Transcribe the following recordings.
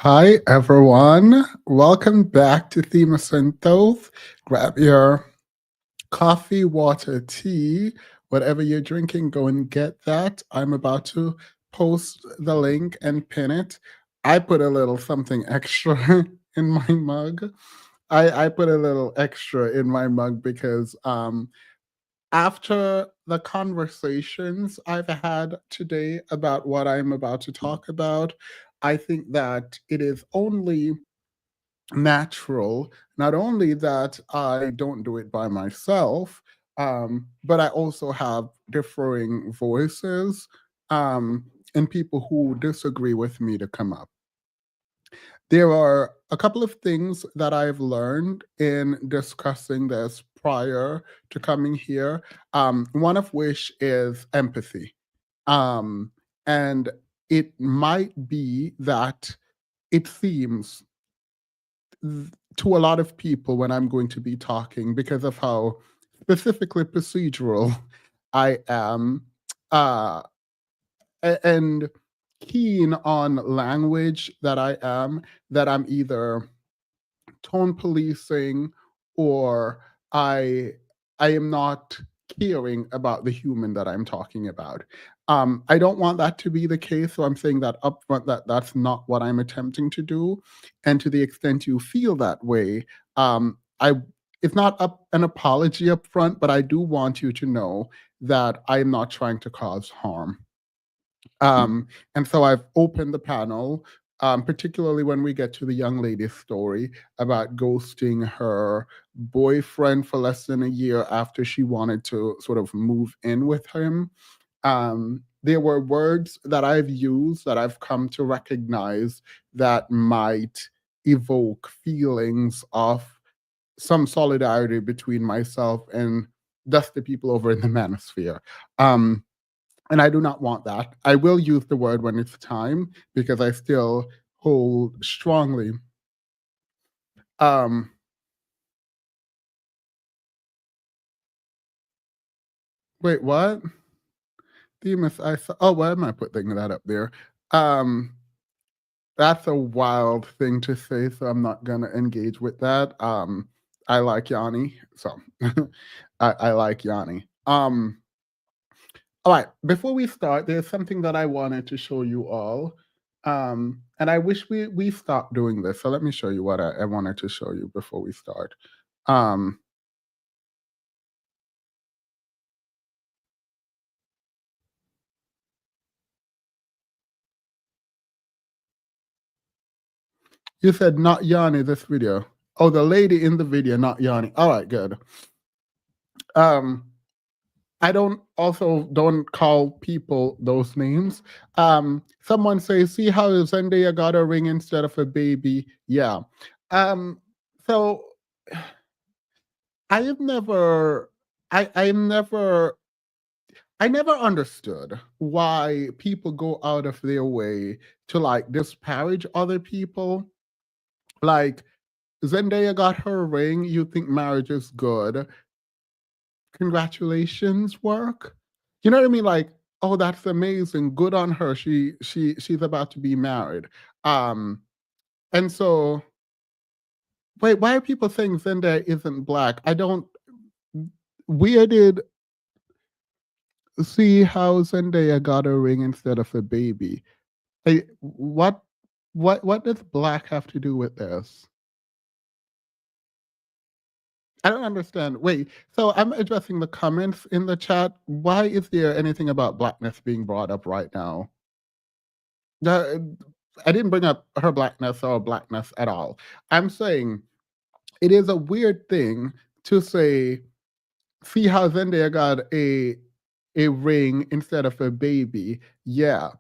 Hi, everyone. Welcome back to Thema Centos. Grab your coffee, water, tea, whatever you're drinking, go and get that. I'm about to post the link and pin it. I put a little something extra in my mug. I put a little extra in my mug because after the conversations I've had today about what I'm about to talk about, I think that it is only natural, not only that I don't do it by myself, but I also have differing voices and people who disagree with me to come up. There are a couple of things that I've learned in discussing this prior to coming here, one of which is empathy. Um, and it might be that it seems to a lot of people when I'm going to be talking because of how specifically procedural I am, uh, and keen on language that I am, that I'm either tone policing or I I am not caring about the human that I'm talking about. I don't want that to be the case, so I'm saying that upfront that that's not what I'm attempting to do. And to the extent you feel that way, I it's not an apology up front, but I do want you to know that I'm not trying to cause harm. And so I've opened the panel, particularly when we get to the young lady's story about ghosting her boyfriend for less than a year after she wanted to sort of move in with him. There were words that I've used that I've come to recognize that might evoke feelings of some solidarity between myself and thus the people over in the manosphere. Um, and I do not want that. I will use the word when it's time because I still hold strongly. Um, wait, what? Demas, I saw. Oh, why am I putting that up there? Um, that's a wild thing to say, so I'm not gonna engage with that. I like Yanni, so I like Yanni. All right, before we start, there's something that I wanted to show you all. And I wish we stopped doing this. So let me show you what I wanted to show you before we start. Um, you said not Yanni this video. Oh, the lady in the video, not Yanni. All right, good. Um, I don't call people those names. Someone says, see how Zendaya got a ring instead of a baby. Yeah. Um, so I have never I'm never I never understood why people go out of their way to like disparage other people. Like Zendaya got her ring, you think marriage is good. Congratulations, work. You know what I mean? Like, oh, that's amazing. Good on her. She's about to be married. Um, and so wait, why are people saying Zendaya isn't black? I don't where did see how Zendaya got a ring instead of a baby. Hey, what does black have to do with this? I don't understand. Wait, so I'm addressing the comments in the chat. Why is there anything about blackness being brought up right now? The, I didn't bring up her blackness or blackness at all. I'm saying it is a weird thing to say, see how Zendaya got a ring instead of a baby. Yeah,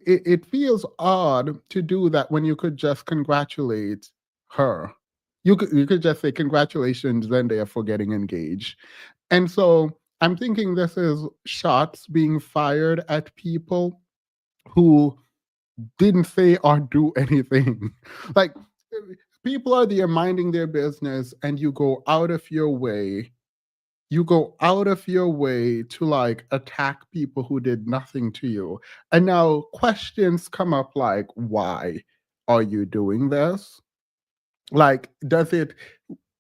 it feels odd to do that when you could just congratulate her. You could just say congratulations, Zendaya, for getting engaged. And so I'm thinking this is shots being fired at people who didn't say or do anything. Like people are there minding their business, and you go out of your way to like attack people who did nothing to you. And now questions come up like, why? are you doing this? Like, does it,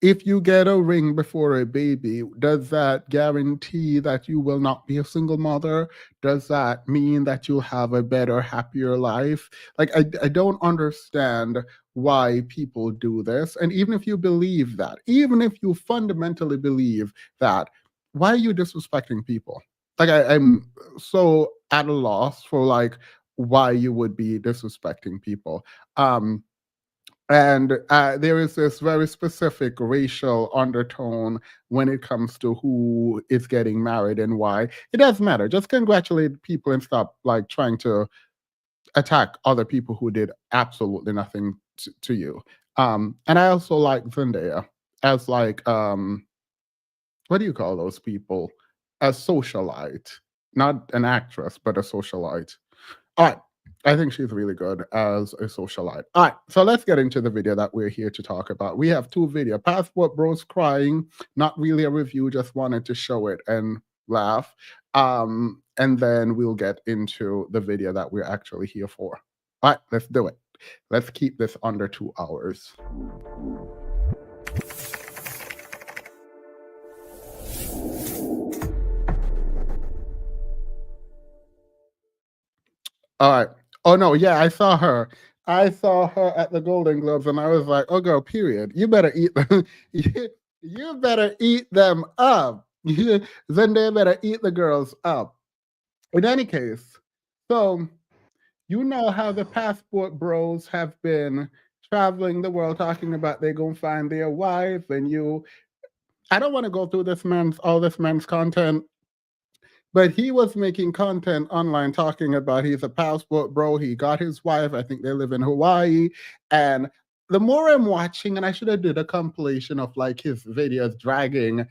if you get a ring before a baby, does that guarantee that you will not be a single mother? Does that mean that you'll have a better, happier life? Like, I don't understand why people do this. And even if you believe that, even if you fundamentally believe that, why are you disrespecting people? Like, I'm so at a loss for like why you would be disrespecting people. And there is this very specific racial undertone when it comes to who is getting married and why. It doesn't matter. Just congratulate people and stop like trying to attack other people who did absolutely nothing to you. And I also like Zendaya as like what do you call those people? A socialite, not an actress, but a socialite. All right. I think she's really good as a socialite. All right. So let's get into the video that we're here to talk about. We have two videos. Passport Bros crying, not really a review, just wanted to show it and laugh. And then we'll get into the video that we're actually here for. All right, let's do it. Let's keep this under 2 hours. All right. Oh no, yeah, I saw her. I saw her at the Golden Globes, and I was like, "Oh, girl, period. You better eat them. you better eat them up. Zendaya better eat the girls up." In any case, so you know how the passport bros have been traveling the world talking about they're gonna find their wife, and you. I don't want to go through all this man's content, but he was making content online talking about he's a passport bro. He got his wife. I think they live in Hawaii. And the more I'm watching, and I should have did a compilation of like his videos dragging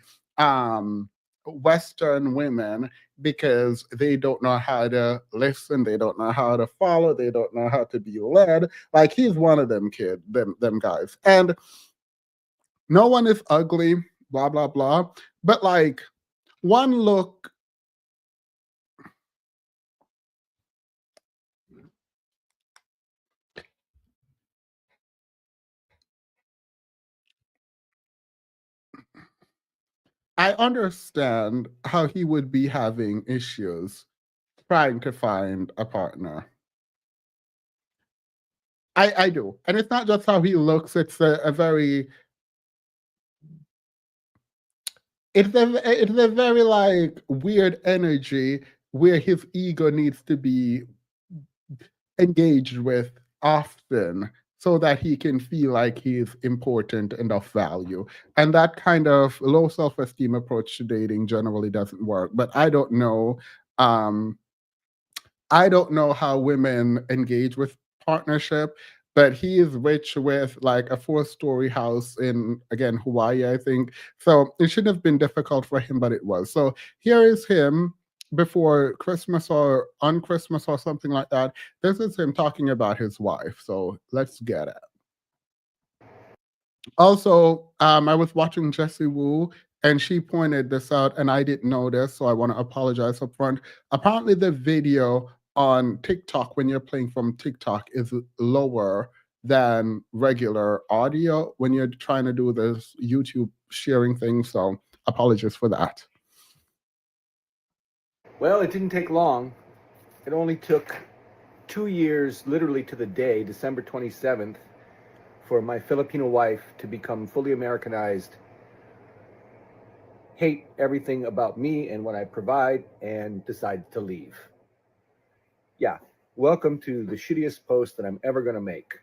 Western women because they don't know how to listen, they don't know how to follow, they don't know how to be led. Like he's one of them them guys. And no one is ugly, blah blah blah. But like one look I understand how he would be having issues trying to find a partner. I do. And it's not just how he looks, it's a very it's a very like weird energy where his ego needs to be engaged with often so that he can feel like he's important and of value. And that kind of low self-esteem approach to dating generally doesn't work. But um I don't know how women engage with partnership, but he is rich with like a four-story house in again Hawaii, I think. So it shouldn't have been difficult for him, but it was. So here is him before Christmas or on Christmas or something like that. This is him talking about his wife. So let's get it. Also, I was watching Jessie Wu, and she pointed this out, and I didn't know this, so I want to apologize up front. Apparently, the video on TikTok when you're playing from TikTok is lower than regular audio when you're trying to do this YouTube sharing thing. So, apologies for that. Well, it didn't take long. It only took 2 years, literally to the day, December 27th, for my Filipino wife to become fully Americanized, hate everything about me and what I provide, and decide to leave. Yeah, welcome to the shittiest post that I'm ever going to make.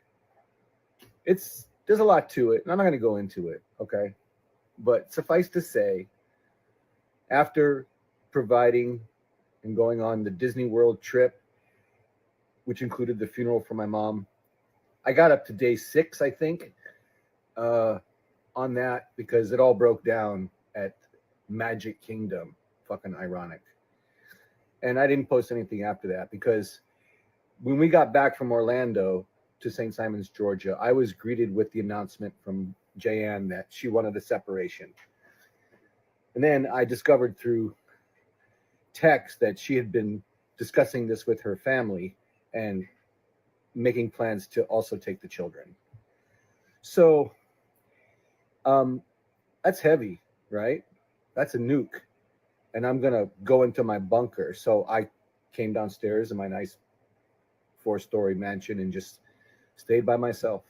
There's a lot to it, and I'm not going to go into it, okay? But suffice to say, after providing and going on the Disney World trip, which included the funeral for my mom, I got up to day 6, I think, on that because it all broke down at Magic Kingdom. Fucking ironic. And I didn't post anything after that because when we got back from Orlando to St. Simons, Georgia, I was greeted with the announcement from Jayanne that she wanted a separation. And then I discovered through text that she had been discussing this with her family, and making plans to also take the children. So um, that's heavy, right? That's a nuke. And I'm going to go into my bunker. So I came downstairs in my nice 4-story mansion and just stayed by myself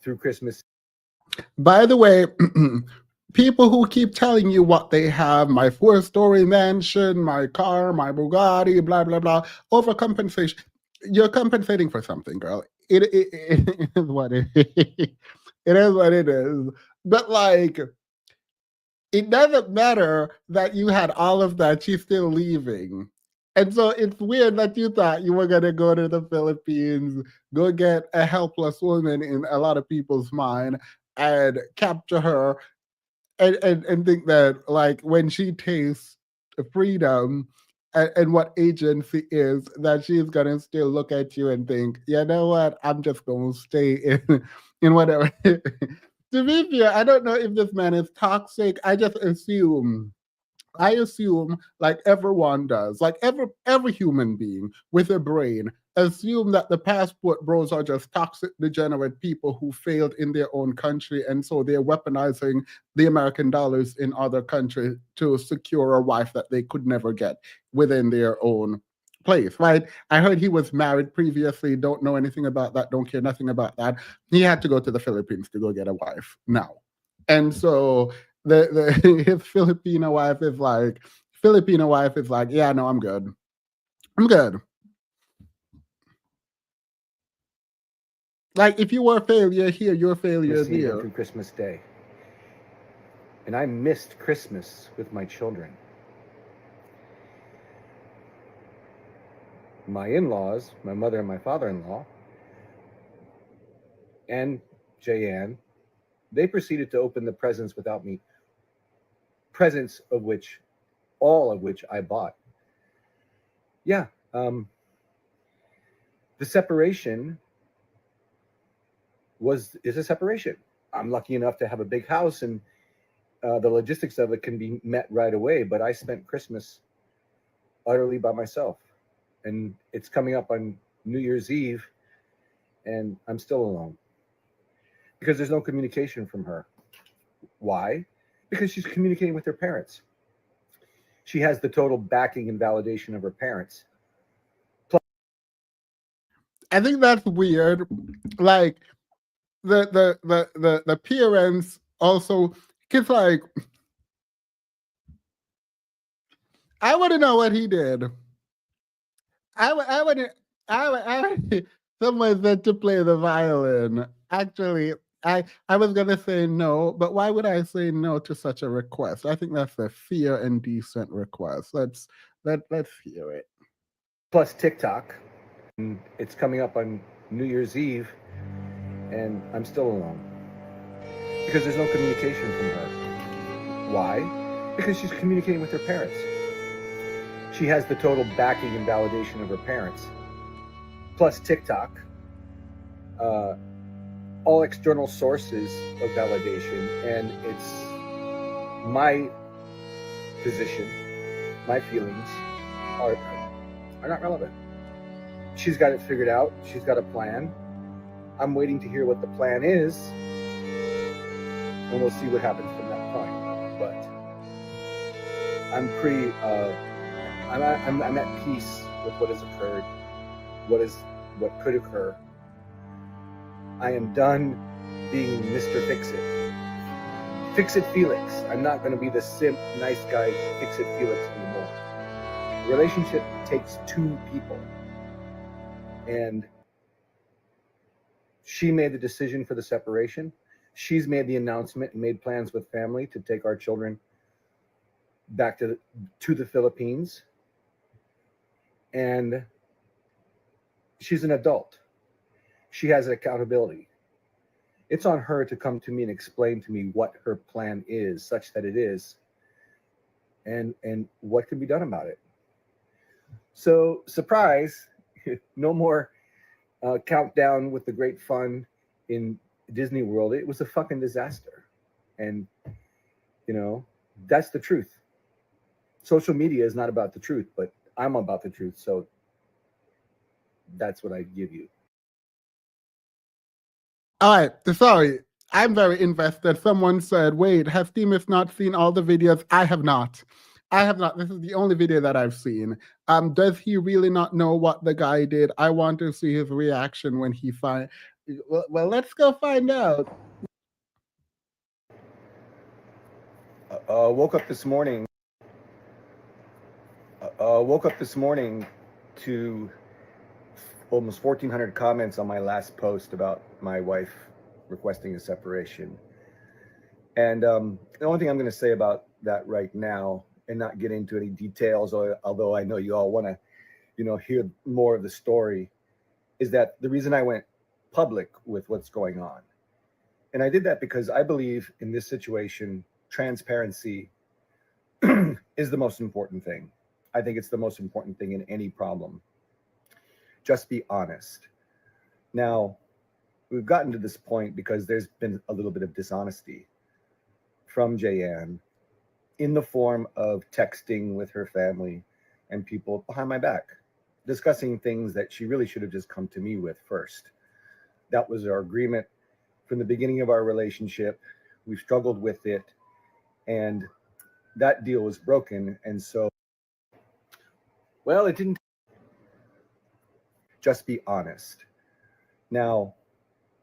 through Christmas. By the way, people who keep telling you what they have, my 4-story mansion, my car, my Bugatti, blah, blah, blah, overcompensation. You're compensating for something, girl. It is what it is. It is what it is. But like, it doesn't matter that you had all of that, she's still leaving. And so it's weird that you thought you were going to go to the Philippines, go get a helpless woman in a lot of people's mind, and capture her, and think that, like, when she tastes freedom and what agency is, that she's going to still look at you and think, you know what, I'm just going to stay in whatever. To be fair, I don't know if this man is toxic. I assume, like everyone does, like every human being with a brain, assume that the passport bros are just toxic, degenerate people who failed in their own country, and so they're weaponizing the American dollars in other countries to secure a wife that they could never get within their own place, right? I heard he was married previously, don't know anything about that, don't care nothing about that. He had to go to the Philippines to go get a wife now. And so the his Filipino wife is like, yeah, no, I'm good. I'm good. Like, if you were a failure here, you're a failure Eve and there. through Christmas Day. And I missed Christmas with my children. My in-laws, my mother and my father-in-law, and Jayanne, they proceeded to open the presents without me. Presents of which, all of which I bought. Yeah, the separation is a separation. I'm lucky enough to have a big house, and the logistics of it can be met right away. But I spent Christmas utterly by myself, and it's coming up on New Year's Eve, and I'm still alone because there's no communication from her. Why? Because she's communicating with her parents. She has the total backing and validation of her parents. I think that's weird. Like, the parents also, because, like, I want to know what he did. I would someone said to play the violin. Actually, I was gonna say no, but why would I say no to such a request? I think that's a fair and decent request. Let's hear it. Plus TikTok, and it's coming up on New Year's Eve, and I'm still alone because there's no communication from her. Why? Because she's communicating with her parents. She has the total backing and validation of her parents. Plus TikTok, uh, all external sources of validation, and it's my position, my feelings are not relevant. She's got it figured out. She's got a plan. I'm waiting to hear what the plan is, and we'll see what happens from that point. But I'm pretty. I'm at peace with what has occurred. What could occur. I am done being Mr. Fix-It. Fix-It Felix. I'm not going to be the simp, nice guy, Fix-It Felix anymore. A relationship takes two people. And she made the decision for the separation. She's made the announcement and made plans with family to take our children back to the Philippines. And she's an adult. She has accountability. It's on her to come to me and explain to me what her plan is, such that it is, and what can be done about it. So, surprise, no more countdown with the great fun in Disney World. It was a fucking disaster. And, that's the truth. Social media is not about the truth, but I'm about the truth. So That's what I'd give you. All right, sorry. I'm very invested. Someone said, wait, has Demis not seen all the videos? I have not. I have not. This is the only video that I've seen. Does he really not know what the guy did? I want to see his reaction when he find. Well, let's go find out. Woke up this morning. Woke up this morning to almost 1,400 comments on my last post about my wife requesting a separation. And the only thing I'm going to say about that right now, and not get into any details, although I know you all want to, hear more of the story, is that the reason I went public with what's going on, and I did that because I believe in this situation, transparency is the most important thing. I think it's the most important thing in any problem. Just be honest. Now, we've gotten to this point because there's been a little bit of dishonesty from Jayanne in the form of texting with her family and people behind my back, discussing things that she really should have just come to me with first. That was our agreement from the beginning of our relationship. We've struggled with it, and that deal was broken. And so, well, it didn't. Just be honest. Now,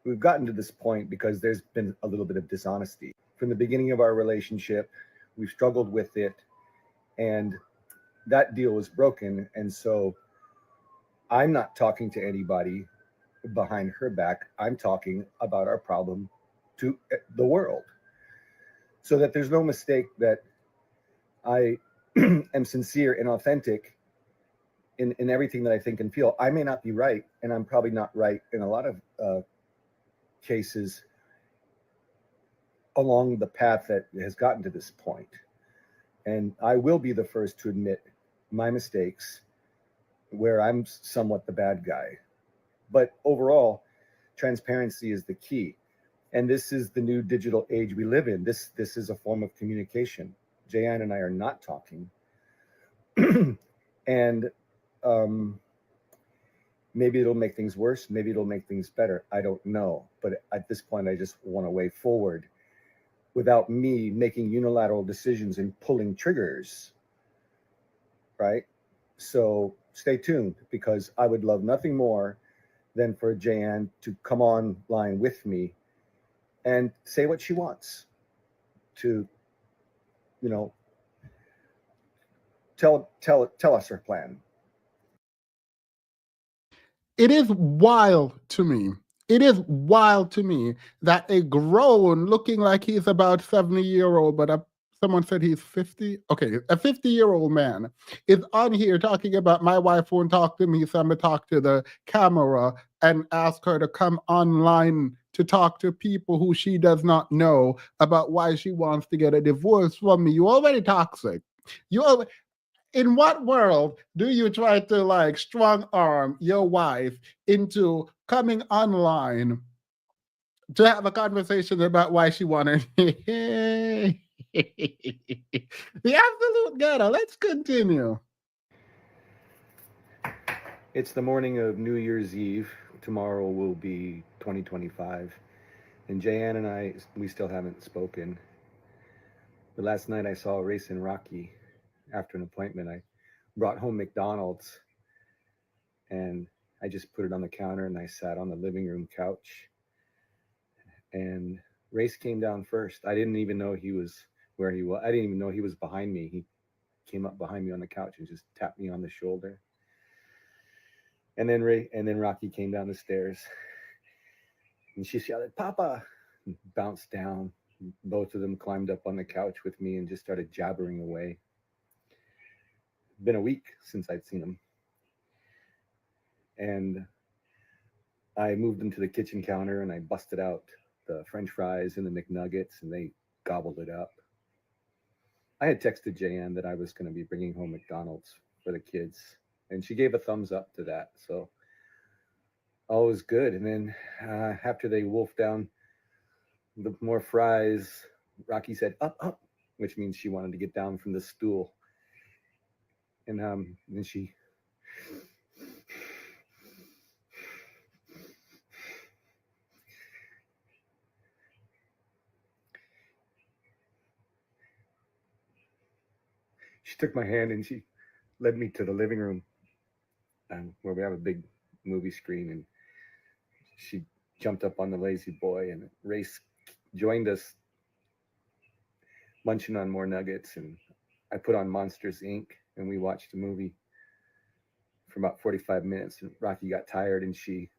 we've gotten to this point because there's been a little bit of dishonesty from the beginning of our relationship. We've struggled with it, and that deal was broken. And so I'm not talking to anybody behind her back. I'm talking about our problem to the world, so that there's no mistake that I am sincere and authentic in everything that I think and feel. I may not be right, and I'm probably not right in a lot of cases along the path that has gotten to this point. And I will be the first to admit my mistakes where I'm somewhat the bad guy. But overall, transparency is the key. And this is the new digital age we live in. This is a form of communication. Jayanne and I are not talking. And maybe it'll make things worse. Maybe it'll make things better. I don't know. But at this point, I just want a way forward without me making unilateral decisions and pulling triggers. Right? So stay tuned, because I would love nothing more than for Jayanne to come online with me and say what she wants, to, you know, tell us her plan. It is wild to me. It is wild to me that a grown, looking like he's about 70-year-old, but someone said he's 50. Okay, a 50-year-old man is on here talking about my wife won't talk to me, so I'm gonna talk to the camera and ask her to come online to talk to people who she does not know about why she wants to get a divorce from me. You already toxic. You in what world do you try to like strong arm your wife into coming online to have a conversation about why she wanted the absolute ghetto? Let's continue. It's the morning of New Year's Eve. Tomorrow will be 2025. And Jayanne and I, we still haven't spoken. But last night I saw Race and Rocky after an appointment. I brought home McDonald's, and I just put it on the counter, and I sat on the living room couch. And Race came down first. I didn't even know he was where he was. I didn't even know he was behind me. He came up behind me on the couch and just tapped me on the shoulder. And then Rocky came down the stairs, and she shouted, "Papa!" and bounced down. Both of them climbed up on the couch with me and just started jabbering away. Been a week since I'd seen them. And I moved them to the kitchen counter, and I busted out the French fries and the McNuggets, and they gobbled it up. I had texted Jayanne that I was going to be bringing home McDonald's for the kids, and she gave a thumbs up to that. So all was good. And then after they wolfed down the more fries, Rocky said, "Up, up," which means she wanted to get down from the stool. And then she She took my hand and she led me to the living room, where we have a big movie screen, and she jumped up on the lazy boy, and Race joined us, munching on more nuggets, and I put on Monsters Inc. and we watched a movie for about 45 minutes. And Rocky got tired and she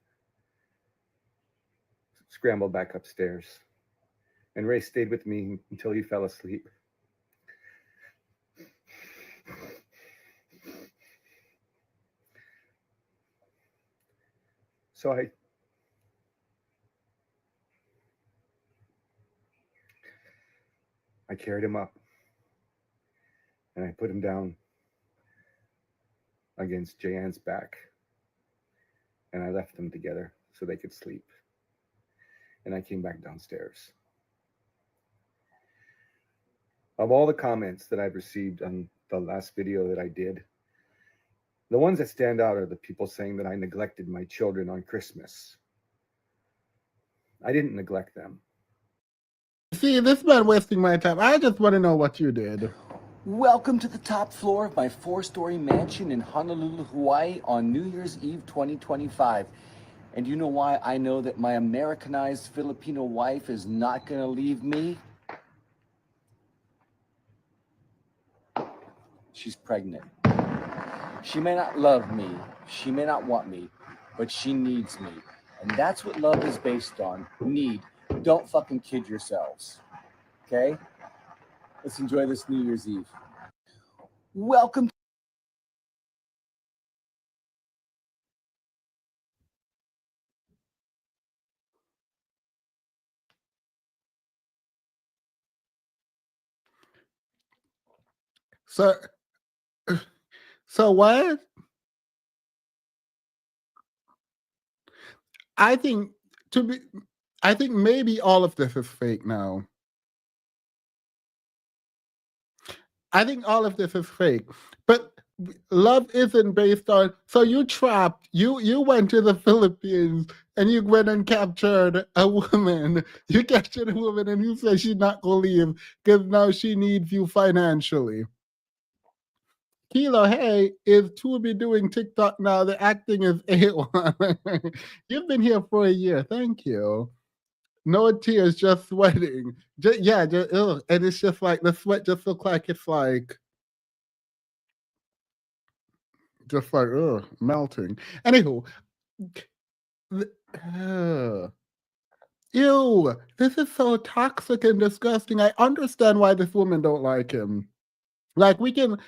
scrambled back upstairs. And Ray stayed with me until he fell asleep. So I carried him up and I put him down against Jayan's back, and I left them together so they could sleep. And I came back downstairs. Of all the comments that I've received on the last video that I did, the ones that stand out are the people saying that I neglected my children on Christmas. I didn't neglect them. See, this man wasting my time. I just want to know what you did. Welcome to the top floor of my 4-story mansion in Honolulu, Hawaii on New Year's Eve 2025. And you know why I know that my Americanized Filipino wife is not going to leave me? She's pregnant. She may not love me, she may not want me, but she needs me. And that's what love is based on, need. Don't fucking kid yourselves, okay? Let's enjoy this New Year's Eve. Welcome. So, so what? I think to be, I think maybe all of this is fake now. I think all of this is fake. But love isn't based on, so you trapped, you went to the Philippines and you went and captured a woman. You captured a woman and you said she's not gonna leave because now she needs you financially. Kilo Hey is to be doing TikTok now. The acting is A1. You've been here for a year. Thank you. No tears, just sweating. Yeah, ugh. And it's just like the sweat just look like it's like just like melting. Anywho, uh, ew, this is so toxic and disgusting. I understand why this woman don't like him. Like we can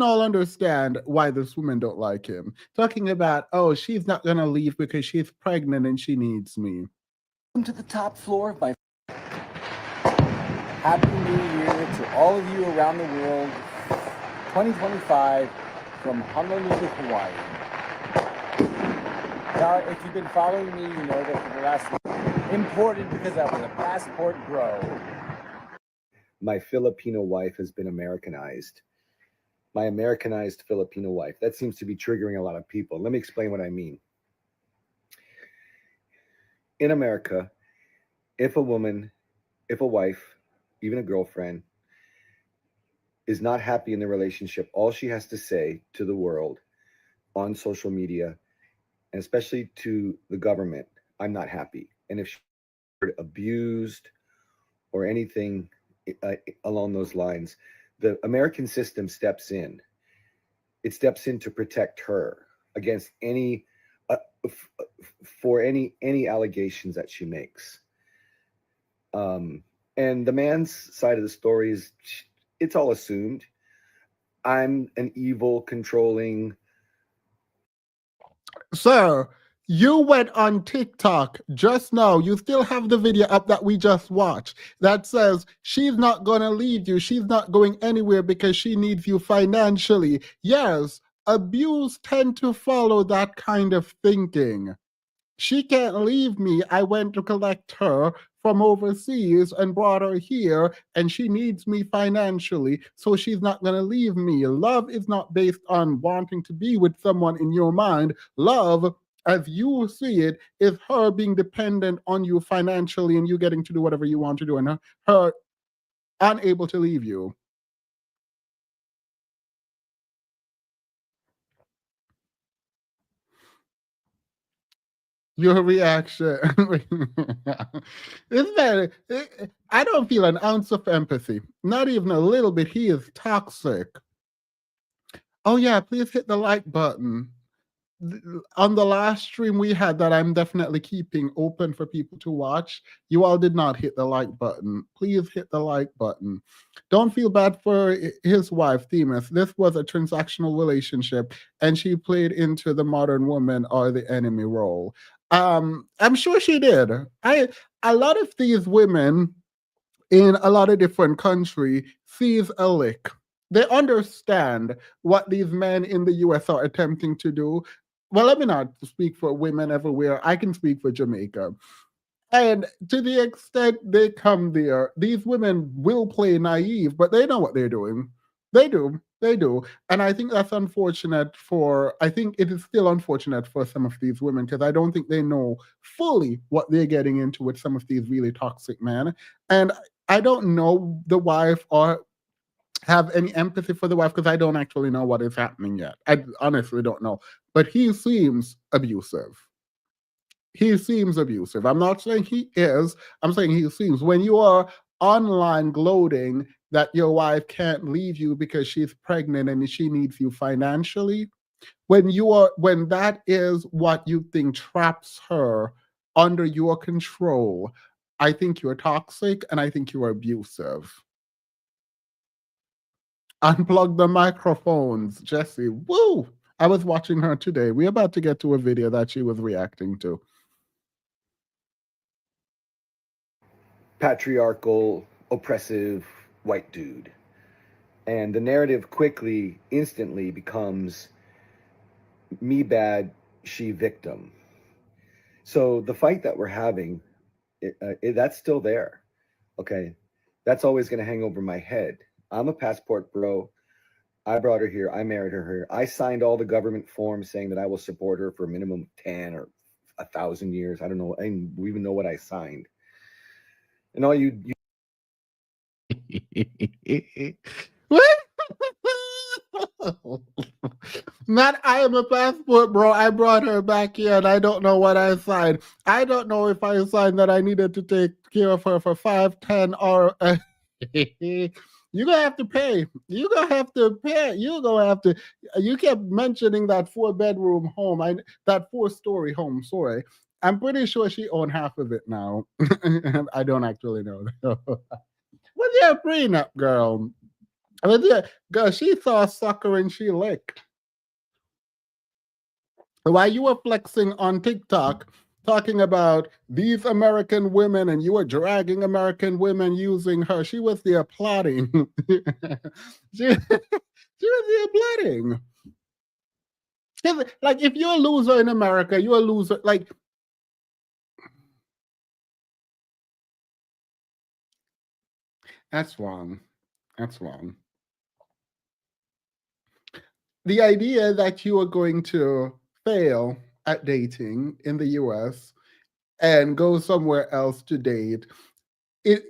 all understand why this woman don't like him. Talking about, oh, she's not gonna leave because she's pregnant and she needs me. Welcome to the top floor of my Happy New Year to all of you around the world. 2025 from Honolulu, Hawaii. Now, if you've been following me, you know that for the last important because I was a passport bro. My Filipino wife has been Americanized. My Americanized Filipino wife. That seems to be triggering a lot of people. Let me explain what I mean. In America, if a woman, if a wife, even a girlfriend, is not happy in the relationship, all she has to say to the world on social media, and especially to the government, I'm not happy. And if she's abused or anything along those lines, the American system steps in. It steps in to protect her against any for any allegations that she makes. And the man's side of the story is it's all assumed. I'm an evil, controlling. Sir, you went on TikTok just now. You still have the video up that we just watched that says she's not gonna leave you. She's not going anywhere because she needs you financially. Yes, abuse tend to follow that kind of thinking. She can't leave me. I went to collect her from overseas and brought her here, and she needs me financially, so she's not going to leave me. Love is not based on wanting to be with someone in your mind. Love, as you see it, is her being dependent on you financially and you getting to do whatever you want to do, and her unable to leave you. Your reaction. Isn't that, I don't feel an ounce of empathy. Not even a little bit. He is toxic. Oh, yeah, please hit the like button. On the last stream we had that I'm definitely keeping open for people to watch, you all did not hit the like button. Please hit the like button. Don't feel bad for his wife, Themis. This was a transactional relationship, and she played into the modern woman or the enemy role. I'm sure she did. A lot of these women in a lot of different country sees a lick. They understand what these men in the US are attempting to do. Well, let me not speak for women everywhere. I can speak for Jamaica. And to the extent they come there, these women will play naive, but they know what they're doing. They do. They do. And I think that's unfortunate for, I think it is still unfortunate for some of these women because I don't think they know fully what they're getting into with some of these really toxic men. And I don't know the wife or have any empathy for the wife because I don't actually know what is happening yet. I honestly don't know. But he seems abusive. He seems abusive. I'm not saying he is. I'm saying he seems. When you are online gloating that your wife can't leave you because she's pregnant and she needs you financially, when that is what you think traps her under your control, I think you're toxic and I think you're abusive. Unplug the microphones, Jesse. Woo! I was watching her today. We're about to get to a video that she was reacting to. Patriarchal, oppressive white dude. And the narrative quickly, instantly becomes me bad, she victim. So the fight that we're having, that's still there. Okay. That's always going to hang over my head. I'm a passport bro. I brought her here. I married her here. I signed all the government forms saying that I will support her for a minimum of 10 or 1,000 years. I don't know. I didn't even know what I signed. And all you Not I am a passport, bro. I brought her back here and I don't know what I signed. I don't know if I signed that I needed to take care of her for 5, 10, or you're gonna have to pay. You're gonna have to pay. You're gonna have to. You kept mentioning that 4-bedroom home. That 4-story home. Sorry, I'm pretty sure she owned half of it now. I don't actually know. What's your prenup, girl? What's your girl? She saw sucker and she licked. While you were flexing on TikTok, talking about these American women, and you were dragging American women using her, she was there plotting. she, she was there plotting. 'Cause, like, if you're a loser in America, you're a loser. Like, that's wrong. That's wrong. The idea that you are going to fail at dating in the US and go somewhere else to date, it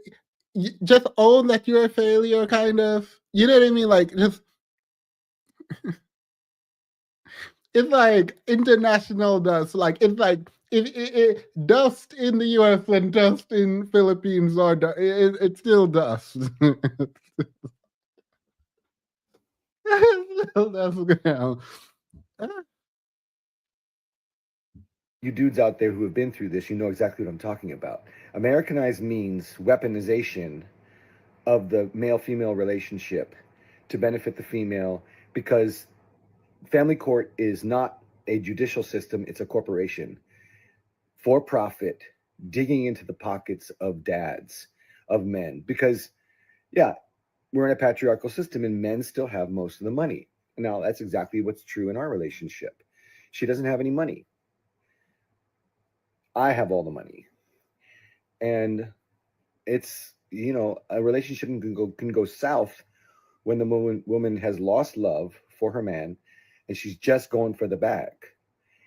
just own that you're a failure, kind of. You know what I mean? Like, just it's like international dust. Like, it's like dust in the US and dust in Philippines are it's still dust. It's still dust now. you dudes out there who have been through this, you know exactly what I'm talking about. Americanized means weaponization of the male female relationship to benefit the female because family court is not a judicial system, it's a corporation for profit, digging into the pockets of dads, of men. Because, yeah, we're in a patriarchal system and men still have most of the money. Now, that's exactly what's true in our relationship. She doesn't have any money. I have all the money. And it's, a relationship can go south when the woman has lost love for her man and she's just going for the bag.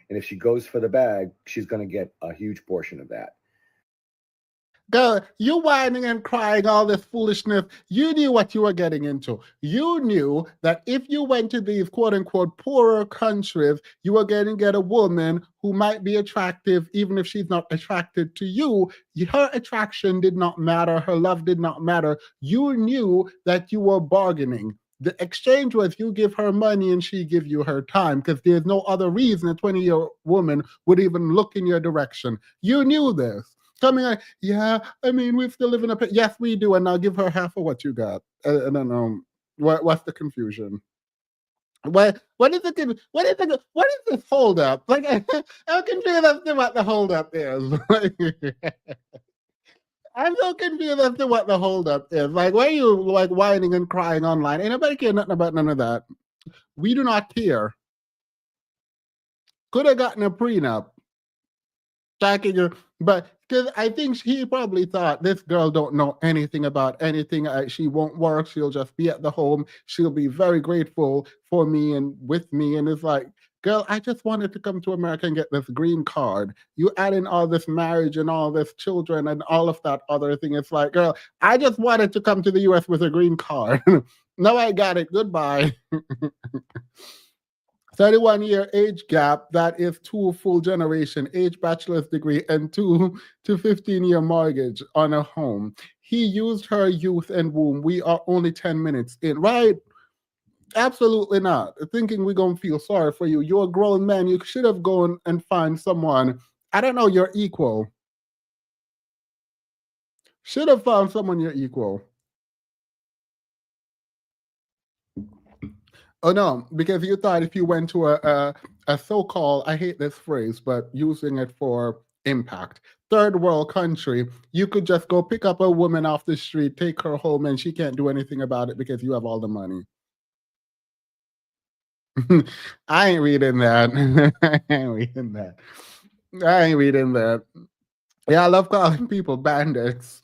And if she goes for the bag, she's going to get a huge portion of that. Girl, you whining and crying all this foolishness. You knew what you were getting into. You knew that if you went to these quote unquote poorer countries, you were going to get a woman who might be attractive, even if she's not attracted to you. Her attraction did not matter. Her love did not matter. You knew that you were bargaining. The exchange was you give her money and she give you her time because there's no other reason a 20-year woman would even look in your direction. You knew this. Coming like, yeah, I mean, we still live in a yes, we do, and I'll give her half of what you got. And then what's the confusion? What is it? What is this hold up? Like I'm confused as to what the hold up is. I'm so confused as to what the hold up is. Like, why are you like whining and crying online? Ain't nobody care nothing about none of that. We do not care. Could have gotten a prenup. Attacking her, but because I think he probably thought this girl don't know anything about anything. She won't work. She'll just be at the home. She'll be very grateful for me and with me. And it's like, girl, I just wanted to come to America and get this green card. You add in all this marriage and all this children and all of that other thing. It's like, girl, I just wanted to come to the U.S. with a green card. Now I got it. Goodbye. 31-year age gap, that is two full generation age bachelor's degree and 2 to 15-year mortgage on a home. He used her youth and womb. We are only 10 minutes in, right? Absolutely not. Thinking we're going to feel sorry for you. You're a grown man. You should have gone and find someone, I don't know, your equal. Should have found someone your equal. Oh no, because you thought if you went to a so-called, I hate this phrase, but using it for impact, third world country, you could just go pick up a woman off the street, take her home, and she can't do anything about it because you have all the money. I ain't reading that. I ain't reading that. I ain't reading that. Yeah, I love calling people bandits.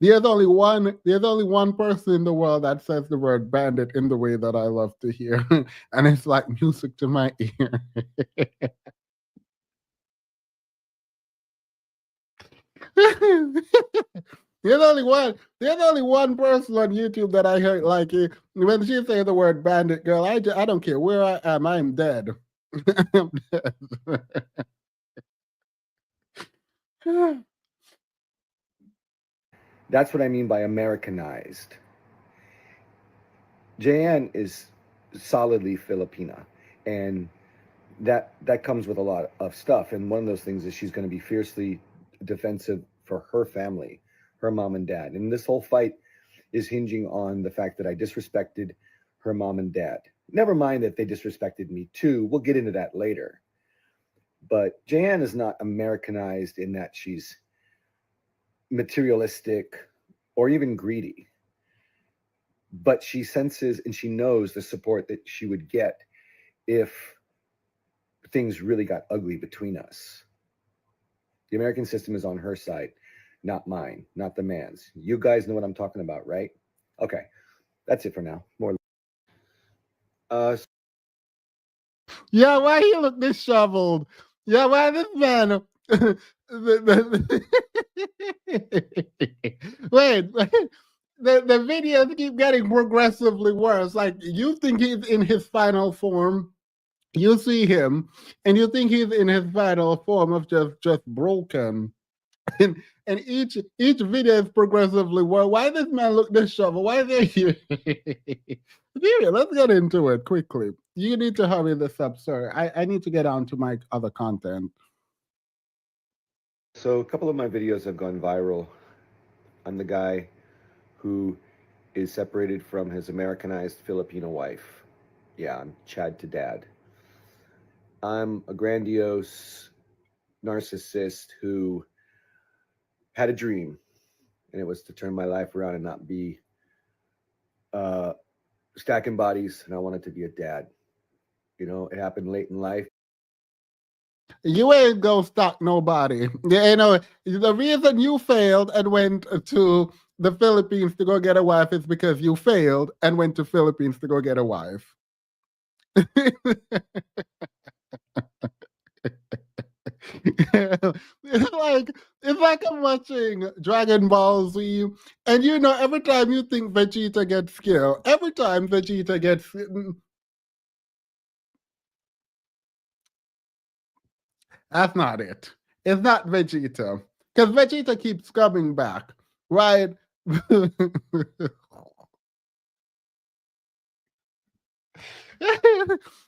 There's only one person in the world that says the word bandit in the way that I love to hear. And it's like music to my ear. There's only one person on YouTube that I heard like it. When she say the word bandit girl, I don't care where I am, I'm dead. I'm dead. That's what I mean by Americanized. Jayan is solidly Filipina, and that comes with a lot of stuff. And one of those things is she's going to be fiercely defensive for her family, her mom and dad. And this whole fight is hinging on the fact that I disrespected her mom and dad. Never mind that they disrespected me too. We'll get into that later. But Jayan is not Americanized in that she's materialistic or even greedy. But she senses and she knows the support that she would get if things really got ugly between us. The American system is on her side, not mine, not the man's. You guys know what I'm talking about, right? Okay, that's it for now. More. Uh, Yeah, why he look disheveled? Yeah, why this man? Wait, the videos keep getting progressively worse. Like you think he's in his final form, you see him, and you think he's in his final form of just broken. And each video is progressively worse. Why does this man look disheveled? Why is there here? Period. Let's get into it quickly. You need to hurry this up, sir. I need to get on to my other content. so a couple of my videos have gone viral. I'm the guy who is separated from his Americanized Filipino wife. Yeah, I'm Chad to dad. I'm a grandiose narcissist who had a dream, and it was to turn my life around and not be uh, stacking bodies. And I wanted to be a dad. You know, it happened late in life. You ain't gonna stalk nobody. Yeah, the reason you failed and went to the Philippines to go get a wife is because you failed and went to Philippines to go get a wife. Like it's like I'm watching Dragon Ball Z, and every time you think Vegeta gets killed, every time Vegeta gets that's not it. It's not Vegeta. Because Vegeta keeps coming back, right?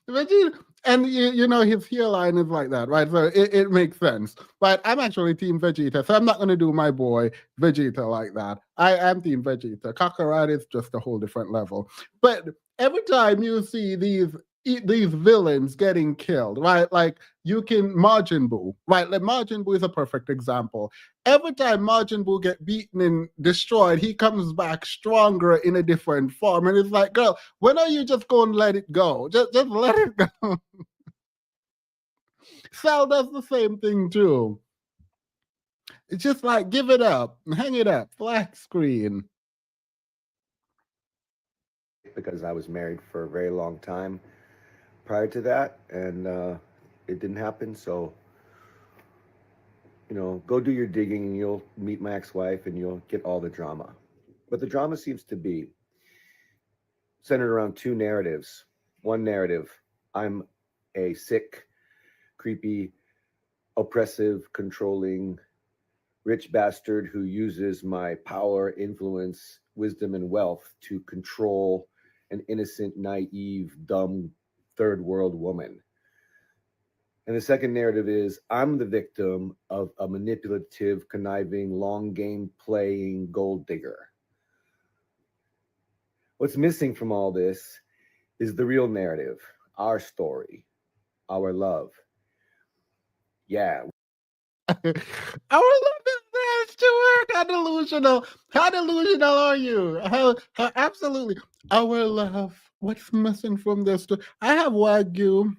Vegeta, and his heel line is like that, right? So it makes sense. But I'm actually Team Vegeta, so I'm not going to do my boy Vegeta like that. I am Team Vegeta. Kakarot is just a whole different level. But every time you see these villains getting killed, right? Like you can Majin Buu, right? Like Majin Buu is a perfect example. Every time Majin Buu get beaten and destroyed, he comes back stronger in a different form, and it's like, girl, when are you just going to let it go? Just let it go. Sal does the same thing too. It's just like give it up, hang it up, black screen. because I was married for a very long time prior to that, and it didn't happen. So, go do your digging, and you'll meet my ex-wife, and you'll get all the drama. But the drama seems to be centered around two narratives. One narrative, I'm a sick, creepy, oppressive, controlling, rich bastard who uses my power, influence, wisdom, and wealth to control an innocent, naive, dumb third world woman. And the second narrative is I'm the victim of a manipulative, conniving, long game playing gold digger. What's missing from all this is the real narrative, our story, our love. Yeah. Our love is there to work. How delusional? How delusional are you? How absolutely our love. What's missing from this? I have Wagyu.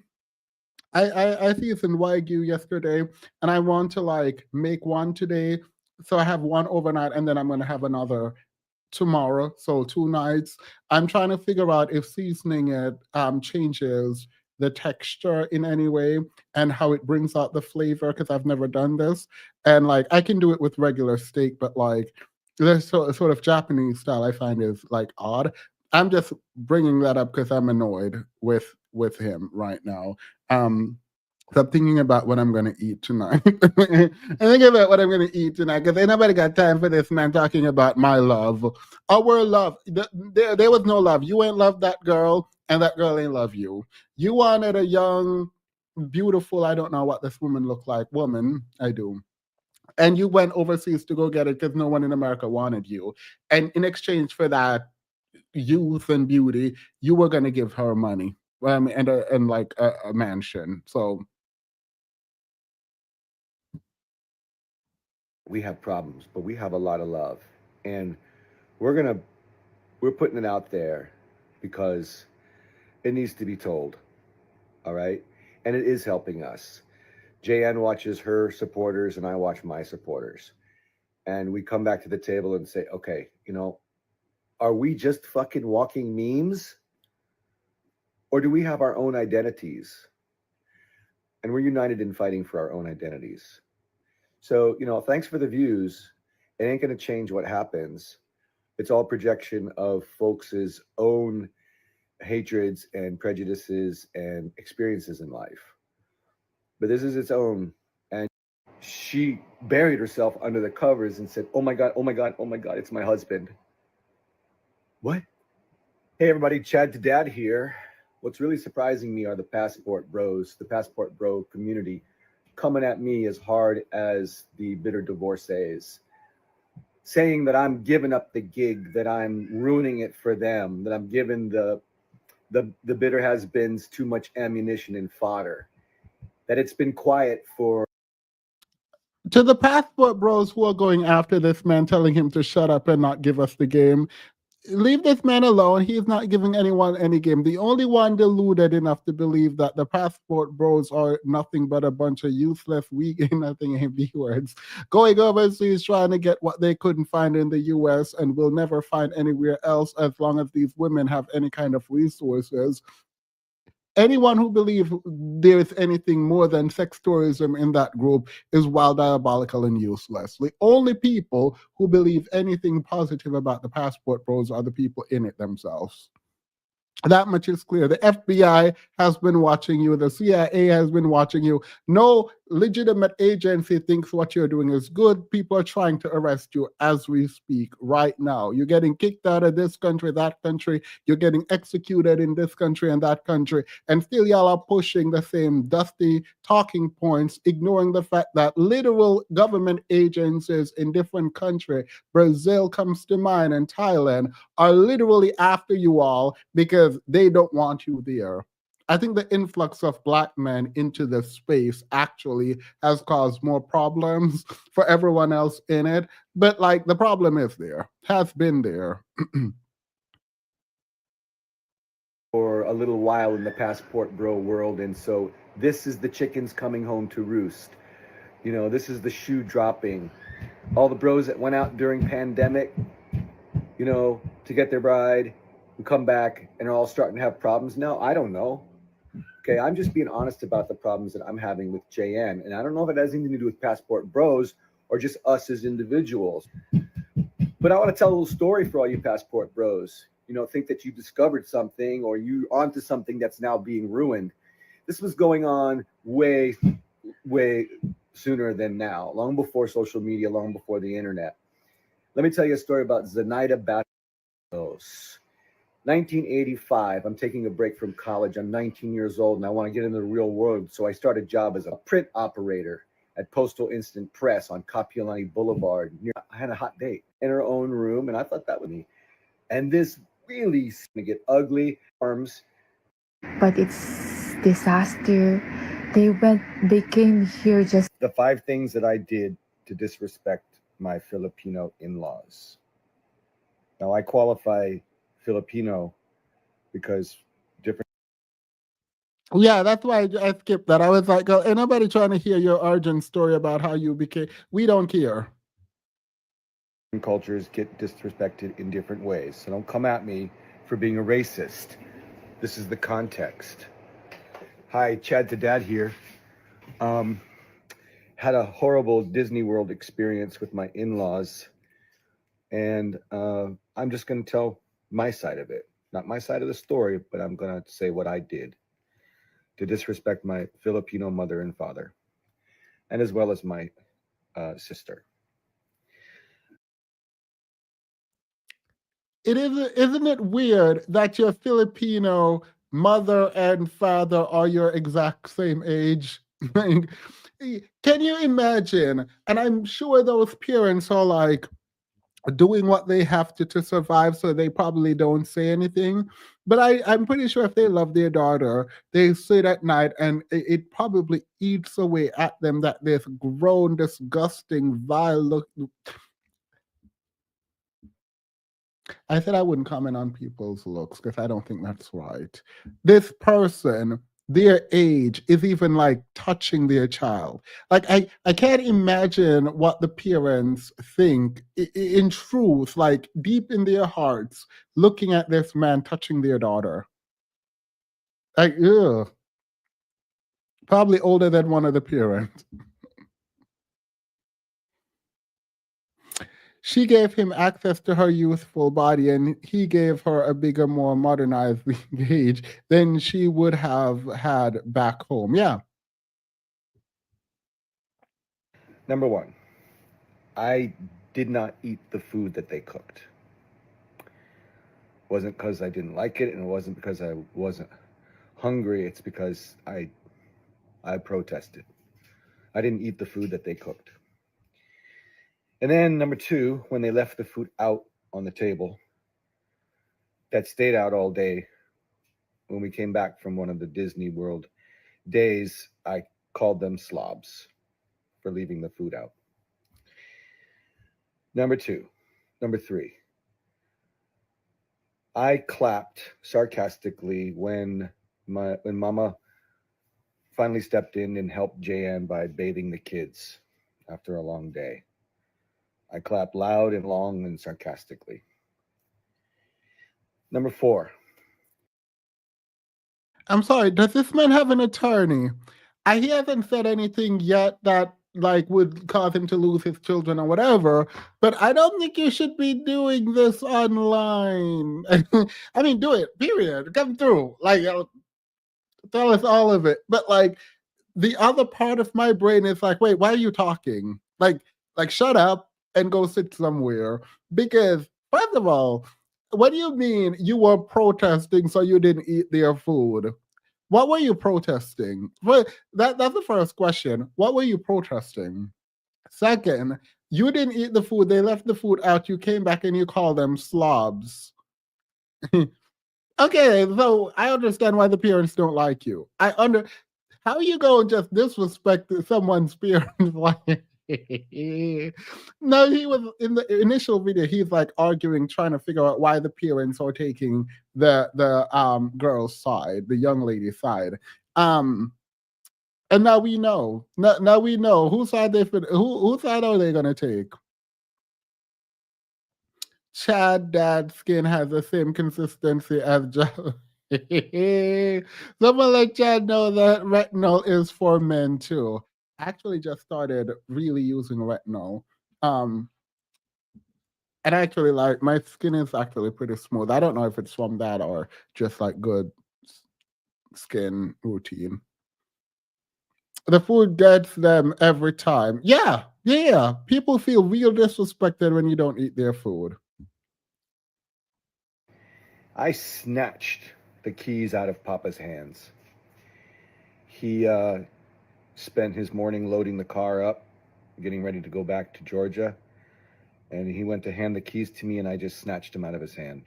I see it's in Wagyu yesterday, and I want to like make one today. So I have one overnight, and then I'm gonna have another tomorrow. So 2 nights. I'm trying to figure out if seasoning it changes the texture in any way and how it brings out the flavor because I've never done this. And like I can do it with regular steak, but like this sort of Japanese style I find is like odd. I'm just bringing that up because I'm annoyed with him right now. Um, so I'm thinking about what I'm gonna eat tonight. I'm thinking about what I'm gonna eat tonight because ain't nobody got time for this man talking about my love. Our love. There was no love. You ain't love that girl, and that girl ain't love you. You wanted a young, beautiful, I don't know what this woman looked like. Woman, I do. And you went overseas to go get it because no one in America wanted you. And in exchange for that youth and beauty, you were gonna give her money. And like a mansion. So We have problems, but we have a lot of love. And we're going to we're putting it out there because it needs to be told. All right? And it is helping us. JN watches her supporters and I watch my supporters. And we come back to the table and say, okay, are we just fucking walking memes? Or do we have our own identities? And we're united in fighting for our own identities. So, thanks for the views. It ain't going to change what happens. It's all projection of folks' own hatreds and prejudices and experiences in life. But this is its own. And she buried herself under the covers and said, oh my God, oh my God, oh my God, it's my husband. What? Hey, everybody, Chad to Dad here. What's really surprising me are the passport bros, the passport bro community coming at me as hard as the bitter divorcees, saying that I'm giving up the gig, that I'm ruining it for them, that I'm giving the bitter has-beens too much ammunition and fodder, that it's been quiet for. to the passport bros who are going after this man, telling him to shut up and not give us the game, leave this man alone. He's not giving anyone any game. The only one deluded enough to believe that the passport bros are nothing but a bunch of useless, weak, nothing B words going overseas trying to get what they couldn't find in the US and will never find anywhere else as long as these women have any kind of resources. Anyone who believes there is anything more than sex tourism in that group is wild, diabolical, and useless. The only people who believe anything positive about the passport bros are the people in it themselves. That much is clear. The FBI has been watching you. The CIA has been watching you. No legitimate agency thinks what you're doing is good. People are trying to arrest you as we speak right now. You're getting kicked out of this country, that country. You're getting executed in this country and that country. And still, y'all are pushing the same dusty talking points, ignoring the fact that literal government agencies in different countries, Brazil comes to mind and Thailand, are literally after you all because they don't want you there. I think the influx of black men into the space actually has caused more problems for everyone else in it. But like the problem is there, has been there. For a little while in the passport bro world, and so this is the chickens coming home to roost. You know, this is the shoe dropping. All the bros that went out during pandemic, you know, to get their bride and come back and are all starting to have problems now. I don't know. Okay, I'm just being honest about the problems that I'm having with JN, and I don't know if it has anything to do with passport bros or just us as individuals. But I want to tell a little story for all you passport bros. You know, think that you discovered something or you onto something that's now being ruined. This was going on way sooner than now, long before social media, long before the internet. Let me tell you a story about Zenaida Batos. 1985, I'm taking a break from college. I'm 19 years old and I want to get into the real world. So I start a job as a print operator at Postal Instant Press on Kapiolani Boulevard. I had a hot date in her own room and I thought that was me. And this really seemed to get ugly. Arms. But it's disaster. They came here just The 5 things that I did to disrespect my Filipino in-laws. Now I qualify Filipino because different Yeah, that's why I skipped that. I was like, oh, ain't nobody trying to hear your origin story about how you became. We don't care. cultures get disrespected in different ways. So don't come at me for being a racist. This is the context. Hi, Chad to Dad here. Um, had a horrible Disney World experience with my in-laws, and I'm just going to tell my side of it. Not my side of the story, but I'm going to say what I did to disrespect my Filipino mother and father, and as well as my sister. Isn't it weird that your Filipino mother and father are your exact same age? Like, can you imagine? And I'm sure those parents are like doing what they have to survive, so they probably don't say anything. But I'm pretty sure if they love their daughter, they sit at night and it probably eats away at them that this grown, disgusting, vile look. I said I wouldn't comment on people's looks because I don't think that's right. This person, their age is even like touching their child. Like I can't imagine what the parents think in truth, like deep in their hearts, looking at this man touching their daughter. Like, ugh, probably older than one of the parents. She gave him access to her youthful body, and he gave her a bigger, more modernized age than she would have had back home. Yeah. Number one, I did not eat the food that they cooked. It wasn't because I didn't like it, and it wasn't because I wasn't hungry. It's because I protested. I didn't eat the food that they cooked. And then number two, when they left the food out on the table, that stayed out all day. When we came back from one of the Disney World days, I called them slobs for leaving the food out. Number two, number three, I clapped sarcastically when Mama finally stepped in and helped JN by bathing the kids after a long day. I clapped loud and long and sarcastically. Number four, I'm sorry, does this man have an attorney? He hasn't said anything yet that like would cause him to lose his children or whatever, but I don't think you should be doing this online. I mean, do it, period. Come through. Like, tell us all of it. But like, the other part of my brain is like, wait, why are you talking? Like shut up and go sit somewhere. Because first of all, what do you mean you were protesting so you didn't eat their food? What were you protesting? Well, that's the first question. What were you protesting? Second, you didn't eat the food. They left the food out. You came back and you called them slobs. Okay, so I understand why the parents don't like you. I under how you go and just disrespect someone's parents like no, he was in the initial video, he's like arguing, trying to figure out why the parents are taking the girl's side, the young lady's side. Um and now we know. Now we know whose side whose side are they gonna take? Chad Dad's skin has the same consistency as Joe. Someone like Chad know that retinol is for men too. I actually just started really using retinol. Um, and I actually like my skin is actually pretty smooth. I don't know if it's from that or just like good skin routine. The food gets them every time. Yeah, yeah. People feel real disrespected when you don't eat their food. I snatched the keys out of Papa's hands. He spent his morning loading the car up, getting ready to go back to Georgia, and he went to hand the keys to me, and I just snatched them out of his hand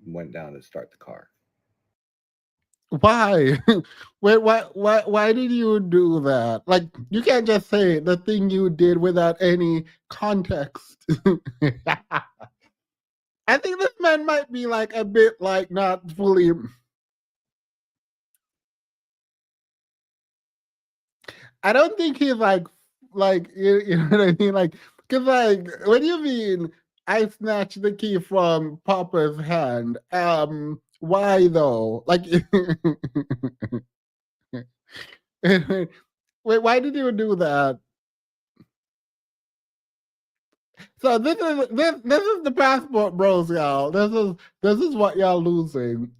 and went down to start the car. Why? Wait, why did you do that? Like, you can't just say the thing you did without any context. I think this man might be like a bit like not fully. I don't think he's like you know what I mean? Like, cause like, what do you mean? I snatched the key from Papa's hand. Why though? Like, wait, why did you do that? So this is the passport bros, y'all. This is what y'all losing.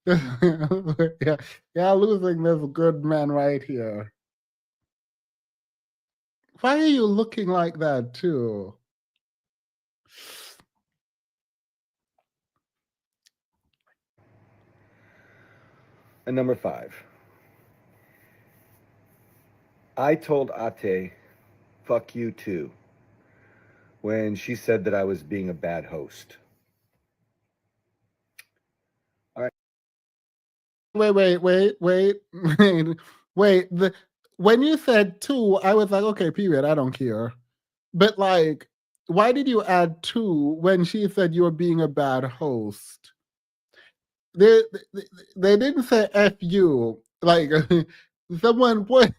Yeah, y'all losing this good man right here. Why are you looking like that too? And number 5, I told Ate, fuck you too, when she said that I was being a bad host. All right. Wait. Wait. When you said two, I was like, okay, period. I don't care. But like, why did you add two when she said you were being a bad host? They they, they didn't say F you. Like someone put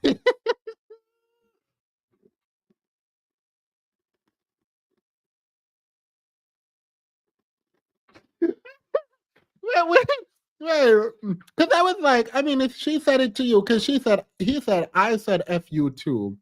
wait, because I was like, I mean, if she said it to you, because he said, I said F you too,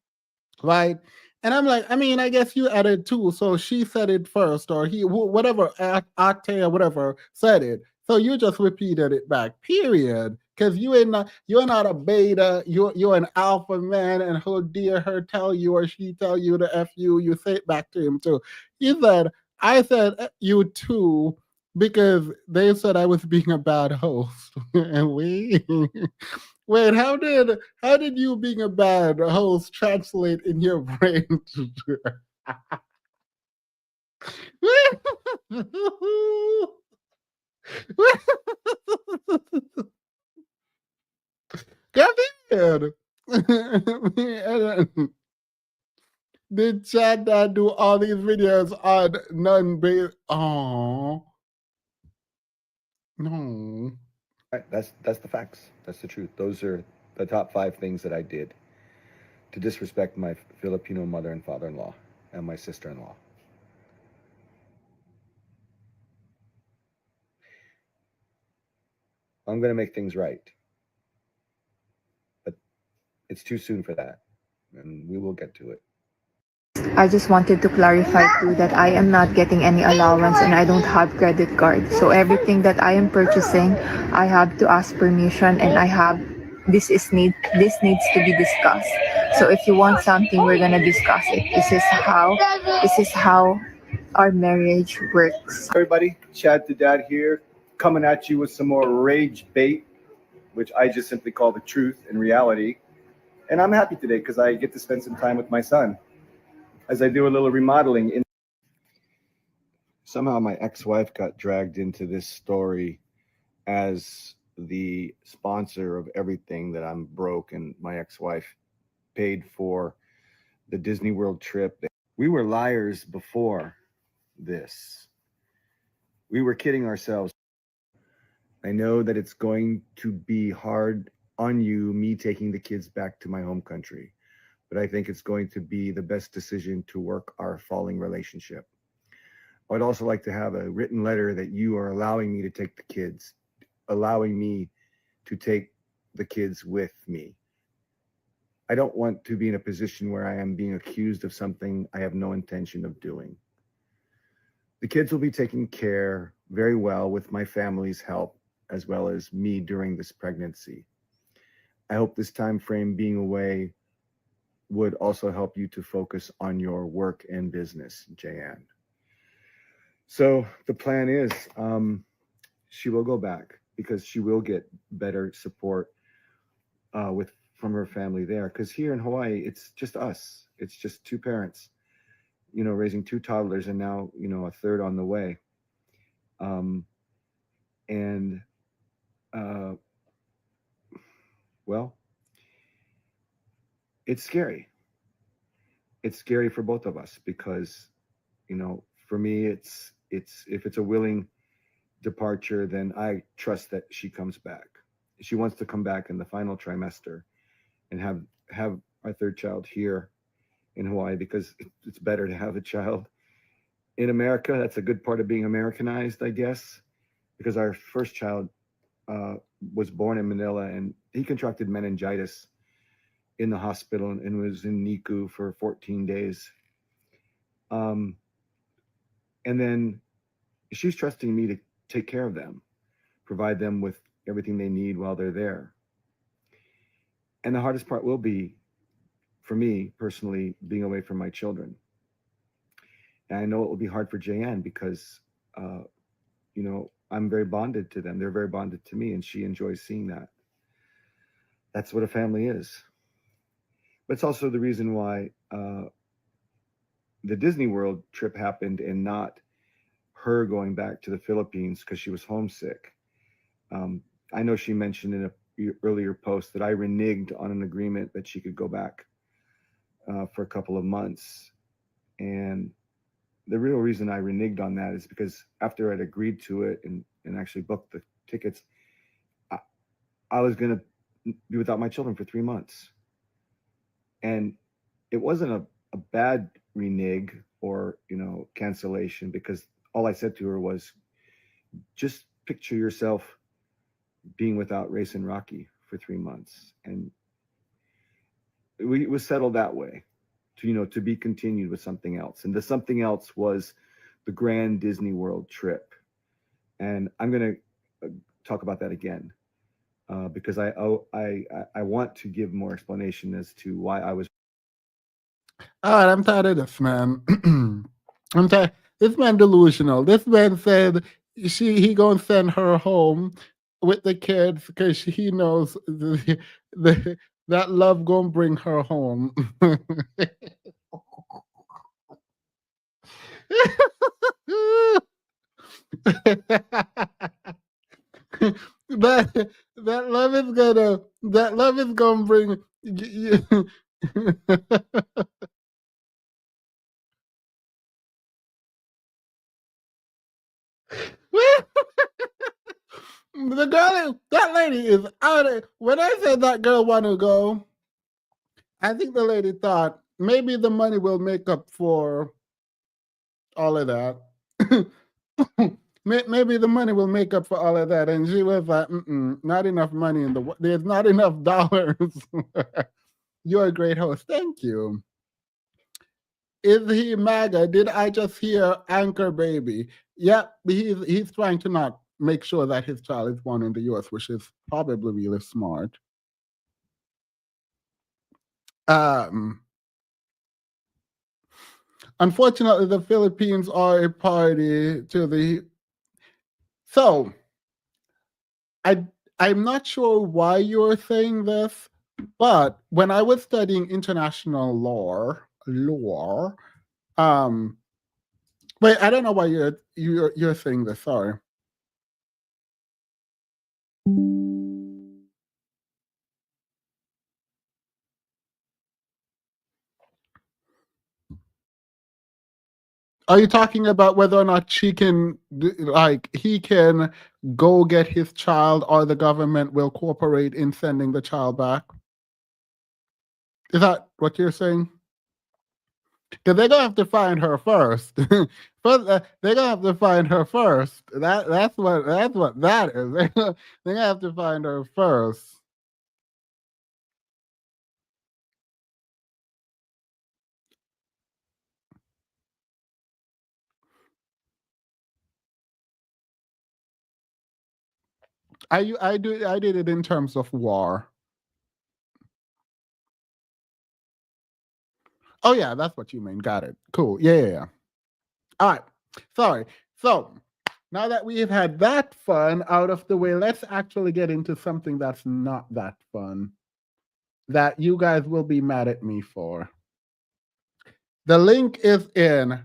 right? And I'm like, I mean, I guess you added two, so she said it first, or whatever, Ate or whatever said it. So you just repeated it back, period. Because you're not a beta, you're an alpha man, and he'll dear her tell you or she tell you to F you say it back to him too. He said, I said you too, because they said I was being a bad host. And we wait, how did you being a bad host translate in your brain? Come here. Did Chad do all these videos on non-based? Oh no. All right, that's the facts. That's the truth. Those are the top 5 things that I did to disrespect my Filipino mother and father-in-law and my sister-in-law. I'm going to make things right. But it's too soon for that. And we will get to it. I just wanted to clarify too that I am not getting any allowance and I don't have credit card. So everything that I am purchasing, I have to ask permission and I have this needs to be discussed. So if you want something, we're gonna discuss it. This is how our marriage works. Everybody, Chad the Dad here, coming at you with some more rage bait, which I just simply call the truth and reality. And I'm happy today because I get to spend some time with my son as I do a little remodeling. Somehow my ex-wife got dragged into this story as the sponsor of everything that I'm broke, and my ex-wife paid for the Disney World trip. We were liars before this. We were kidding ourselves. I know that it's going to be hard on you, me taking the kids back to my home country, but I think it's going to be the best decision to work our falling relationship. I'd also like to have a written letter that you are allowing me to take the kids, allowing me to take the kids with me. I don't want to be in a position where I am being accused of something I have no intention of doing. The kids will be taken care very well with my family's help, as well as me during this pregnancy. I hope this time frame being away would also help you to focus on your work and business, Jayan. So the plan is she will go back because she will get better support with from her family there. Because here in Hawaii, it's just us. It's just two parents, raising two toddlers, and now a third on the way. Um, and uh, well, it's scary. It's scary for both of us because for me, it's if it's a willing departure, then I trust that she comes back. She wants to come back in the final trimester and have our third child here in Hawaii because it's better to have a child in America. That's a good part of being Americanized, I guess, because our first child was born in Manila and he contracted meningitis in the hospital and was in NICU for 14 days. Um, and then she's trusting me to take care of them, provide them with everything they need while they're there. And the hardest part will be, for me personally, being away from my children. And I know it will be hard for Jayan because, I'm very bonded to them. They're very bonded to me, and she enjoys seeing that. That's what a family is. But it's also the reason why the Disney World trip happened and not her going back to the Philippines because she was homesick. Um, I know she mentioned in a earlier post that I reneged on an agreement that she could go back for a couple of months. And the real reason I reneged on that is because after I'd agreed to it and actually booked the tickets, I, I was going to be without my children for 3 months. And it wasn't a bad renege or, cancellation because all I said to her was just picture yourself being without Race and Rocky for 3 months. And it was settled that way to be continued with something else. And the something else was the Grand Disney World trip. And I'm going to talk about that again because I want to give more explanation as to why I was. All right, I'm tired of this, man. I'm tired. This man delusional. This man said he gonna send her home with the kids because he knows that love gonna bring her home. that love is gonna bring that lady is out of. When I said that girl want to go, I think the lady thought maybe the money will make up for all of that. maybe the money will make up for all of that. And she was like, mm-mm, not enough money in there's not enough dollars. You're a great host. Thank you. Is he MAGA? Did I just hear Anchor Baby? Yep, he's trying to not make sure that his child is born in the US, which is probably really smart. Um, Unfortunately, the Philippines are a party to the. So I I'm not sure why you're saying this, but when I was studying international law, um, wait, I don't know why you're saying this. Sorry. Are you talking about whether or not she can, like, he can go get his child, or the government will cooperate in sending the child back? Is that what you're saying? Because they're gonna have to find her first. First, they're gonna have to find her first. That's what that is. They're gonna have to find her first. I did it in terms of war. Oh yeah, that's what you mean. Got it. Cool. Yeah, yeah, yeah. All right. Sorry. So now that we have had that fun out of the way, let's actually get into something that's not that fun, that you guys will be mad at me for. The link is in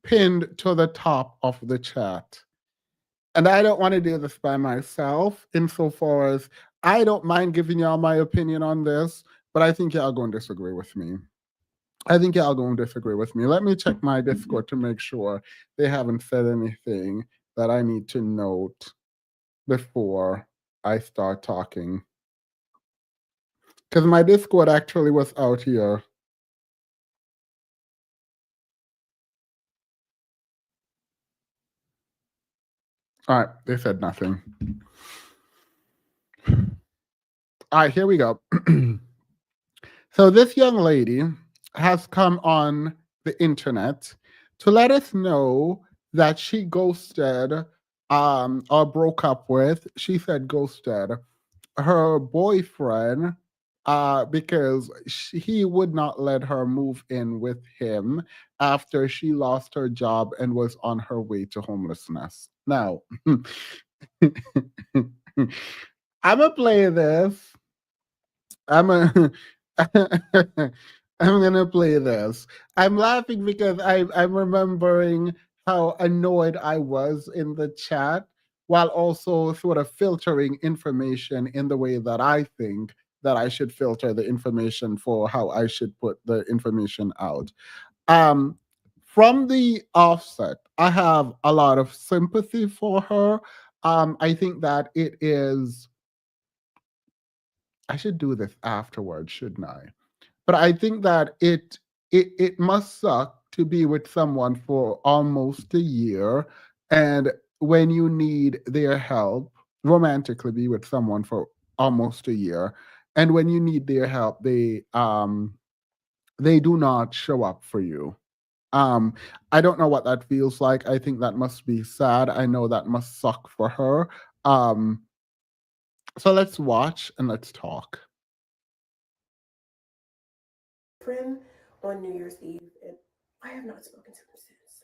pinned to the top of the chat. And I don't want to do this by myself, insofar as I don't mind giving y'all my opinion on this, but I think y'all going to disagree with me. I think y'all going to disagree with me. Let me check my Discord to make sure they haven't said anything that I need to note before I start talking. Because my Discord actually was out here. All right, they said nothing. All right, here we go. So this young lady has come on the internet to let us know that she ghosted or broke up with, she said ghosted, her boyfriend because he would not let her move in with him after she lost her job and was on her way to homelessness. Now, I'm gonna play this. I'm a I'm gonna play this. I'm laughing because I'm remembering how annoyed I was in the chat, while also sort of filtering information in the way that I think that I should filter the information for how I should put the information out. Um, from the offset, I have a lot of sympathy for her. I think that it is. I should do this afterwards, shouldn't I? But I think that it must suck to be with someone for almost a year, and when you need their help, romantically be with someone for almost a year, and when you need their help, they do not show up for you. Um, I don't know what that feels like. I think that must be sad. I know that must suck for her. Um, so let's watch and let's talk. Friend on New Year's Eve, and I have not spoken to him since.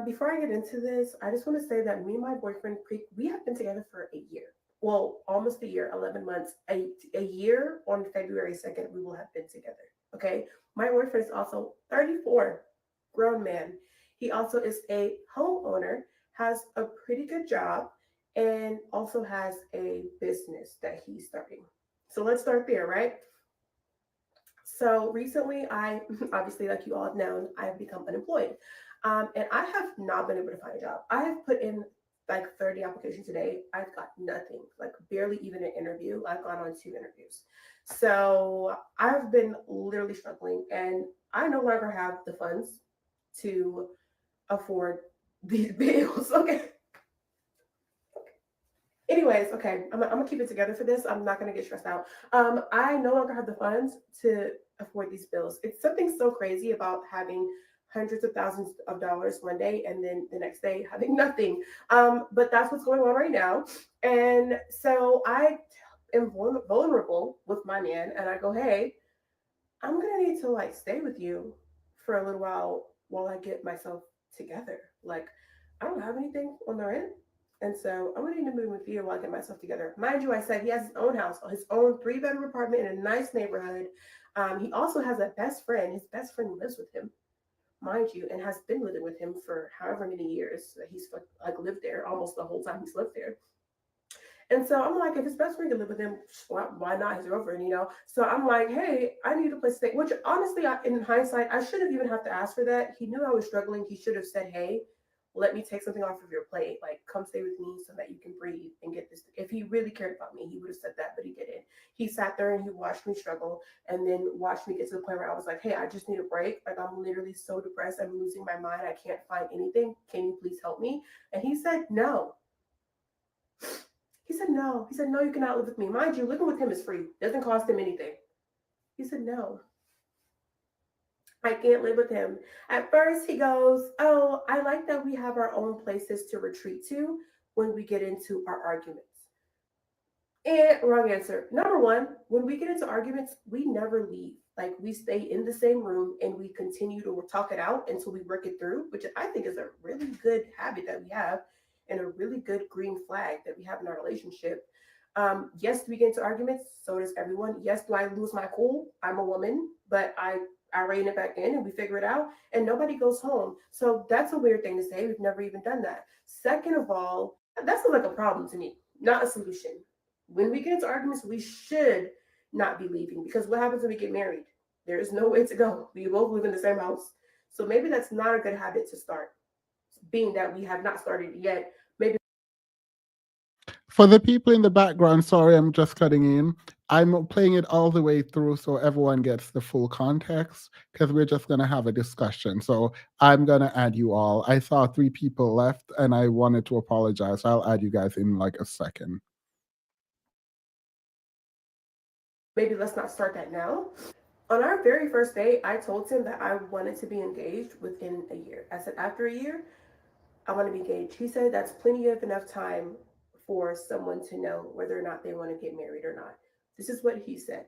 Before I get into this, I just want to say that me and my boyfriend, we have been together for a year. Well, almost a year, 11 months. A year on February 2nd, we will have been together. Okay. My boyfriend is also 34, grown man. He also is a homeowner, has a pretty good job, and also has a business that he's starting. So let's start there, right? So recently, I obviously, like you all have known, I have become unemployed. And I have not been able to find a job. I have put in like 30 applications a day. I've got nothing, like barely even an interview. I've gone on 2 interviews. So I've been literally struggling, and I no longer have the funds to afford these bills. Okay. Anyways, okay, I'm gonna keep it together for this. I'm not gonna get stressed out. I no longer have the funds to afford these bills. It's something so crazy about having hundreds of thousands of dollars one day and then the next day having nothing. But that's what's going on right now. And so I am vulnerable with my man, and I go, hey, I'm gonna need to like stay with you for a little while I get myself together. Like, I don't have anything on the rent. And so I'm gonna need to move with you while I get myself together. Mind you, I said he has his own house, his own three-bedroom apartment in a nice neighborhood. He also has a best friend. His best friend lives with him, mind you, and has been living with him for however many years that he's like lived there, almost the whole time he's lived there. And so I'm like, if his best friend can live with him, why not his girlfriend, you know? So I'm like, hey, I need a place to stay. Which honestly, in hindsight, I should have even have to ask for that. He knew I was struggling. He should have said, hey, let me take something off of your plate. Like, come stay with me so that you can breathe and get this. If he really cared about me, he would have said that, but he didn't. He sat there and he watched me struggle and then watched me get to the point where I was like, hey, I just need a break. Like, I'm literally so depressed. I'm losing my mind. I can't find anything. Can you please help me? And he said, no. He said, no. He said, no, you cannot live with me. Mind you, living with him is free. Doesn't cost him anything. He said, no, I can't live with him. At first, he goes, oh, I like that we have our own places to retreat to when we get into our arguments. And wrong answer. Number one, when we get into arguments, we never leave. Like we stay in the same room and we continue to talk it out until we work it through, which I think is a really good habit that we have and a really good green flag that we have in our relationship. Yes, do we get into arguments? So does everyone. Yes, do I lose my cool? I'm a woman, but I rein it back in and we figure it out and nobody goes home. So that's a weird thing to say. We've never even done that. Second of all, that sounds like a problem to me, not a solution. When we get into arguments, we should not be leaving because what happens when we get married? There is no way to go. We both live in the same house. So maybe that's not a good habit to start, being that we have not started yet. Maybe For the people in the background, sorry, I'm just cutting in. I'm playing it all the way through so everyone gets the full context because we're just going to have a discussion. So I'm going to add you all. I saw three people left and I wanted to apologize. I'll add you guys in like a second. maybe let's not start that now. On our very first date, I told him that I wanted to be engaged within a year. I said, after a year, I want to be engaged. He said that's plenty of enough time for someone to know whether or not they want to get married or not. This is what he said.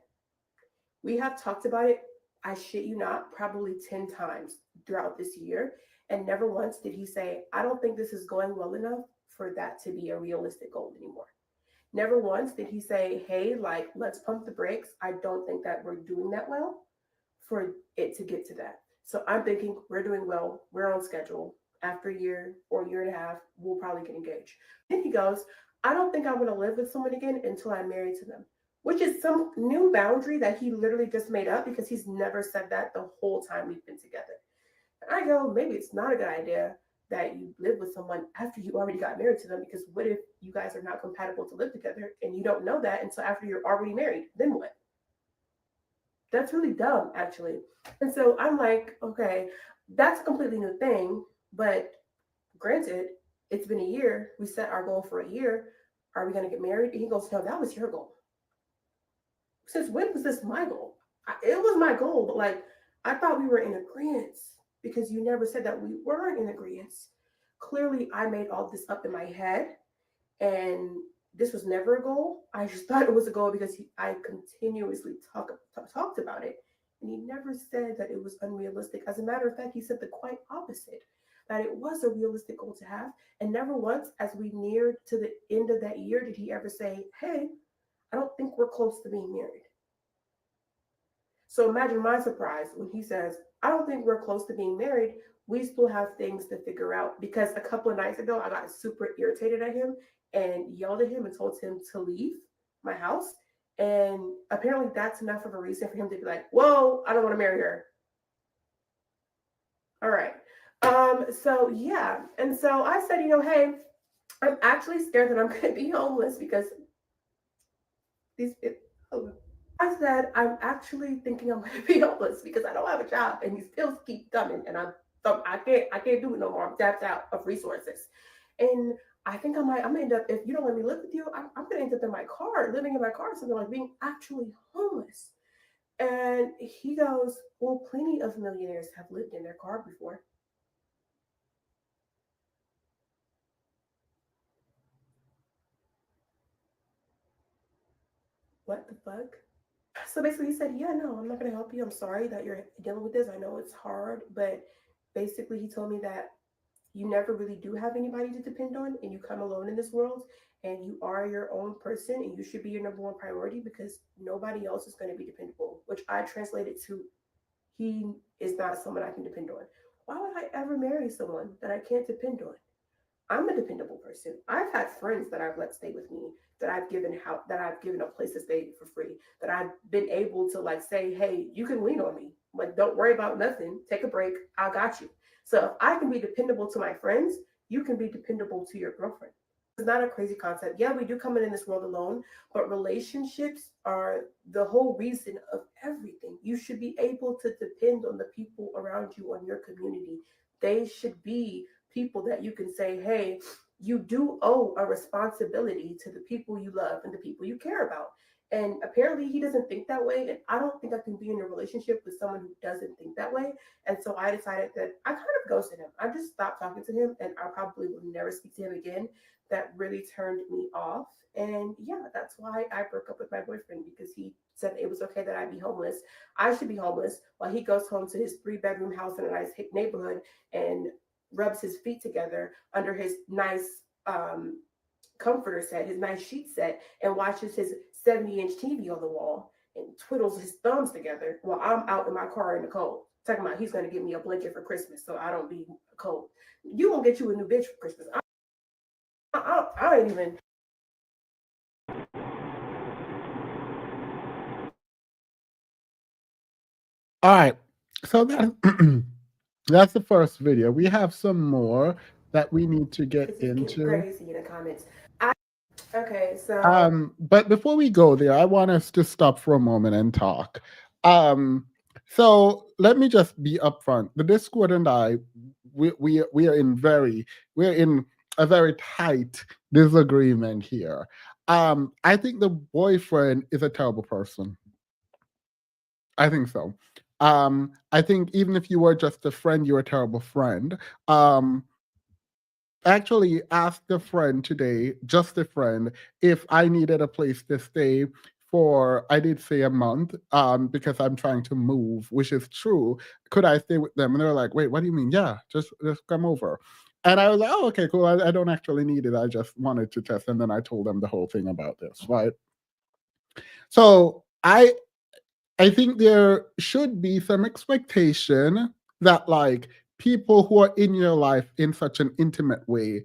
We have talked about it, I shit you not, probably 10 times throughout this year. And never once did he say, I don't think this is going well enough for that to be a realistic goal anymore. Never once did he say, hey, like, let's pump the brakes. I don't think that we're doing that well for it to get to that. So I'm thinking we're doing well. We're on schedule. After a year or a year and a half, we'll probably get engaged. Then he goes, I don't think I'm going to live with someone again until I'm married to them, which is some new boundary that he literally just made up because he's never said that the whole time we've been together. And I go, maybe it's not a good idea that you live with someone after you already got married to them because what if you guys are not compatible to live together and you don't know that until after you're already married? Then what? That's really dumb, actually. And so I'm like, okay, that's a completely new thing. But granted, it's been a year. We set our goal for a year. Are we going to get married? And he goes, no, that was your goal. Since when was this my goal? It was my goal, but like, I thought we were in agreement because you never said that we weren't in agreement. Clearly, I made all this up in my head and this was never a goal. I just thought it was a goal because I continuously talked about it, and he never said that it was unrealistic. As a matter of fact, he said the quite opposite, that it was a realistic goal to have. And never once, as we neared to the end of that year, did he ever say, "Hey, I don't think we're close to being married." So imagine my surprise when he says, I don't think we're close to being married. We still have things to figure out because a couple of nights ago, I got super irritated at him and yelled at him and told him to leave my house. And apparently, that's enough of a reason for him to be like, whoa, I don't want to marry her. All right. So, yeah. And so I said, hey, I'm actually scared that I'm going to be homeless because these. I said, I'm actually thinking I'm going to be homeless because I don't have a job and these bills keep coming and I can't do it no more. I'm tapped out of resources. And I think I'm gonna end up, if you don't let me live with you, I'm gonna end up in my car, living in my car, something like being actually homeless. And he goes, well, plenty of millionaires have lived in their car before. What the fuck? So basically, he said, yeah, no, I'm not gonna help you. I'm sorry that you're dealing with this. I know it's hard, but basically, he told me that you never really do have anybody to depend on and you come alone in this world and you are your own person and you should be your number one priority because nobody else is going to be dependable, which I translated to he is not someone I can depend on. Why would I ever marry someone that I can't depend on? I'm a dependable person. I've had friends that I've let stay with me, that I've given a place to stay for free, that I've been able to like say, hey, you can lean on me. Like, don't worry about nothing. Take a break. I got you. So if I can be dependable to my friends, you can be dependable to your girlfriend. It's not a crazy concept. Yeah, we do come in this world alone, but relationships are the whole reason of everything. You should be able to depend on the people around you, on your community. They should be people that you can say, hey, you do owe a responsibility to the people you love and the people you care about. And apparently, he doesn't think that way. And I don't think I can be in a relationship with someone who doesn't think that way. And so I decided that I kind of ghosted him. I just stopped talking to him and I probably will never speak to him again. That really turned me off. And yeah, that's why I broke up with my boyfriend because he said it was okay that I be homeless. I should be homeless while he goes home to his 3 bedroom house in a nice neighborhood and rubs his feet together under his nice comforter set, his nice sheet set, and watches his 70-inch TV on the wall and twiddles his thumbs together while I'm out in my car in the cold. Talking about he's going to give me a blanket for Christmas so I don't be cold. You gonna get you a new bitch for Christmas. I ain't even. All right. So that's the first video. We have some more that we need to get Because he's getting into. crazy in the comments. Okay, so But before we go there, I want us to stop for a moment and talk. Um, so let me just be upfront. The Discord and I, we are in we're in a very tight disagreement here. I think the boyfriend is a terrible person. I think so. I think even if you were just a friend, you're a terrible friend. Um, Actually asked a friend today, just a friend, if I needed a place to stay for, I did say a month, because I'm trying to move, which is true. Could I stay with them? And they were like, wait, what do you mean? Yeah, just come over. And I was like, oh, okay, cool. I don't actually need it. I just wanted to test. And then I told them the whole thing about this, right? So I think there should be some expectation that like people who are in your life in such an intimate way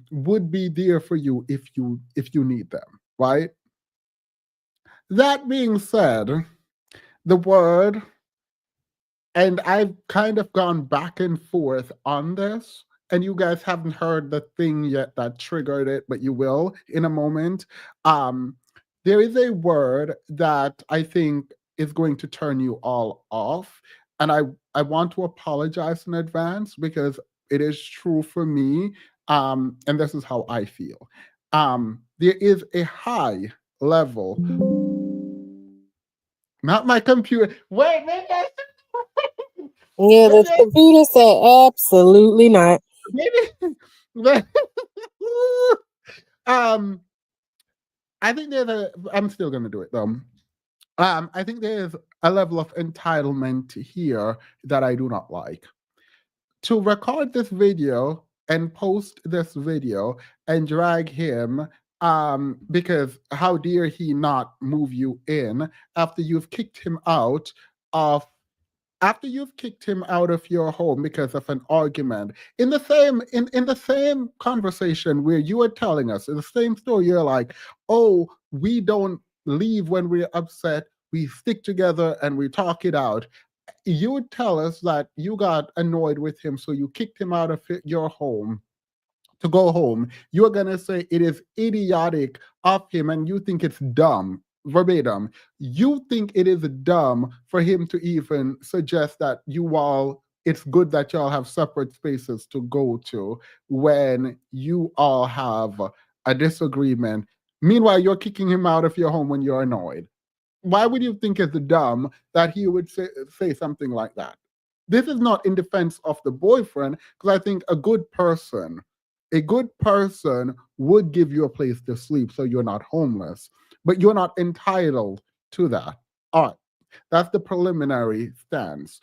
would be there for you if you need them, right? That being said, the word, and I've kind of gone back and forth on this, and you guys haven't heard the thing yet that triggered it, but you will in a moment. Um, there is a word that I think is going to turn you all off, and I want to apologize in advance because it is true for me, and this is how I feel. There is a high level, not my computer. Wait, Yeah, the maybe I computer said absolutely not. maybe um I think there's a I'm still gonna do it though. I think there's a level of entitlement here that I do not like. To record this video and post this video and drag him, because how dare he not move you in after you've kicked him out of after you've kicked him out of your home because of an argument, in the same conversation where you are telling us in the same story, you're like, oh, we don't leave when we're upset, we stick together and we talk it out. You would tell us that you got annoyed with him, so you kicked him out of your home to go home. You're going to say it is idiotic of him and you think it's dumb. Verbatim, you think it is dumb for him to even suggest that you all it's good that y'all have separate spaces to go to when you all have a disagreement. Meanwhile, you're kicking him out of your home when you're annoyed. Why would you think it's dumb that he would say something like that? This is not in defense of the boyfriend, because I think a good person would give you a place to sleep so you're not homeless, but you're not entitled to that. All right, that's the preliminary stance.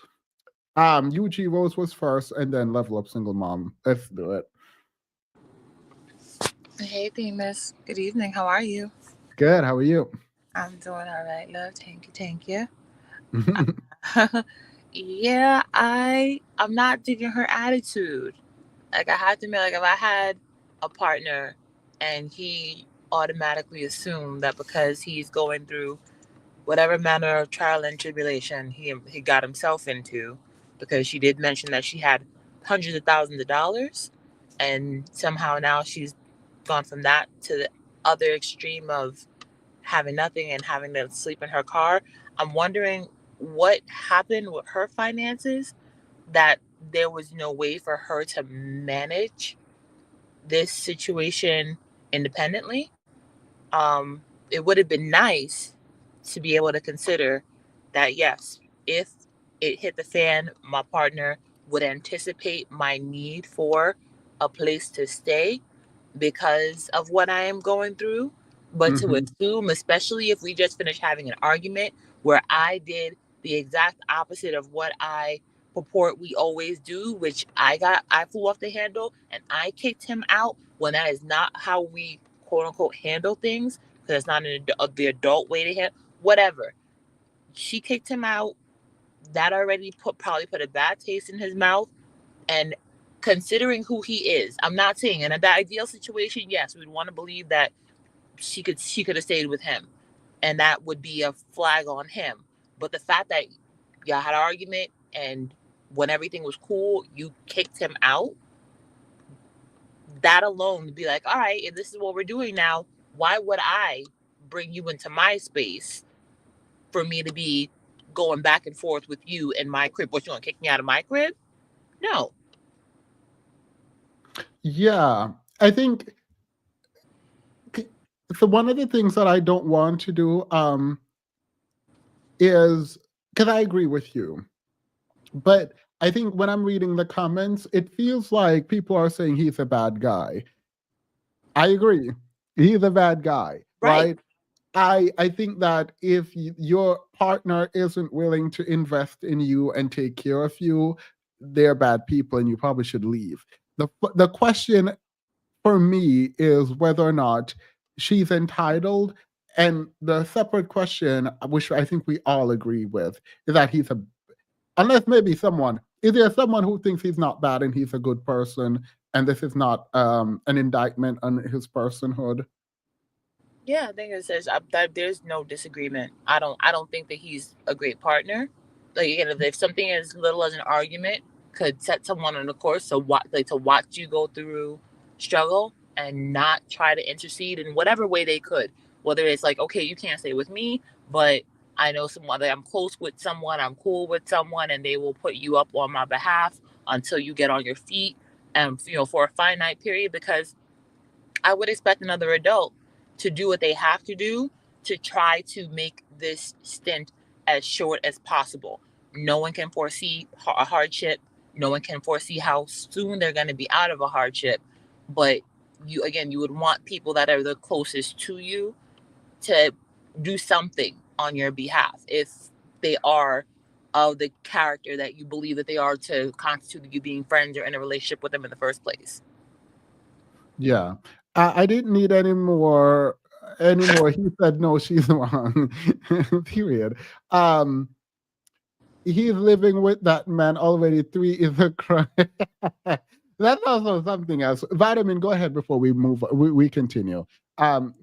UG Rose was first, and then Level Up Single Mom. Let's do it. Hey, Themis. Good evening. How are you? Good. How are you? I'm doing all right, love. Thank you. Thank you. Yeah, I'm not digging her attitude. Like I have to admit, like if I had a partner and he automatically assumed that because he's going through whatever manner of trial and tribulation he got himself into, because she did mention that she had hundreds of thousands of dollars, and somehow now she's gone from that to the other extreme of having nothing and having to sleep in her car. I'm wondering what happened with her finances, that there was no way for her to manage this situation independently. It would have been nice to be able to consider that, yes, if it hit the fan, my partner would anticipate my need for a place to stay because of what I am going through. But to Hmm. assume, especially if we just finished having an argument where I did the exact opposite of what I purport we always do, which I flew off the handle and I kicked him out when that is not how we quote unquote handle things, because it's not the adult way to handle whatever. She kicked him out. That already probably put a bad taste in his mouth. And considering who he is, I'm not saying in the ideal situation, yes, we'd want to believe that she could have stayed with him, and that would be a flag on him. But the fact that y'all had an argument and when everything was cool, you kicked him out, that alone would be like, all right, if this is what we're doing now, why would I bring you into my space for me to be going back and forth with you in my crib? What, you want to kick me out of my crib? No. Yeah, I think so. One of the things that I don't want to do is, because I agree with you, but I think when I'm reading the comments, it feels like people are saying he's a bad guy. I agree. He's a bad guy, Right. right? I think that if your partner isn't willing to invest in you and take care of you, they're bad people and you probably should leave. The question for me is whether or not she's entitled. And the separate question, which I think we all agree with, is that he's a, unless maybe someone, is there someone who thinks he's not bad and he's a good person, and this is not an indictment on his personhood? Yeah, I think it says that there's no disagreement. I don't think that he's a great partner. Like again, if something as little as an argument could set someone on a course to watch you go through struggle and not try to intercede in whatever way they could. Whether it's like, okay, you can't stay with me, but I know someone that I'm close with someone, I'm cool with someone, and they will put you up on my behalf until you get on your feet, and for a finite period, because I would expect another adult to do what they have to do to try to make this stint as short as possible. No one can foresee a hardship. No one can foresee how soon they're going to be out of a hardship. But you would want people that are the closest to you to do something on your behalf if they are of the character that you believe that they are to constitute you being friends or in a relationship with them in the first place. Yeah. I didn't need any more anymore. He said no, she's wrong. Period. Um he's living with that man already. Three is a crime. That's also something else. Vitamin, go ahead before we move. We continue. Um,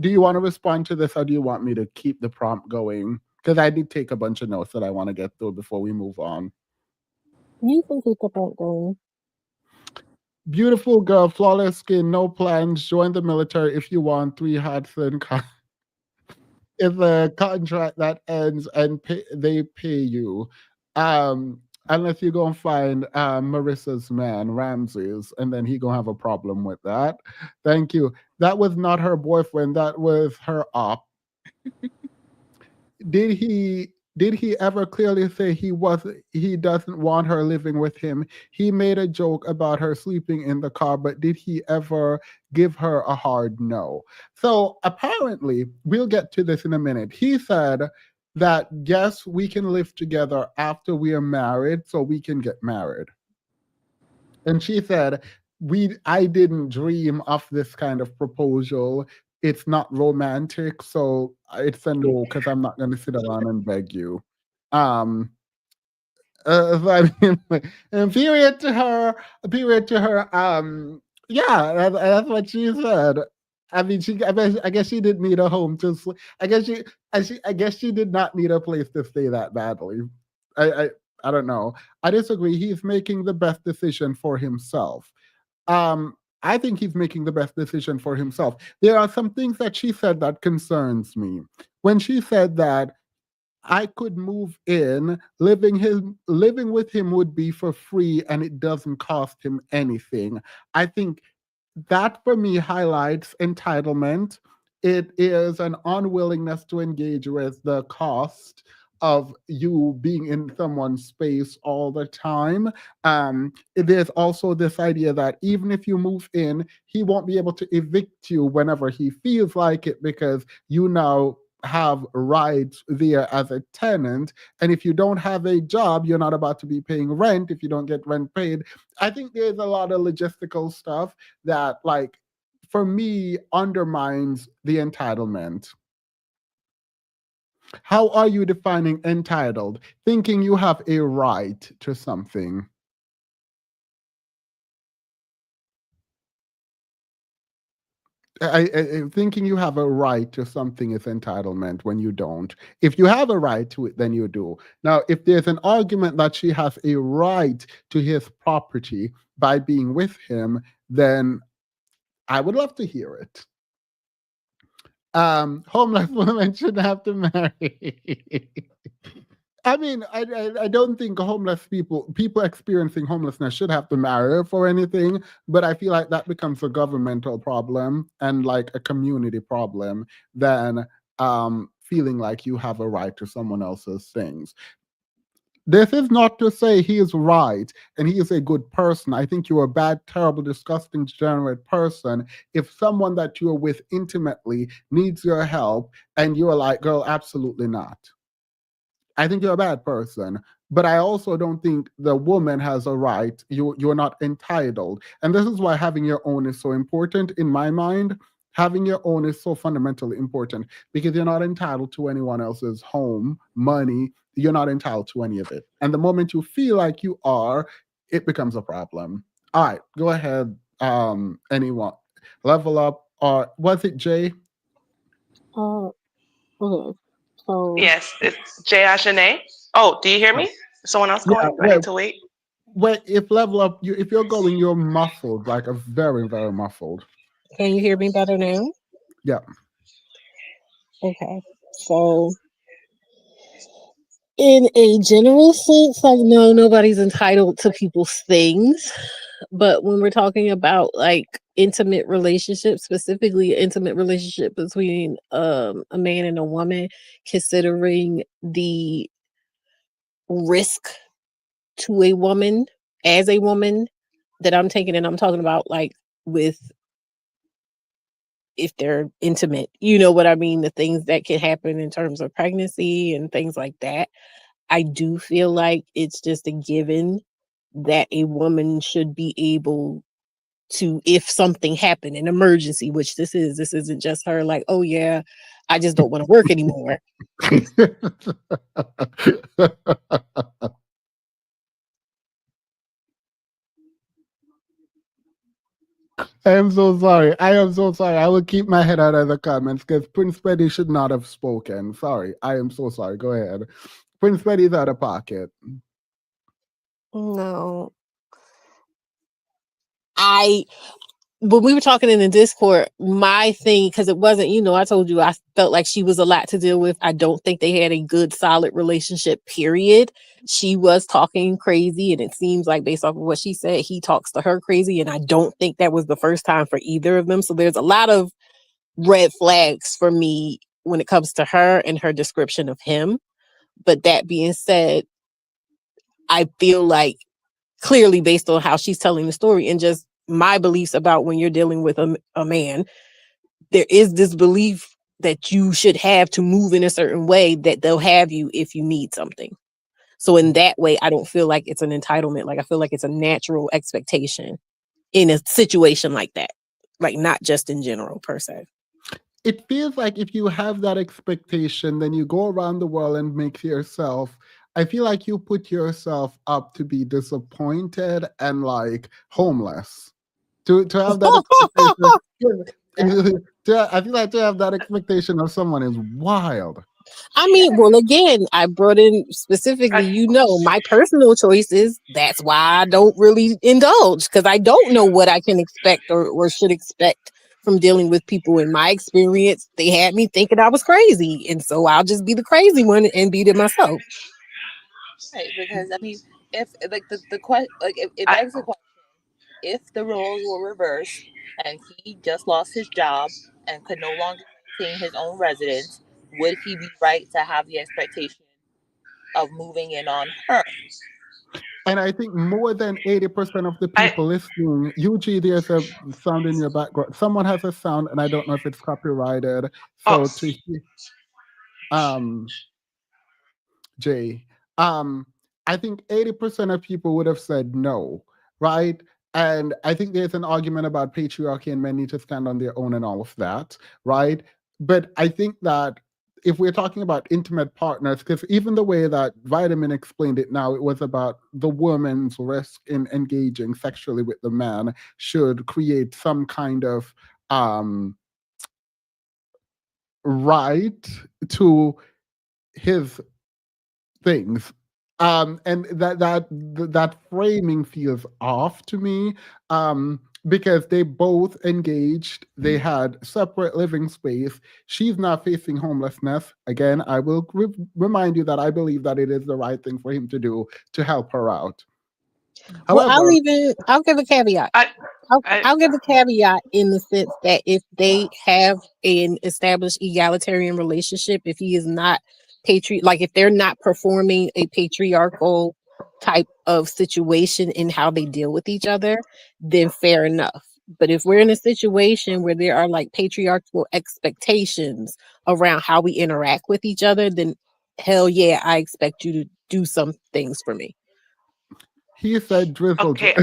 do you want to respond to this, or do you want me to keep the prompt going? Because I did take a bunch of notes that I want to get through before we move on. You can keep the point going. Beautiful girl, flawless skin, no plans. Join the military if you want. Three hats and it's a contract that ends and they pay you. Unless you go and find Marissa's man, Ramses, and then he gonna have a problem with that. Thank you. That was not her boyfriend. That was her op. Did he ever clearly say he doesn't want her living with him? He made a joke about her sleeping in the car, but did he ever give her a hard no? So apparently, we'll get to this in a minute. He said that yes, we can live together after we are married, so we can get married. And she said, I didn't dream of this kind of proposal. It's not romantic, so it's a no because I'm not going to sit around and beg you. Um, so I mean, period to her. Yeah, that's what she said. I mean, I guess she didn't need a home to. I guess I guess she did not need a place to stay that badly. I, I, I don't know. I disagree. He's making the best decision for himself. Um, I think he's making the best decision for himself. There are some things that she said that concerns me. When she said that I could move in, living with him would be for free and it doesn't cost him anything. I think that for me highlights entitlement. It is an unwillingness to engage with the cost of you being in someone's space all the time. There's also this idea that even if you move in, he won't be able to evict you whenever he feels like it because you now have rights there as a tenant. And if you don't have a job, you're not about to be paying rent if you don't get rent paid. I think there's a lot of logistical stuff that, like, for me, undermines the entitlement. How are you defining entitled? Thinking you have a right to something. Thinking you have a right to something is entitlement when you don't. If you have a right to it, then you do. Now, if there's an argument that she has a right to his property by being with him, then I would love to hear it. Homeless women should have to marry. I mean, I don't think homeless people experiencing homelessness should have to marry for anything, but I feel like that becomes a governmental problem and like a community problem than feeling like you have a right to someone else's things. This is not to say he is right and he is a good person. I think you're a bad, terrible, disgusting, degenerate person if someone that you're with intimately needs your help and you're like, girl, absolutely not. I think you're a bad person. But I also don't think the woman has a right. You're not entitled. And this is why having your own is so important in my mind. Having your own is so fundamentally important because you're not entitled to anyone else's home, money. You're not entitled to any of it. And the moment you feel like you are, it becomes a problem. All right, go ahead. Anyone, level up. Or was it Jay? Uh, okay. So, Yes, it's Jay Ashane. Oh, do you hear me? Is someone else Yeah. going? Do I need to wait? Well, if level up, if you're going, you're muffled, like a very, very muffled. can you hear me better now? Yeah. Okay. So, in a general sense, like, no, nobody's entitled to people's things. But when we're talking about like intimate relationships, specifically intimate relationship between a man and a woman, considering the risk to a woman as a woman that I'm taking, and I'm talking about like with if they're intimate, you know what I mean, the things that can happen in terms of pregnancy and things like that. I do feel like it's just a given that a woman should be able to, if something happened, an emergency, which this isn't just her like, oh yeah, I just don't want to work anymore. I am so sorry. I am so sorry. I will keep my head out of the comments because Prince Petty should not have spoken. Sorry. I am so sorry. Go ahead. Prince Petty's out of pocket. No, I when we were talking in the Discord, my thing, because it wasn't, I told you I felt like she was a lot to deal with. I don't think they had a good, solid relationship, period. She was talking crazy, and it seems like, based off of what she said, he talks to her crazy. And I don't think that was the first time for either of them. So there's a lot of red flags for me when it comes to her and her description of him. But that being said, I feel like clearly, based on how she's telling the story and just my beliefs about when you're dealing with a man, there is this belief that you should have to move in a certain way, that they'll have you if you need something. So in that way, I don't feel like it's an entitlement. Like, I feel like it's a natural expectation in a situation like that, like not just in general per se. It feels like if you have that expectation, then you go around the world and make yourself. I feel like you put yourself up to be disappointed and like homeless. To have that expectation, I feel like to have that expectation of someone is wild. I mean, well, again, I brought in specifically, I, my personal choices. That's why I don't really indulge, because I don't know what I can expect or should expect from dealing with people. In my experience, they had me thinking I was crazy. And so I'll just be the crazy one and be to myself. Right, because I mean, if like the question, like it I, begs the question: if the roles were reversed and he just lost his job and could no longer maintain his own residence, would he be right to have the expectation of moving in on her? And I think more than 80% of the I, people listening, UG, there's a sound in your background. Someone has a sound, and I don't know if it's copyrighted. oh, So to hear, um, Jay, um, I think 80% of people would have said no, right? And I think there's an argument about patriarchy and men need to stand on their own and all of that, right? But I think that if we're talking about intimate partners, because even the way that Vitamin explained it now, it was about the woman's risk in engaging sexually with the man should create some kind of right to his things. And that framing feels off to me, because they both engaged, they had separate living space. She's not facing homelessness. Again, I will remind you that I believe that it is the right thing for him to do to help her out. Well, However, I'll give a caveat. I, I, I'll give a caveat in the sense that if they have an established egalitarian relationship, if he is not like if they're not performing a patriarchal type of situation in how they deal with each other, then fair enough. But if we're in a situation where there are like patriarchal expectations around how we interact with each other, then hell yeah, I expect you to do some things for me. he said drizzle. okay,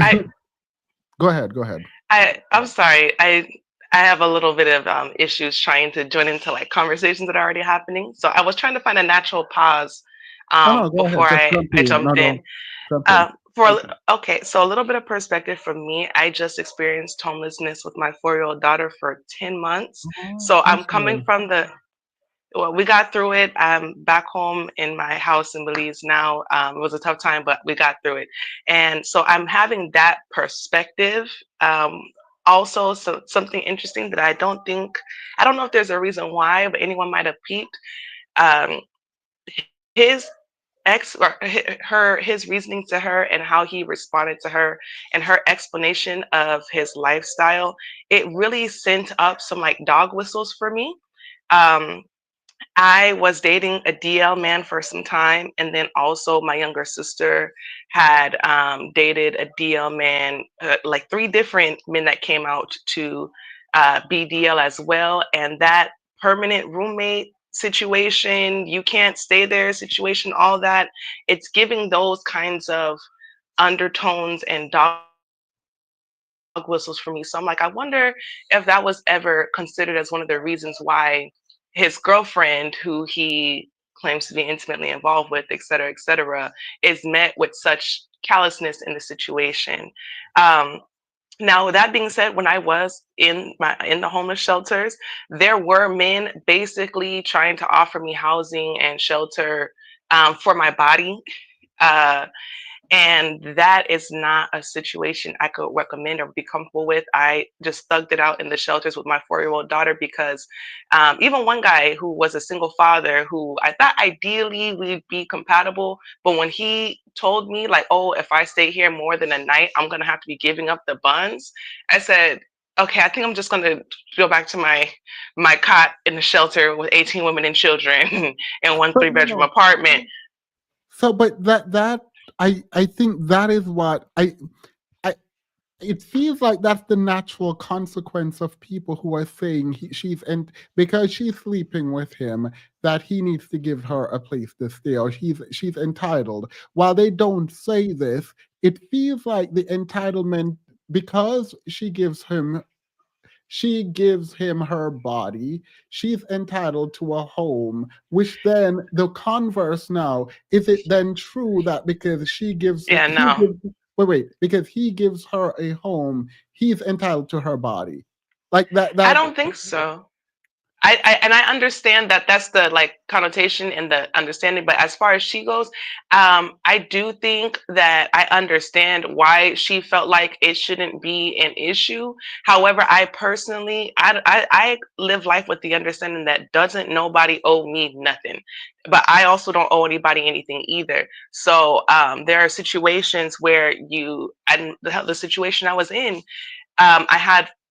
Go ahead, go ahead. I'm sorry. I have a little bit of issues trying to join into like conversations that are already happening. So I was trying to find a natural pause Oh no, go before ahead. Just jump I in. No, jumped in. no, jump in. Okay, so a little bit of perspective from me. I just experienced homelessness with my 4-year-old daughter for 10 months. Oh, So I'm I'm coming sorry. from the well, we got through it. I'm back home in my house in Belize now. It was a tough time, but we got through it. And so I'm having that perspective. Um, Also, something interesting that I don't know if there's a reason why, but anyone might have peeped. Um, his ex or his reasoning to her and how he responded to her and her explanation of his lifestyle, it really sent up some like dog whistles for me. Um, I was dating a DL man for some time, and then also my younger sister had dated a DL man, like 3 different men that came out to be DL as well. And that permanent roommate situation, you can't stay there situation, all that, it's giving those kinds of undertones and dog whistles for me. So I'm like, I wonder if that was ever considered as one of the reasons why his girlfriend, who he claims to be intimately involved with, et cetera, is met with such callousness in the situation. Um, Now, with that being said, when I was in the homeless shelters, there were men basically trying to offer me housing and shelter for my body. Uh, And that is not a situation I could recommend or be comfortable with. I just thugged it out in the shelters with my 4-year-old daughter because even one guy who was a single father who I thought ideally we'd be compatible, but when he told me, like, oh, if I stay here more than a night, I'm going to have to be giving up the buns, I said, okay, I think I'm just going to go back to my cot in the shelter with 18 women and children in one But three-bedroom apartment. so but that I think that is what I it feels like that's the natural consequence of people who are saying she's and because she's sleeping with him that he needs to give her a place to stay or she's entitled. While they don't say this, it feels like the entitlement because she gives him her body. She's entitled to a home, which then the converse now, is it then true that because Yeah, no. because he gives her a home, he's entitled to her body? Like I that don't think so. And I understand that that's the like connotation and the understanding, but as far as she goes, I do think that I understand why she felt like it shouldn't be an issue. However, I personally, I live life with the understanding that doesn't nobody owe me nothing, but I also don't owe anybody anything either. So there are situations where and the situation I was in, I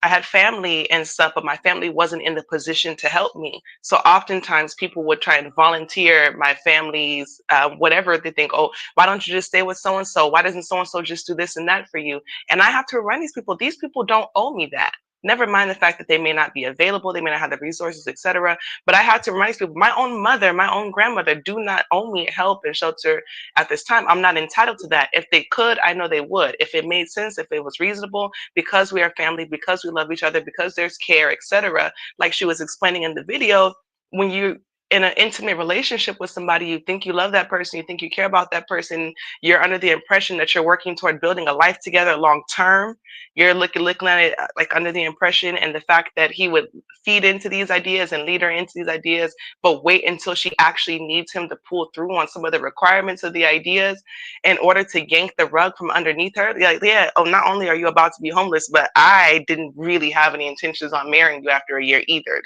had family and stuff, but my family wasn't in the position to help me. So oftentimes people would try and volunteer my family's whatever they think. Oh, why don't you just stay with so and so? Why doesn't so and so just do this and that for you? And I have to remind these people. These people don't owe me that. Never mind the fact that they may not be available, they may not have the resources, etc. But I have to remind these people. My own mother, my own grandmother, do not owe me help and shelter at this time. I'm not entitled to that. If they could, I know they would. If it made sense, if it was reasonable, because we are family, because we love each other, because there's care, etc. Like she was explaining in the video, when you in an intimate relationship with somebody, you think you love that person, you think you care about that person, you're under the impression that you're working toward building a life together long term. You're looking at it like under the impression and the fact that he would feed into these ideas and lead her into these ideas, but wait until she actually needs him to pull through on some of the requirements of the ideas in order to yank the rug from underneath her. Like, yeah, oh, not only are you about to be homeless, but I didn't really have any intentions on marrying you after a year either.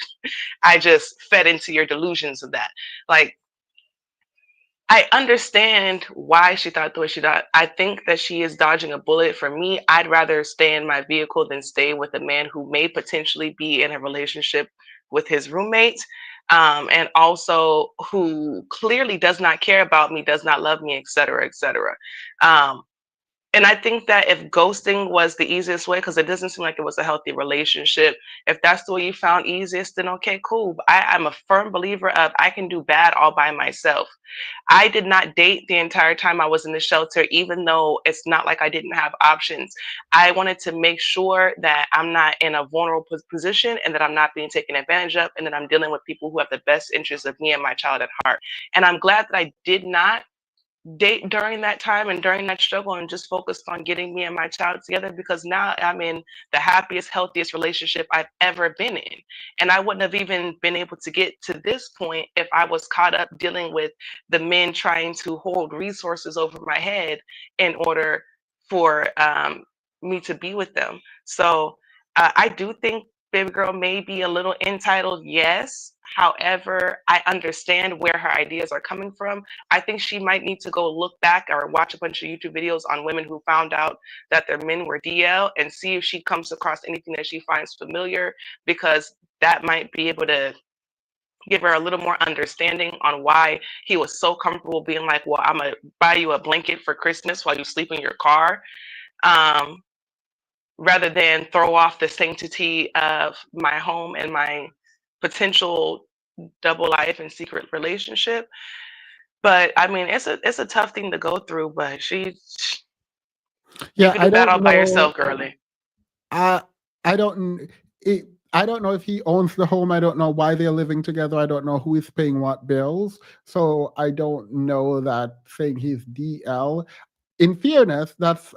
I just fed into your delusions of that. Like, I understand why she thought the way she thought. I think that she is dodging a bullet. For me, I'd rather stay in my vehicle than stay with a man who may potentially be in a relationship with his roommate, and also who clearly does not care about me, does not love me, et cetera, et cetera. Um, and I think that if ghosting was the easiest way, because it doesn't seem like it was a healthy relationship, if that's the way you found easiest, then okay, cool. But I'm a firm believer of I can do bad all by myself. I did not date the entire time I was in the shelter, even though it's not like I didn't have options. I wanted to make sure that I'm not in a vulnerable position and that I'm not being taken advantage of and that I'm dealing with people who have the best interests of me and my child at heart. And I'm glad that I did not date during that time and during that struggle and just focused on getting me and my child together, because now I'm in the happiest, healthiest relationship I've ever been in. And I wouldn't have even been able to get to this point if I was caught up dealing with the men trying to hold resources over my head in order for me to be with them. So I do think baby girl may be a little entitled, yes. However, I understand where her ideas are coming from. I think she might need to go look back or watch a bunch of YouTube videos on women who found out that their men were DL and see if she comes across anything that she finds familiar, because that might be able to give her a little more understanding on why he was so comfortable being like, well, I'm going to buy you a blanket for Christmas while you sleep in your car, um, rather than throw off the sanctity of my home and my potential double life and secret relationship. But I mean, it's a tough thing to go through. But you Yeah, could I do that don't all by know. yourself, girly. I I don't it, I don't know if he owns the home. I don't know why they're living together. I don't know who is paying what bills. So I don't know that saying he's DL. In fairness, that's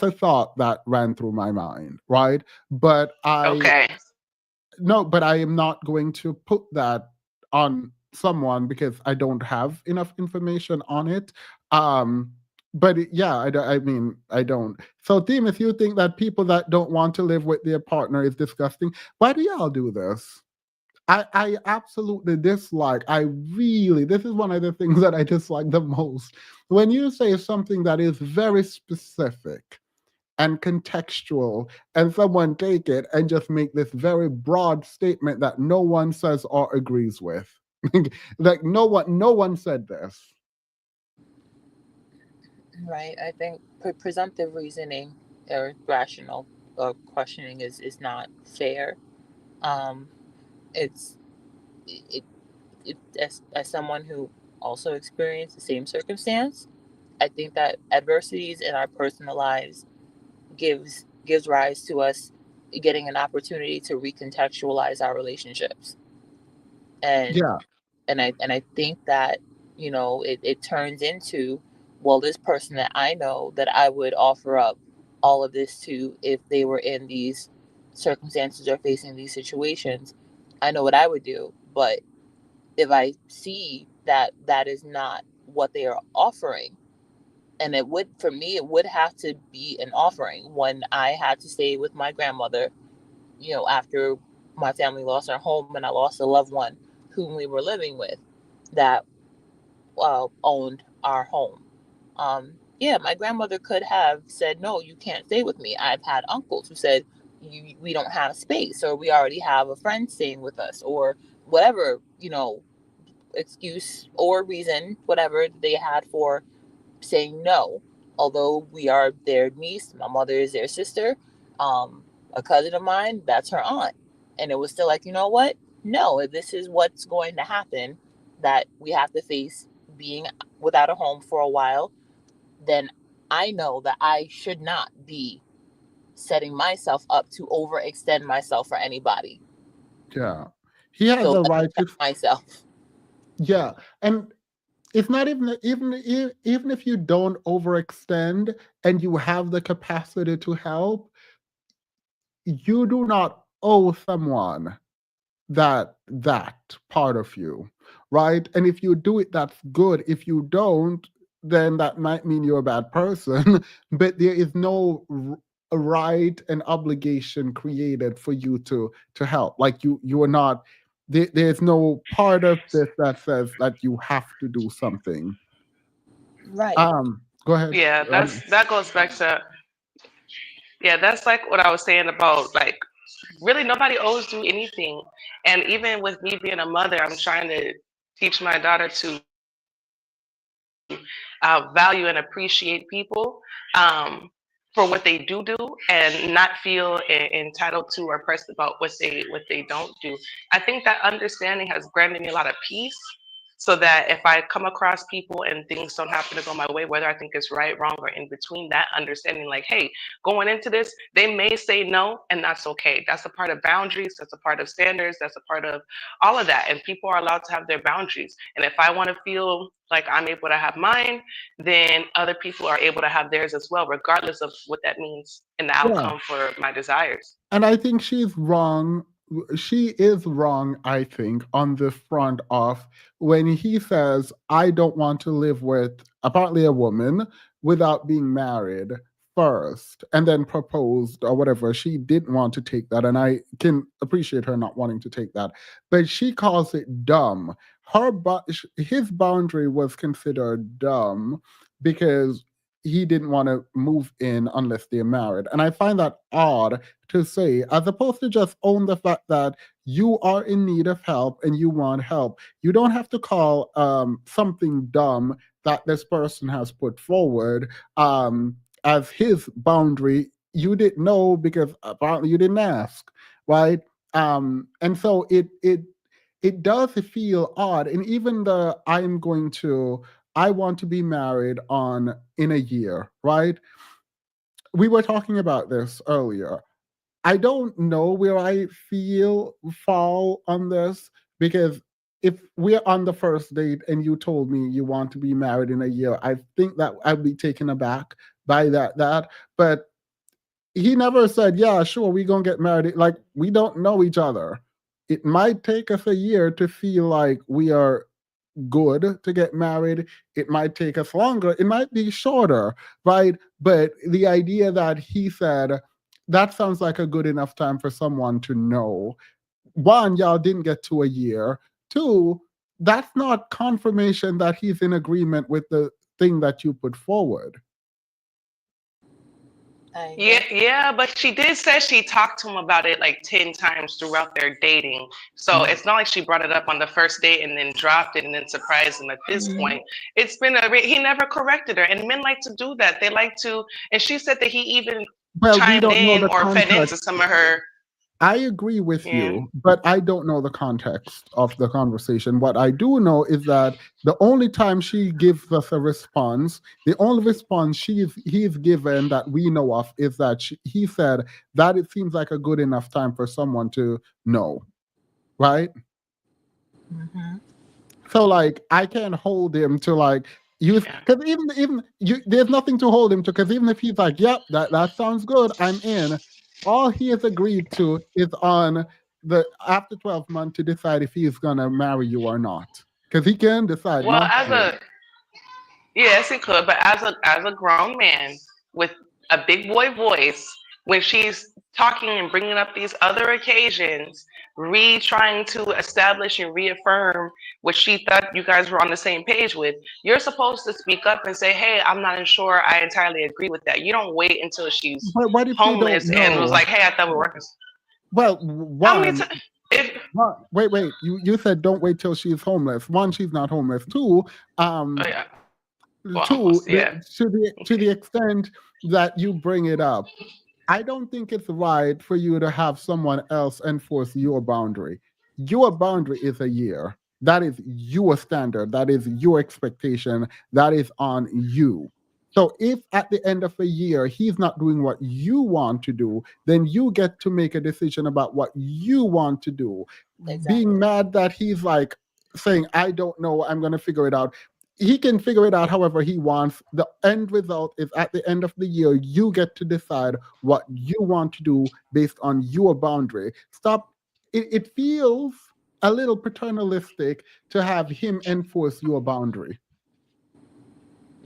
a thought that ran through my mind, right? But I Okay. no, but I am not going to put that on someone because I don't have enough information on it. Um Yeah, I mean, I don't. So, Tim, if you think that people that don't want to live with their partner is disgusting, why do y'all do this? I absolutely dislike. I really, this is one of the things that I dislike the most. When you say something that is very specific and contextual, and someone take it and just make this very broad statement that no one says or agrees with. Like no one said this. Right. I think presumptive reasoning or rational or questioning is not fair. Um, it's it, as someone who also experienced the same circumstance, I think that adversities in our personal lives gives rise to us getting an opportunity to recontextualize our relationships. And Yeah, and I think that, it turns into, well, this person that I know that I would offer up all of this to if they were in these circumstances or facing these situations, I know what I would do. But if I see that that is not what they are offering, and it would, for me, it would have to be an offering. When I had to stay with my grandmother, after my family lost our home and I lost a loved one whom we were living with, that owned our home. Yeah, my grandmother could have said, no, you can't stay with me. I've had uncles who said, we don't have space, or we already have a friend staying with us, or whatever, excuse or reason, whatever they had for saying no. Although we are their niece, my mother is their sister, um, a cousin of mine, that's her aunt. And it was still like, you know what? No, if this is what's going to happen, that we have to face being without a home for a while, then I know that I should not be setting myself up to overextend myself for anybody. yeah. He has So a let me right check to. myself. Yeah, and it's not even if you don't overextend and you have the capacity to help, you do not owe someone that part of you, right? And if you do it, that's good. If you don't, then that might mean you're a bad person. But there is no a right and obligation created for you to help. Like you are not. There's no part of this that says that you have to do something. Right. Go ahead. Yeah, that goes back to, yeah, that's like what I was saying about, like, really nobody owes you anything. And even with me being a mother, I'm trying to teach my daughter to value and appreciate people, for what they do, and not feel entitled to or pressed about what they don't do. I think that understanding has granted me a lot of peace, so that if I come across people and things don't happen to go my way, whether I think it's right, wrong, or in between, that understanding, like, hey, going into this, they may say no, and that's okay. That's a part of boundaries, that's a part of standards, that's a part of all of that. And people are allowed to have their boundaries. And if I want to feel like I'm able to have mine, then other people are able to have theirs as well, regardless of what that means in the Yeah. outcome for my desires. And I think she's wrong. She is wrong, I think, on the front of when he says, I don't want to live with apparently a woman without being married first and then proposed or whatever. She didn't want to take that. And I can appreciate her not wanting to take that. But she calls it dumb. His boundary was considered dumb because he didn't want to move in unless they're married. And I find that odd to say, as opposed to just own the fact that you are in need of help and you want help. You don't have to call something dumb that this person has put forward as his boundary. You didn't know because apparently you didn't ask, right? And so it does feel odd. And even the I want to be married on in a year, right? We were talking about this earlier. I don't know where I fall on this because if we're on the first date and you told me you want to be married in a year, I think that I'd be taken aback by that. But he never said, yeah, sure, we're gonna get married. Like we don't know each other. It might take us a year to feel like we are good to get married. It might take us longer. It might be shorter, right? But the idea that he said, that sounds like a good enough time for someone to know. One, y'all didn't get to a year. Two, that's not confirmation that he's in agreement with the thing that you put forward. Yeah, but she did say she talked to him about it like 10 times throughout their dating. So Mm. it's not like she brought it up on the first date and then dropped it and then surprised him at this Mm. point. It's been he never corrected her. And men like to do that. They like to, and she said that he even Well, we chimed don't know in the or fed into context. some of her. I agree with Yeah. you, but I don't know the context of the conversation. What I do know is that the only time she gives us a response, the only response he's given that we know of is that he said that it seems like a good enough time for someone to know, right? Mm-hmm. So like I can't hold him to like use, Yeah. because even you, there's nothing to hold him to, because even if he's like, yep, that sounds good, I'm in. All he has agreed to is on the after 12 months to decide if he's gonna marry you or not. Because he can decide Well, not as to. a yes, he could, but as a grown man with a big boy voice, when she's talking and bringing up these other occasions, trying to establish and reaffirm what she thought you guys were on the same page with, you're supposed to speak up and say, "Hey, I'm not sure I entirely agree with that." You don't wait until she's But what if you don't homeless and was know? like, "Hey, I thought we were working." Well, How many one, times? If wait, you said don't wait till she's homeless. One, she's not homeless. Two, oh um, yeah, well, two, almost yeah. to Okay. the extent that you bring it up, I don't think it's right for you to have someone else enforce your boundary. Your boundary is a year. That is your standard. That is your expectation. That is on you. So if at the end of a year he's not doing what you want to do, then you get to make a decision about what you want to do. Exactly. Being mad that he's like saying, I don't know, I'm going to figure it out. He can figure it out however he wants. The end result is at the end of the year, you get to decide what you want to do based on your boundary. Stop. It feels a little paternalistic to have him enforce your boundary.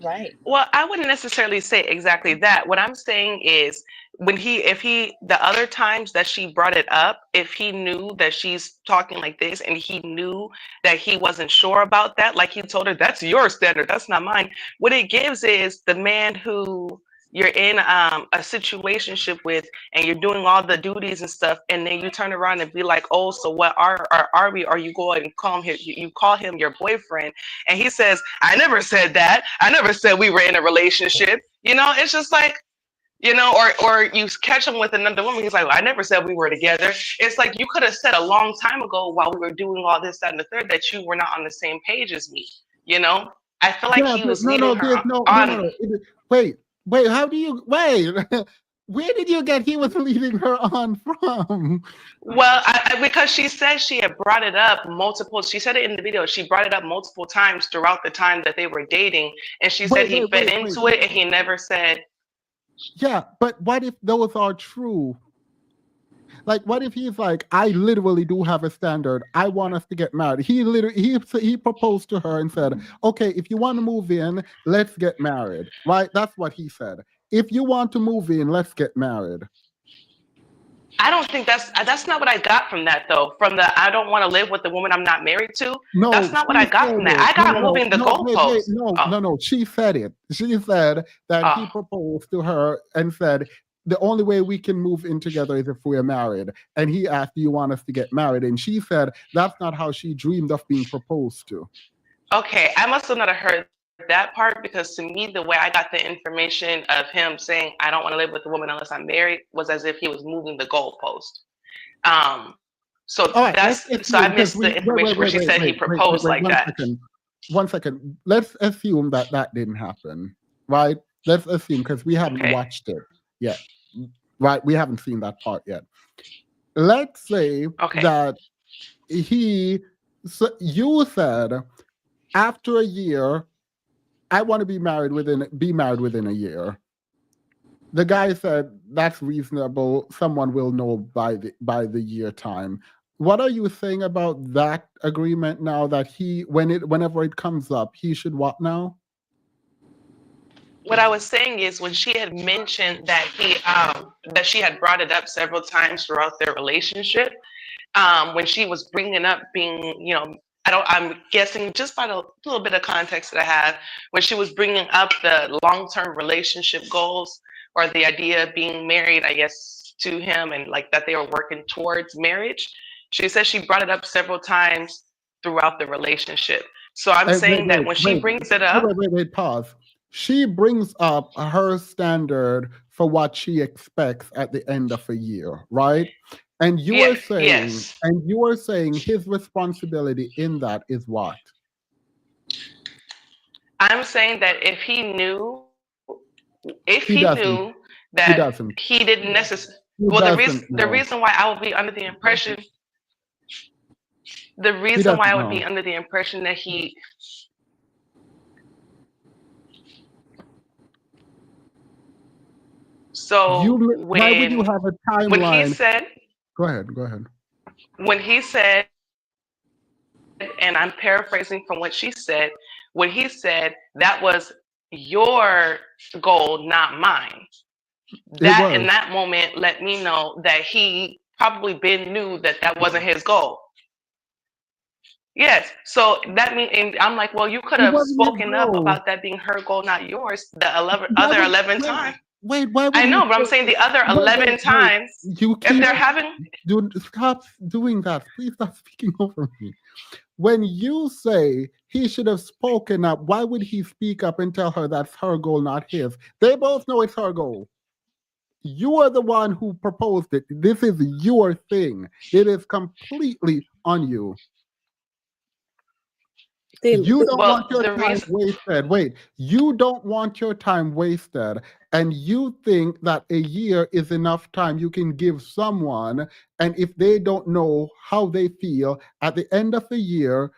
Right. Well, I wouldn't necessarily say exactly that. What I'm saying is the other times that she brought it up, if he knew that she's talking like this and he knew that he wasn't sure about that, like he told her, that's your standard, that's not mine. What it gives is the man who you're in a situationship with and you're doing all the duties and stuff, and then you turn around and be like, oh, so what are we? Or you go and call him, you call him your boyfriend, and he says, I never said that. I never said we were in a relationship. It's just like, or you catch him with another woman. He's like, well, I never said we were together. It's like you could have said a long time ago while we were doing all this, that, and the third that you were not on the same page as me. I feel like Yeah, he but was no, leading no, her there's no. on. Wait, wait. How do you wait? Where did you get he was leading her on from? Well, because she said she had brought it up multiple. She said it in the video. She brought it up multiple times throughout the time that they were dating, and she said Wait, he wait, fed wait, wait. into it, and he never said. Yeah, but what if those are true? Like, what if he's like, I literally do have a standard. I want us to get married. He proposed to her and said, okay, if you want to move in, let's get married. Right? That's what he said. If you want to move in, let's get married. I don't think that's not what I got from that though. From the I don't want to live with the woman I'm not married to. That's No, not what she I got said from that. it. I No, got no, no, moving the no, wait, goalposts. no, Oh, no, no. She said it. She said that he oh. proposed to her and said, the only way we can move in together is if we're married. And he asked, do you want us to get married? And she said, that's not how she dreamed of being proposed to. Okay, I must have not have heard that part because to me, the way I got the information of him saying I don't want to live with a woman unless I'm married was as if he was moving the goalpost. Um, so All right, let's so I assume because missed the information where she said he proposed like one that. second. 1 second. Let's assume that didn't happen, right? Let's assume because we haven't Okay. watched it yet, right? We haven't seen that part yet. Let's say Okay. that you said after a year, I want to be married within a year. The guy said that's reasonable. Someone will know by the year time. what are you saying about that agreement now that whenever it comes up, he should what now? What I was saying is when she had mentioned that that she had brought it up several times throughout their relationship, when she was bringing up being, I'm guessing just by the little bit of context that I have, when she was bringing up the long-term relationship goals or the idea of being married, I guess, to him and like that they were working towards marriage, she said she brought it up several times throughout the relationship. So I'm Wait, saying that wait, when she wait, brings it wait, up, wait, wait, wait, pause. She brings up her standard for what she expects at the end of a year, right? And you yeah, are saying, yes, his responsibility in that is what? I'm saying that if He he doesn't. knew He that doesn't. he didn't necessarily, He well, doesn't the know. reason why I would be under the impression, the He reason why doesn't I would be know. under the impression that so Why would you have a when he timeline? said Go ahead. Go ahead. when he said, and I'm paraphrasing from what she said, when he said that was your goal, not mine. It That in was. that moment let me know that he probably been knew that that wasn't his goal. Yes. So that means, and I'm like, well, you could It have wasn't his spoken up goal. about that being her goal, not yours, Why other would 11 wait? times. Wait. Why would I he know, but I'm say? saying the other Wait, 11 wait, wait. times, You if keep they're having, stop doing that. Please stop speaking over me. When you say he should have spoken up, why would he speak up and tell her that's her goal, not his? They both know it's her goal. You are the one who proposed it. This is your thing. It is completely on you. They You don't want well, your the time reason, wasted. Wait, you don't want your time wasted. And you think that a year is enough time you can give someone. And if they don't know how they feel at the end of the year,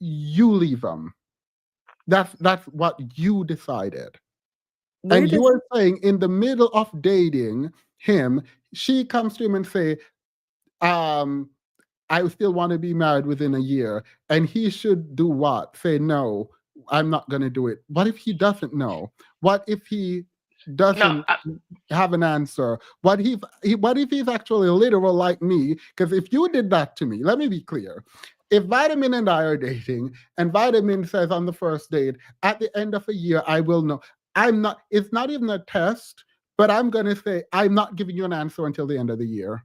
you leave them. That's what you decided. where And does you are saying in the middle of dating him, she comes to him and say, um, I still want to be married within a year. And he should do what? Say, no, I'm not going to do it. What if he doesn't know? What if he no, doesn't have an answer? What if he's actually literal like me? Because if you did that to me, let me be clear. If Vitamin and I are dating, and Vitamin says on the first date, at the end of a year, I will know. I'm not, it's not even a test, but I'm going to say, I'm not giving you an answer until the end of the year.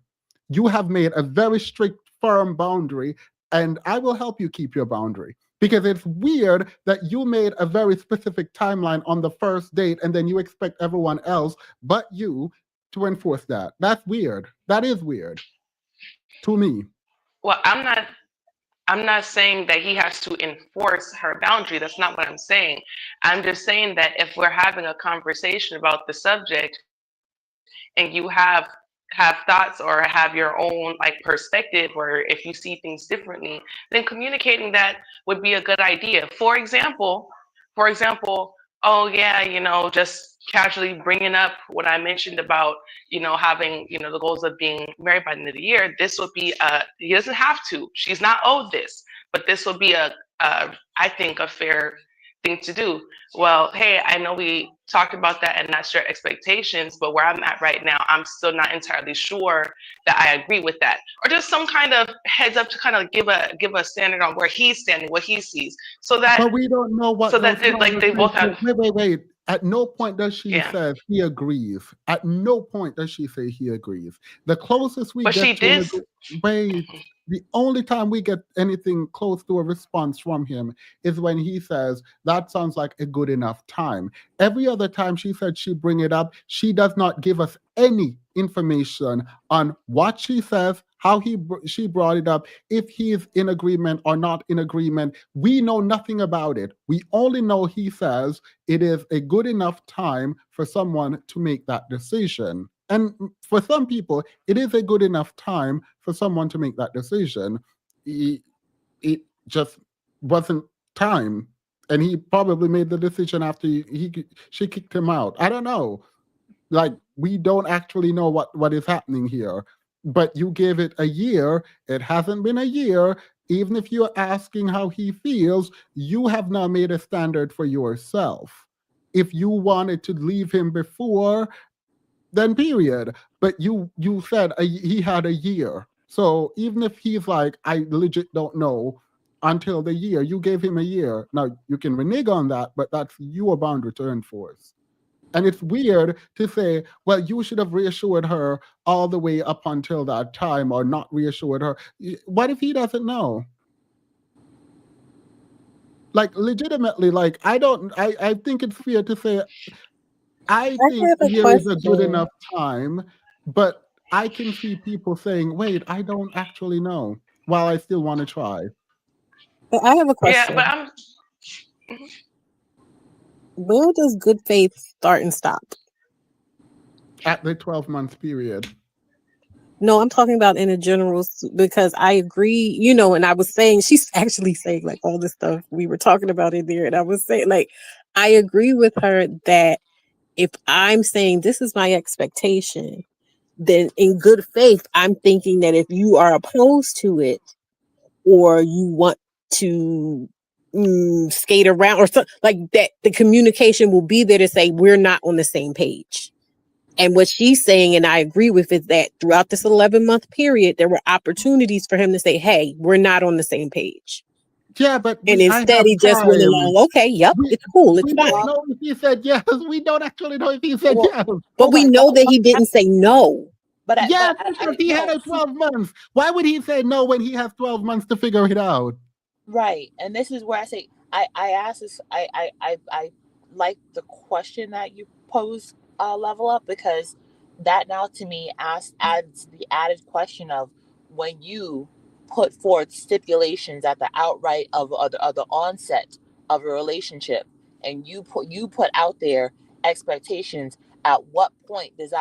You have made a very strict, firm boundary, and I will help you keep your boundary. Because it's weird that you made a very specific timeline on the first date and then you expect everyone else but you to enforce that. That's weird. That is weird to me. well, I'm not saying that he has to enforce her boundary. That's not what I'm saying. I'm just saying that if we're having a conversation about the subject and you have thoughts or have your own like perspective or if you see things differently, then communicating that would be a good idea. For example, oh yeah, just casually bringing up what I mentioned about, having, the goals of being married by the end of the year. This would be he doesn't have to. She's not owed this, but this would be I think, a fair thing to do. Well, hey, I know we talked about that and not share expectations, but where I'm at right now, I'm still not entirely sure that I agree with that. Or just some kind of heads up to kind of give a standard on where he's standing, what he sees, so that But we don't know what those like they both conversations. have, Wait. At no point does she yeah. say he agrees. At no point does she say he agrees. The closest we But she get to an did. agree. Wait. The only time we get anything close to a response from him is when he says that sounds like a good enough time. Every other time she said she bring it up, she does not give us any information on what she says, how she brought it up, if he's in agreement or not in agreement. We know nothing about it. We only know he says it is a good enough time for someone to make that decision. And for some people, it is a good enough time for someone to make that decision. It just wasn't time. And he probably made the decision after she kicked him out. I don't know. Like, we don't actually know what is happening here. but you gave it a year. It hasn't been a year. Even if you're asking how he feels, you have now made a standard for yourself. If you wanted to leave him before, then period. But you said he had a year. So even if he's like, I legit don't know until the year, you gave him a year. Now you can renege on that, but that's your boundary to enforce. And it's weird to say, well, you should have reassured her all the way up until that time or not reassured her. What if he doesn't know? Like legitimately, like I think it's fair to say I I think have a a year is a good question. enough time, but I can see people saying, wait, I don't actually know, while I still want to try. I have a Yeah, but question. I'm. Where does good faith start and stop? At the 12-month period. No, I'm talking about in a general because I agree, and I was saying she's actually saying like all this stuff we were talking about in there, and I was saying like I agree with her that if I'm saying this is my expectation, then in good faith, I'm thinking that if you are opposed to it or you want to skate around or something like that, the communication will be there to say we're not on the same page. And what she's saying, and I agree with, is that throughout this 11-month period, there were opportunities for him to say, hey, we're not on the same page. Yeah, but And I instead, have he just went time. along, okay, yep, We it's cool, it's we don't fine. Well, know if he said yes. We don't actually know if he said well, yes. But oh we my know God. that he didn't say no. Yes, I because he had no. a 12 months. Why would he say no when he has 12 months to figure it out? Right. And this is where I say I ask this I like the question that you pose, level up, because that now to me adds the added question of when you put forth stipulations at the outright of the onset of a relationship, and you put out there expectations. At what point does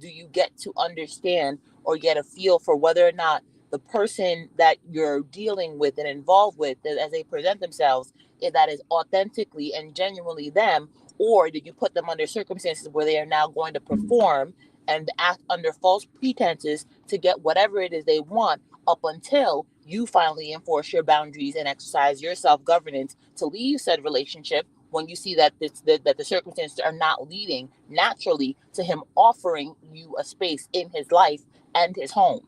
do you get to understand or get a feel for whether or not the person that you're dealing with and involved with, as they present themselves, if that is authentically and genuinely them, or did you put them under circumstances where they are now going to perform and act under false pretenses to get whatever it is they want, up until you finally enforce your boundaries and exercise your self-governance to leave said relationship when you see that that the circumstances are not leading naturally to him offering you a space in his life and his home.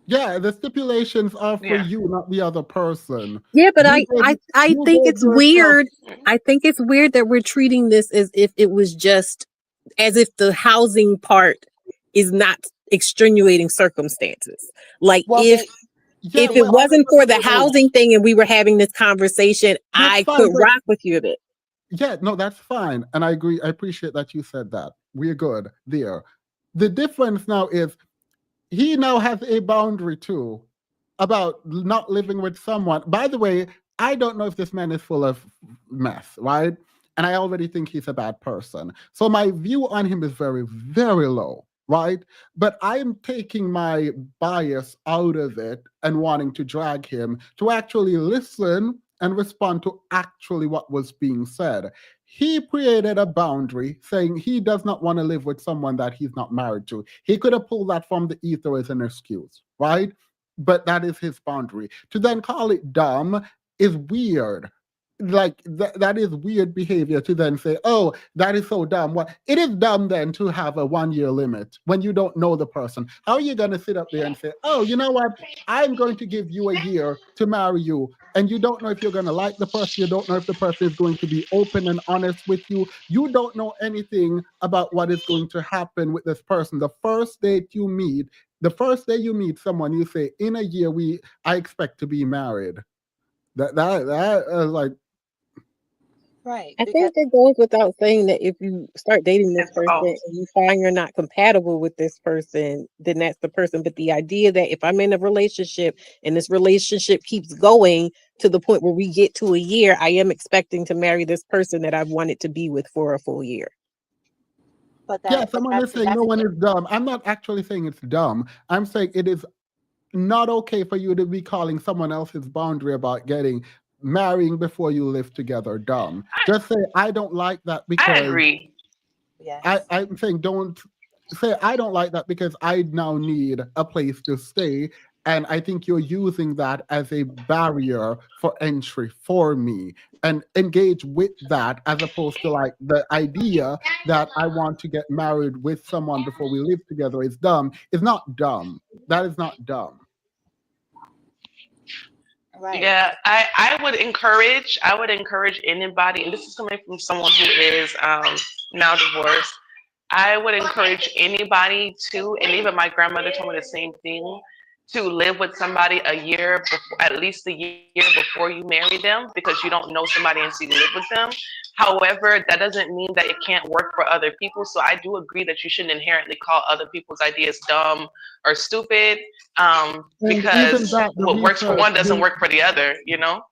Yeah, the stipulations are for Yeah. you, not the other person. Yeah, but You gave, I you think gave it's yourself. weird. I think it's weird that we're treating this as if it was just as if the housing part is not extenuating circumstances. Like Well, Yeah, if they it but are. wasn't for the housing thing and we were having this conversation, that's I fine. could But rock with you a bit. yeah, no, that's fine. And I agree. I appreciate that you said that. We're good there. The difference now is he now has a boundary too about not living with someone. By the way, I don't know if this man is full of mess, right? And I already think he's a bad person. So my view on him is very, very low, right? But I'm taking my bias out of it and wanting to drag him to actually listen and respond to actually what was being said. He created a boundary saying he does not want to live with someone that he's not married to. He could have pulled that from the ether as an excuse, right? But that is his boundary. To then call it dumb is weird. Like that is weird behavior to then say, oh, that is so dumb. What it is dumb then to have a 1 year limit when you don't know the person. How are you gonna sit up there and say, oh, you know what? I'm going to give you a year to marry you. And you don't know if you're gonna like the person, you don't know if the person is going to be open and honest with you. You don't know anything about what is going to happen with this person. The first day you meet someone, you say, in a year I expect to be married. That like Right, I because think that goes without saying that if you start dating this It's person oh, and you find you're not compatible with this person, then that's the person. But the idea that if I'm in a relationship and this relationship keeps going to the point where we get to a year, I am expecting to marry this person that I've wanted to be with for a full year. yeah, but someone is saying that's no a one is dumb. I'm not actually saying it's dumb. I'm saying it is not okay for you to be calling someone else's boundary about getting marrying before you live together dumb. I Just say I don't like that I because agree. I, yes. I'm saying don't. say I don't like that because I now need a place to stay. And I think you're using that as a barrier for entry for me, and engage with that as opposed to like the idea that I want to get married with someone before we live together is dumb. It's not dumb. That is not dumb. Right. Yeah, I would encourage anybody, and this is coming from someone who is now divorced. I would encourage anybody to, and even my grandmother told me the same thing, to live with somebody a year, before, at least a year before you marry them, because you don't know somebody until you live with them. However, that doesn't mean that it can't work for other people. So I do agree that you shouldn't inherently call other people's ideas dumb or stupid, And even because that, what works for one doesn't work for the other, you know?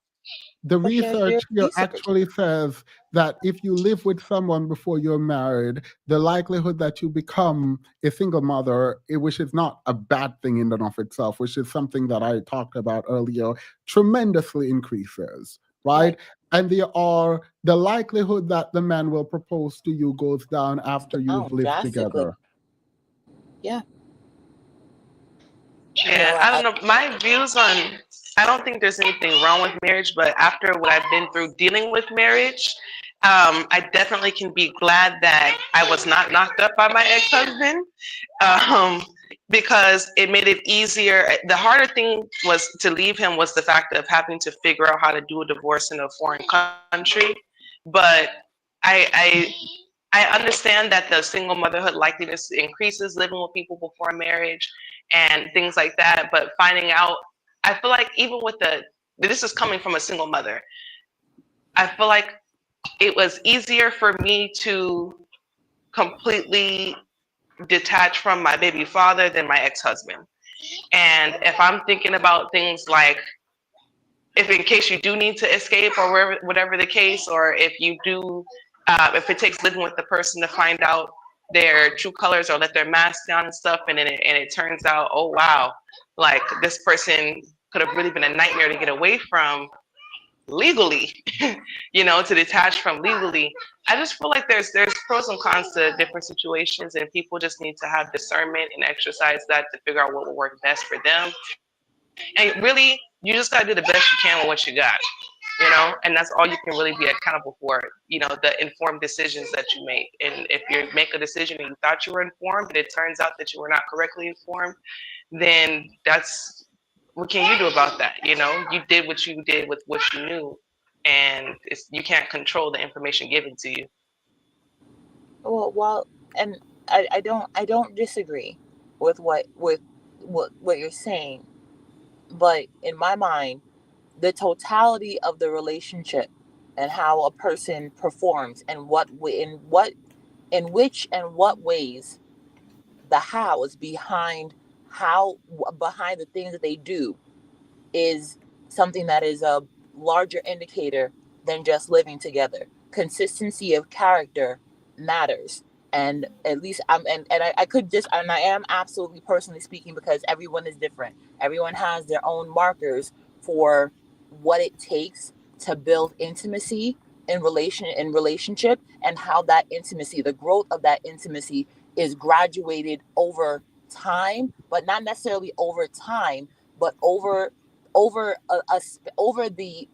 the But there's research here research. actually says that if you live with someone before you're married, the likelihood that you become a single mother, which is not a bad thing in and of itself, which is something that I talked about earlier, tremendously increases, right? Right. And the likelihood that the man will propose to you goes down It's after you've down lived drastically. together. Yeah. You Yeah, know, I don't know. My views on, I don't think there's anything wrong with marriage, but after what I've been through dealing with marriage, I definitely can be glad that I was not knocked up by my ex-husband, um, because it made it easier. The harder thing was to leave him was the fact of having to figure out how to do a divorce in a foreign country. But I I understand that the single motherhood likeliness increases living with people before marriage and things like that. But finding out, I feel like even with this is coming from a single mother, I feel like it was easier for me to completely detach from my baby father than my ex husband. And if I'm thinking about things like, if in case you do need to escape or whatever the case, or if you do, if it takes living with the person to find out their true colors or let their mask down and stuff, and it turns out, oh wow, like this person could have really been a nightmare to get away from legally, to detach from legally. I just feel like there's pros and cons to different situations, and people just need to have discernment and exercise that to figure out what will work best for them. And really, you just gotta do the best you can with what you got, and that's all you can really be accountable for, the informed decisions that you make. And if you make a decision and you thought you were informed, but it turns out that you were not correctly informed, then that's, what can you do about that? You did what you did with what you knew, and you can't control the information given to you. well, and I don't disagree with what you're saying, but in my mind, the totality of the relationship and how a person performs and in which and what ways, the hows behind the things that they do is something that is a larger indicator than just living together. Consistency of character matters. And at least I could just, and I am absolutely personally speaking, because everyone is different. Everyone has their own markers for what it takes to build intimacy in relationship, and how that intimacy, the growth of that intimacy, is graduated over time, but not necessarily over time, but over the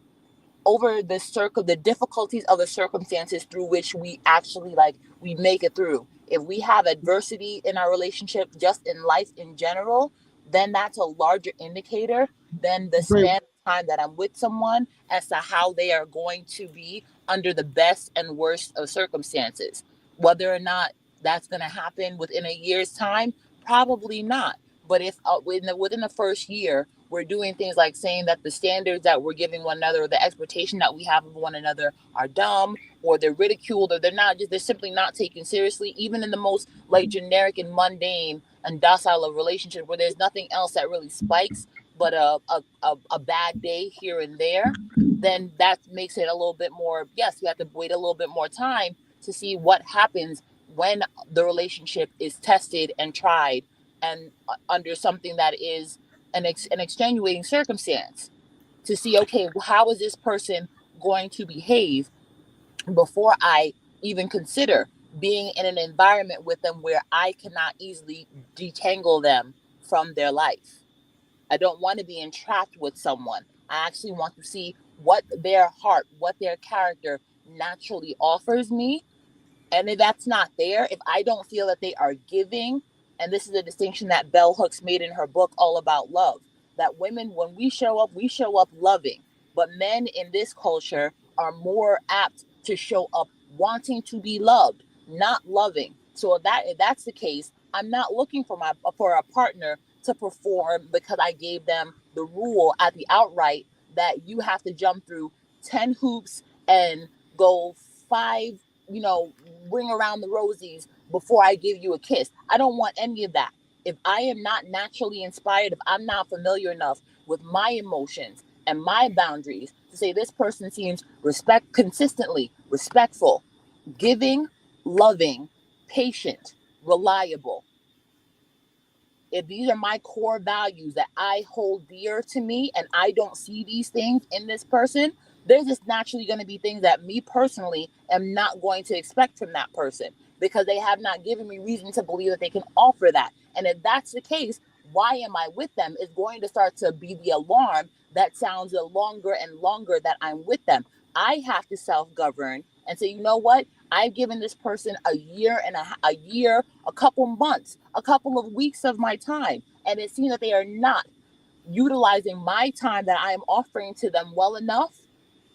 difficulties of the circumstances through which we actually, like, we make it through. If we have adversity in our relationship, just in life in general, then that's a larger indicator than the Great. span of time that I'm with someone, as to how they are going to be under the best and worst of circumstances. Whether or not that's going to happen within a year's time, probably not. But if within the first year, we're doing things like saying that the standards that we're giving one another, or the expectation that we have of one another, are dumb, or they're ridiculed, or they're simply not taken seriously, even in the most, like, generic and mundane and docile of relationship, where there's nothing else that really spikes but a bad day here and there, then that makes it a little bit more, yes, we have to wait a little bit more time to see what happens when the relationship is tested and tried, and under something that is an extenuating circumstance, to see, okay, how is this person going to behave before I even consider being in an environment with them where I cannot easily detangle them from their life. I don't want to be entrapped with someone. I actually want to see what their heart, what their character naturally offers me, and if that's not there, if I don't feel that they are giving, and this is a distinction that Bell Hooks made in her book, All About Love, that women, when we show up loving. But men in this culture are more apt to show up wanting to be loved, not loving. So if that's the case, I'm not looking for a partner to perform because I gave them the rule at the outright that you have to jump through 10 hoops and go five, you know, ring around the rosies before I give you a kiss. I don't want any of that. If I am not naturally inspired, if I'm not familiar enough with my emotions and my boundaries to say this person seems consistently respectful, giving, loving, patient, reliable, if these are my core values that I hold dear to me and I don't see these things in this person, there's just naturally going to be things that me personally am not going to expect from that person because they have not given me reason to believe that they can offer that. And if that's the case, why am I with them is going to start to be the alarm that sounds longer and longer that I'm with them. I have to self-govern and say, you know what? I've given this person a year, a couple months, a couple of weeks of my time, and it seems that they are not utilizing my time that I am offering to them well enough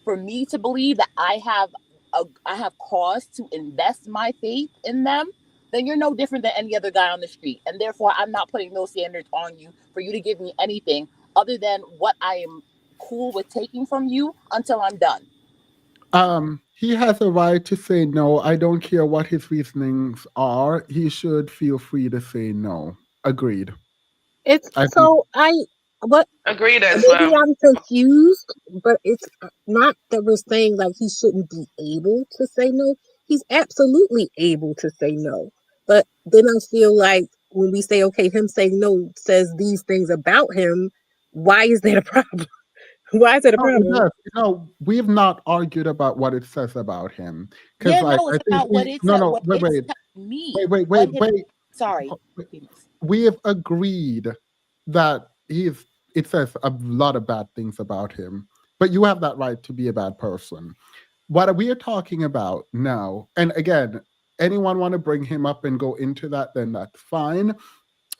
for me to believe that I have cause to invest my faith in them. Then you're no different than any other guy on the street, and therefore I'm not putting those standards on you for you to give me anything other than what I am cool with taking from you until I'm done. He has a right to say no. I don't care what his reasonings are. He should feel free to say no. Agreed. It's I think so I what Agreed as maybe well. I'm confused, but it's not that we're saying like he shouldn't be able to say no. He's absolutely able to say no. But then I feel like when we say okay, him saying no says these things about him, why is that a problem? Why is that a no, it problem? does. We've not argued about what it says about him because, Yeah, like, no, I it's think about no, what wait, it's wait, telling me. wait, wait, What wait, his wait. sorry, wait. Venus. We have agreed that he's. It says a lot of bad things about him, but you have that right to be a bad person. What we are talking about now, and again, anyone want to bring him up and go into that, then that's fine.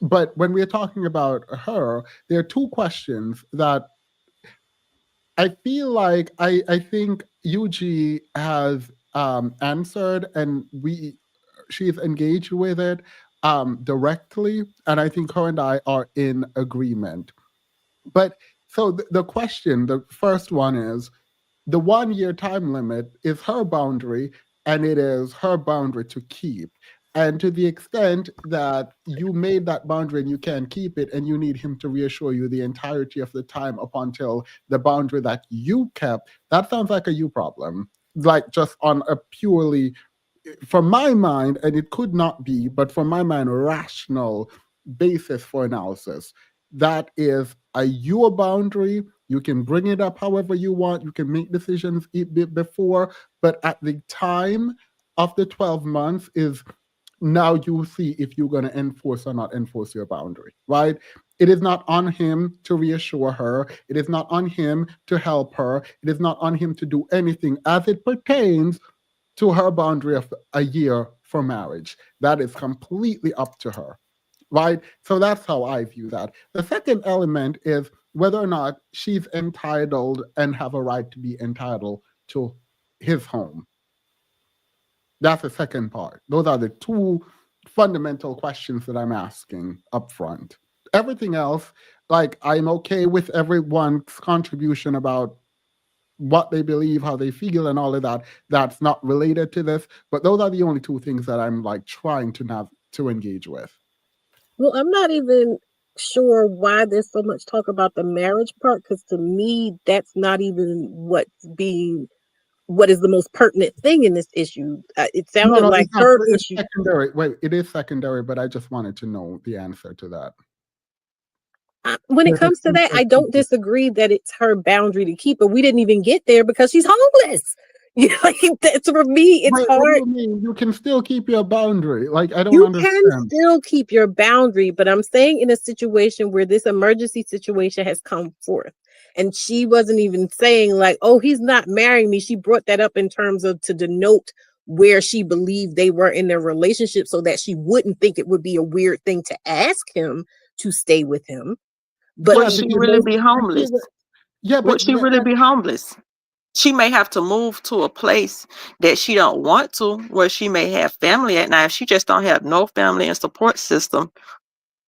But when we're talking about her, there are two questions that I feel like I think UG has answered, and we she's engaged with it directly, and I think her and I are in agreement. But so the question, the first one is, the 1 year time limit is her boundary, and it is her boundary to keep. And to the extent that you made that boundary and you can't keep it, and you need him to reassure you the entirety of the time up until the boundary that you kept, that sounds like a you problem. Like, just on a purely, from my mind, and it could not be, but from my mind, rational basis for analysis, that is a your boundary. You can bring it up however you want. You can make decisions before, but at the time of the 12 months is now you see if you're going to enforce or not enforce your boundary, right? It is not on him to reassure her. It is not on him to help her. It is not on him to do anything as it pertains to her boundary of a year for marriage. That is completely up to her, right? So that's how I view that. The second element is whether or not she's entitled and have a right to be entitled to his home. That's the second part. Those are the two fundamental questions that I'm asking up front. Everything else, like, I'm okay with everyone's contribution about what they believe, how they feel, and all of that. That's not related to this. But those are the only two things that I'm like trying to engage with. Well, I'm not even sure why there's so much talk about the marriage part because to me that's not even what is the most pertinent thing in this issue. It No, sounded no, like it's not. her It's issue. secondary. Wait, it is secondary, but I just wanted to know the answer to that. When it Yes, comes to that, I don't disagree that it's her boundary to keep, but we didn't even get there because she's homeless. Like that's for me, it's Wait, what do hard. you mean? You can still keep your boundary. Like, I don't You can understand. still keep your boundary, but I'm saying in a situation where this emergency situation has come forth, and she wasn't even saying like, "Oh, he's not marrying me." She brought that up in terms of to denote where she believed they were in their relationship, so that she wouldn't think it would be a weird thing to ask him to stay with him. But Yeah, Would to she because really denote, be homeless? yeah, Would but she really be homeless? She may have to move to a place that she don't want to, where she may have family at night. If she just don't have no family and support system,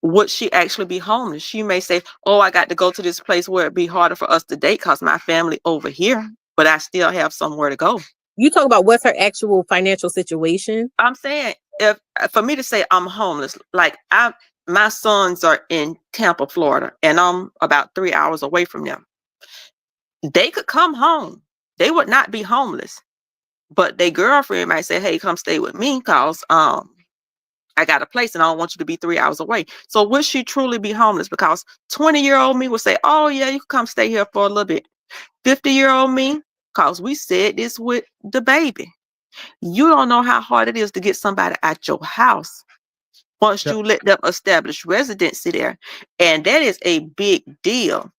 would she actually be homeless? She may say, "Oh, I got to go to this place where it'd be harder for us to date because my family over here, but I still have somewhere to go." you talk about what's her actual financial situation. I'm saying, if for me to say I'm homeless, like my sons are in Tampa, Florida, and I'm about 3 hours away from them. They could come home. They would not be homeless, but their girlfriend might say, "Hey, come stay with me, cause I got a place and I don't want you to be 3 hours away." So would she truly be homeless? Because 20-year-old me would say, "Oh yeah, you can come stay here for a little bit." 50-year-old me, cause we said this with the baby. You don't know how hard it is to get somebody at your house once yeah. you let them establish residency there. And that is a big deal.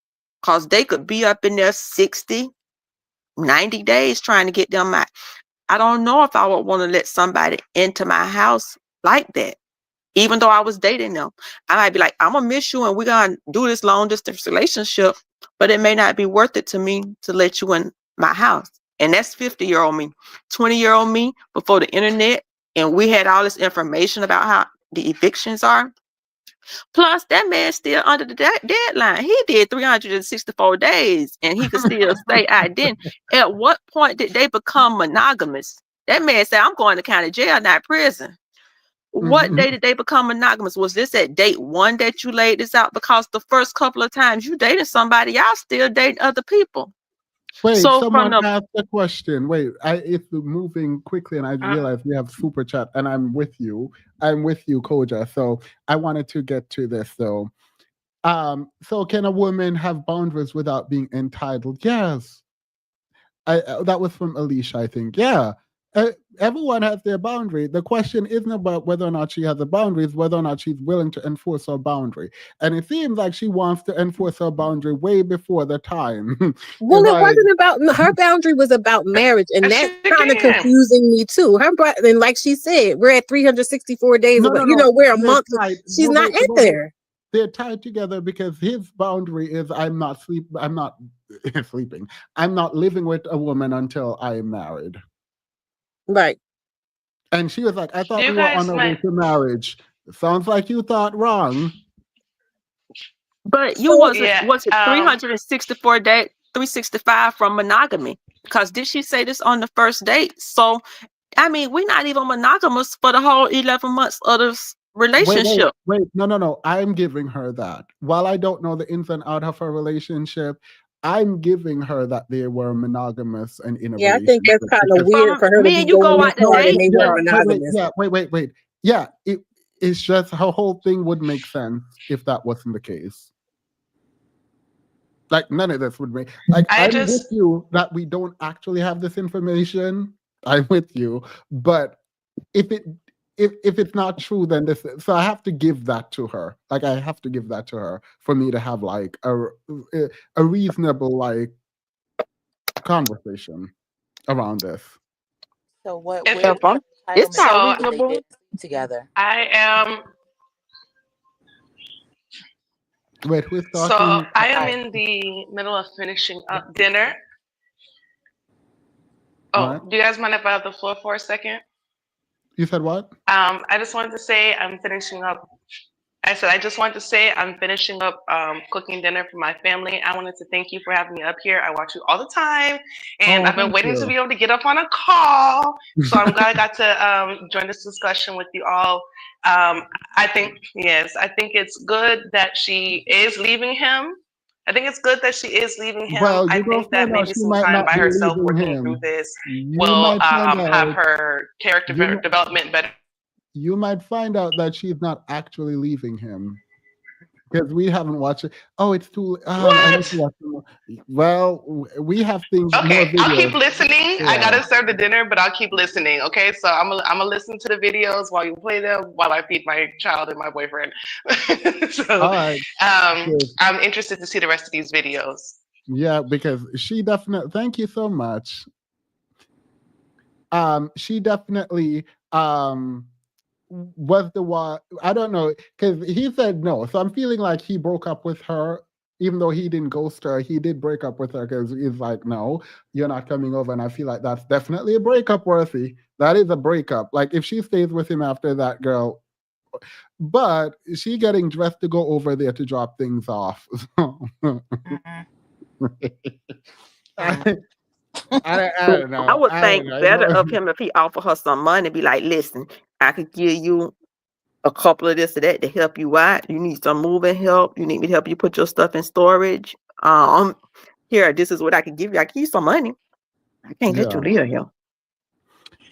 Cause they could be up in there 60, 90 days trying to get them out. I don't know if I would want to let somebody into my house like that. Even though I was dating them, I might be like, "I'm gonna miss you and we're gonna do this long distance relationship, but it may not be worth it to me to let you in my house." And that's 50-year-old me. 20-year-old me before the internet, and we had all this information about how the evictions are. Plus, that man's still under the deadline. He did 364 days and he could still stay out. Then, at what point did they become monogamous? That man said, "I'm going to county jail, not prison." What day Mhm. did they become monogamous? Was this at date one that you laid this out? Because the first couple of times you dated somebody, y'all still dating other people. Wait, So from someone the asked a question. Wait, it's moving quickly, and I Uh, realize we have super chat, and I'm with you. I'm with you, Koja. So I wanted to get to this though. So can a woman have boundaries without being entitled? Yes. That was from Alicia, I think. Yeah. Everyone has their boundary. The question isn't about whether or not she has a boundary, it's whether or not she's willing to enforce her boundary. And it seems like she wants to enforce her boundary way before the time. Well, It's it like, wasn't about her boundary was about marriage, and and that's she kind of can. confusing me too. And like she said, we're at 364 days no, away. no, You no. know, we're a They're month. tied. She's not in Wait. there, They're tied together because his boundary is I'm not sleeping. I'm not living with a woman until I am married. right? And she was like, I thought You we were guys on our way might. to marriage. Sounds like you thought wrong. but you So wasn't Yeah. was it 364 day 365 from monogamy? Because did she say this on the first date? So I mean, we're not even monogamous for the whole 11 months of this relationship. Wait. No, no, no. I'm giving her that. While I don't know the ins and out of her relationship, I'm giving her that they were monogamous and in a yeah, I think that's relationship kind of because weird From for her to me be and you going go this out to hard and date, they yeah, were and monogamous. yeah, wait. Yeah, it's just her whole thing would make sense if that wasn't the case. Like none of this would make like I I'm with just. you that we don't actually have this information. I'm with you, but if it if it's not true, then this so I have to give that to her. Like I have to give that to her for me to have like a reasonable like conversation around this. So what? If Where if does I'm, the it's entitlement not so, come if they reasonable. didn't sleep together? I am. Wait, who's So talking? I am Sorry. in the middle of finishing up dinner. Oh, What? do you guys mind if I have the floor for a second? You said what? I just wanted to say I'm finishing up. I said I just wanted to say I'm finishing up cooking dinner for my family. I wanted to thank you for having me up here. I watch you all the time, and Oh, I've been thank waiting to you. be able to get up on a call. So I'm glad I got to join this discussion with you all. I think yes, I think it's good that she is leaving him. I think it's good that she is leaving him. Well, I you go think that find out maybe she some might time not by be herself leaving working through him. this You will might find have out her character you development better. you might find out that she's not actually leaving him. because we haven't watched it. Oh, it's too. I need to What? watch more. Well, we have things, more Okay, I'll keep videos. listening. I Yeah. gotta serve the dinner, but I'll keep listening. Okay, so I'm gonna listen to the videos while you play them while I feed my child and my boyfriend. So All right. Good. I'm interested to see the rest of these videos. Yeah, because she definitely. Thank you so much. She definitely was the one. I don't know, because he said no, so I'm feeling like he broke up with her. Even though he didn't ghost her, he did break up with her because he's like, no, you're not coming over. And I feel like that's definitely a breakup worthy. That is a breakup. Like if she stays with him after that, girl, but she getting dressed to go over there to drop things off. Mhm. I, Mm. I So don't I know. would I don't think better know. of him if he offer her some money. Be like, listen, I could give you a couple of this or that to help you out. You need some moving help. You need me to help you put your stuff in storage. Here, this is what I can give you. I can give you some money. I can't let you Yeah. live here.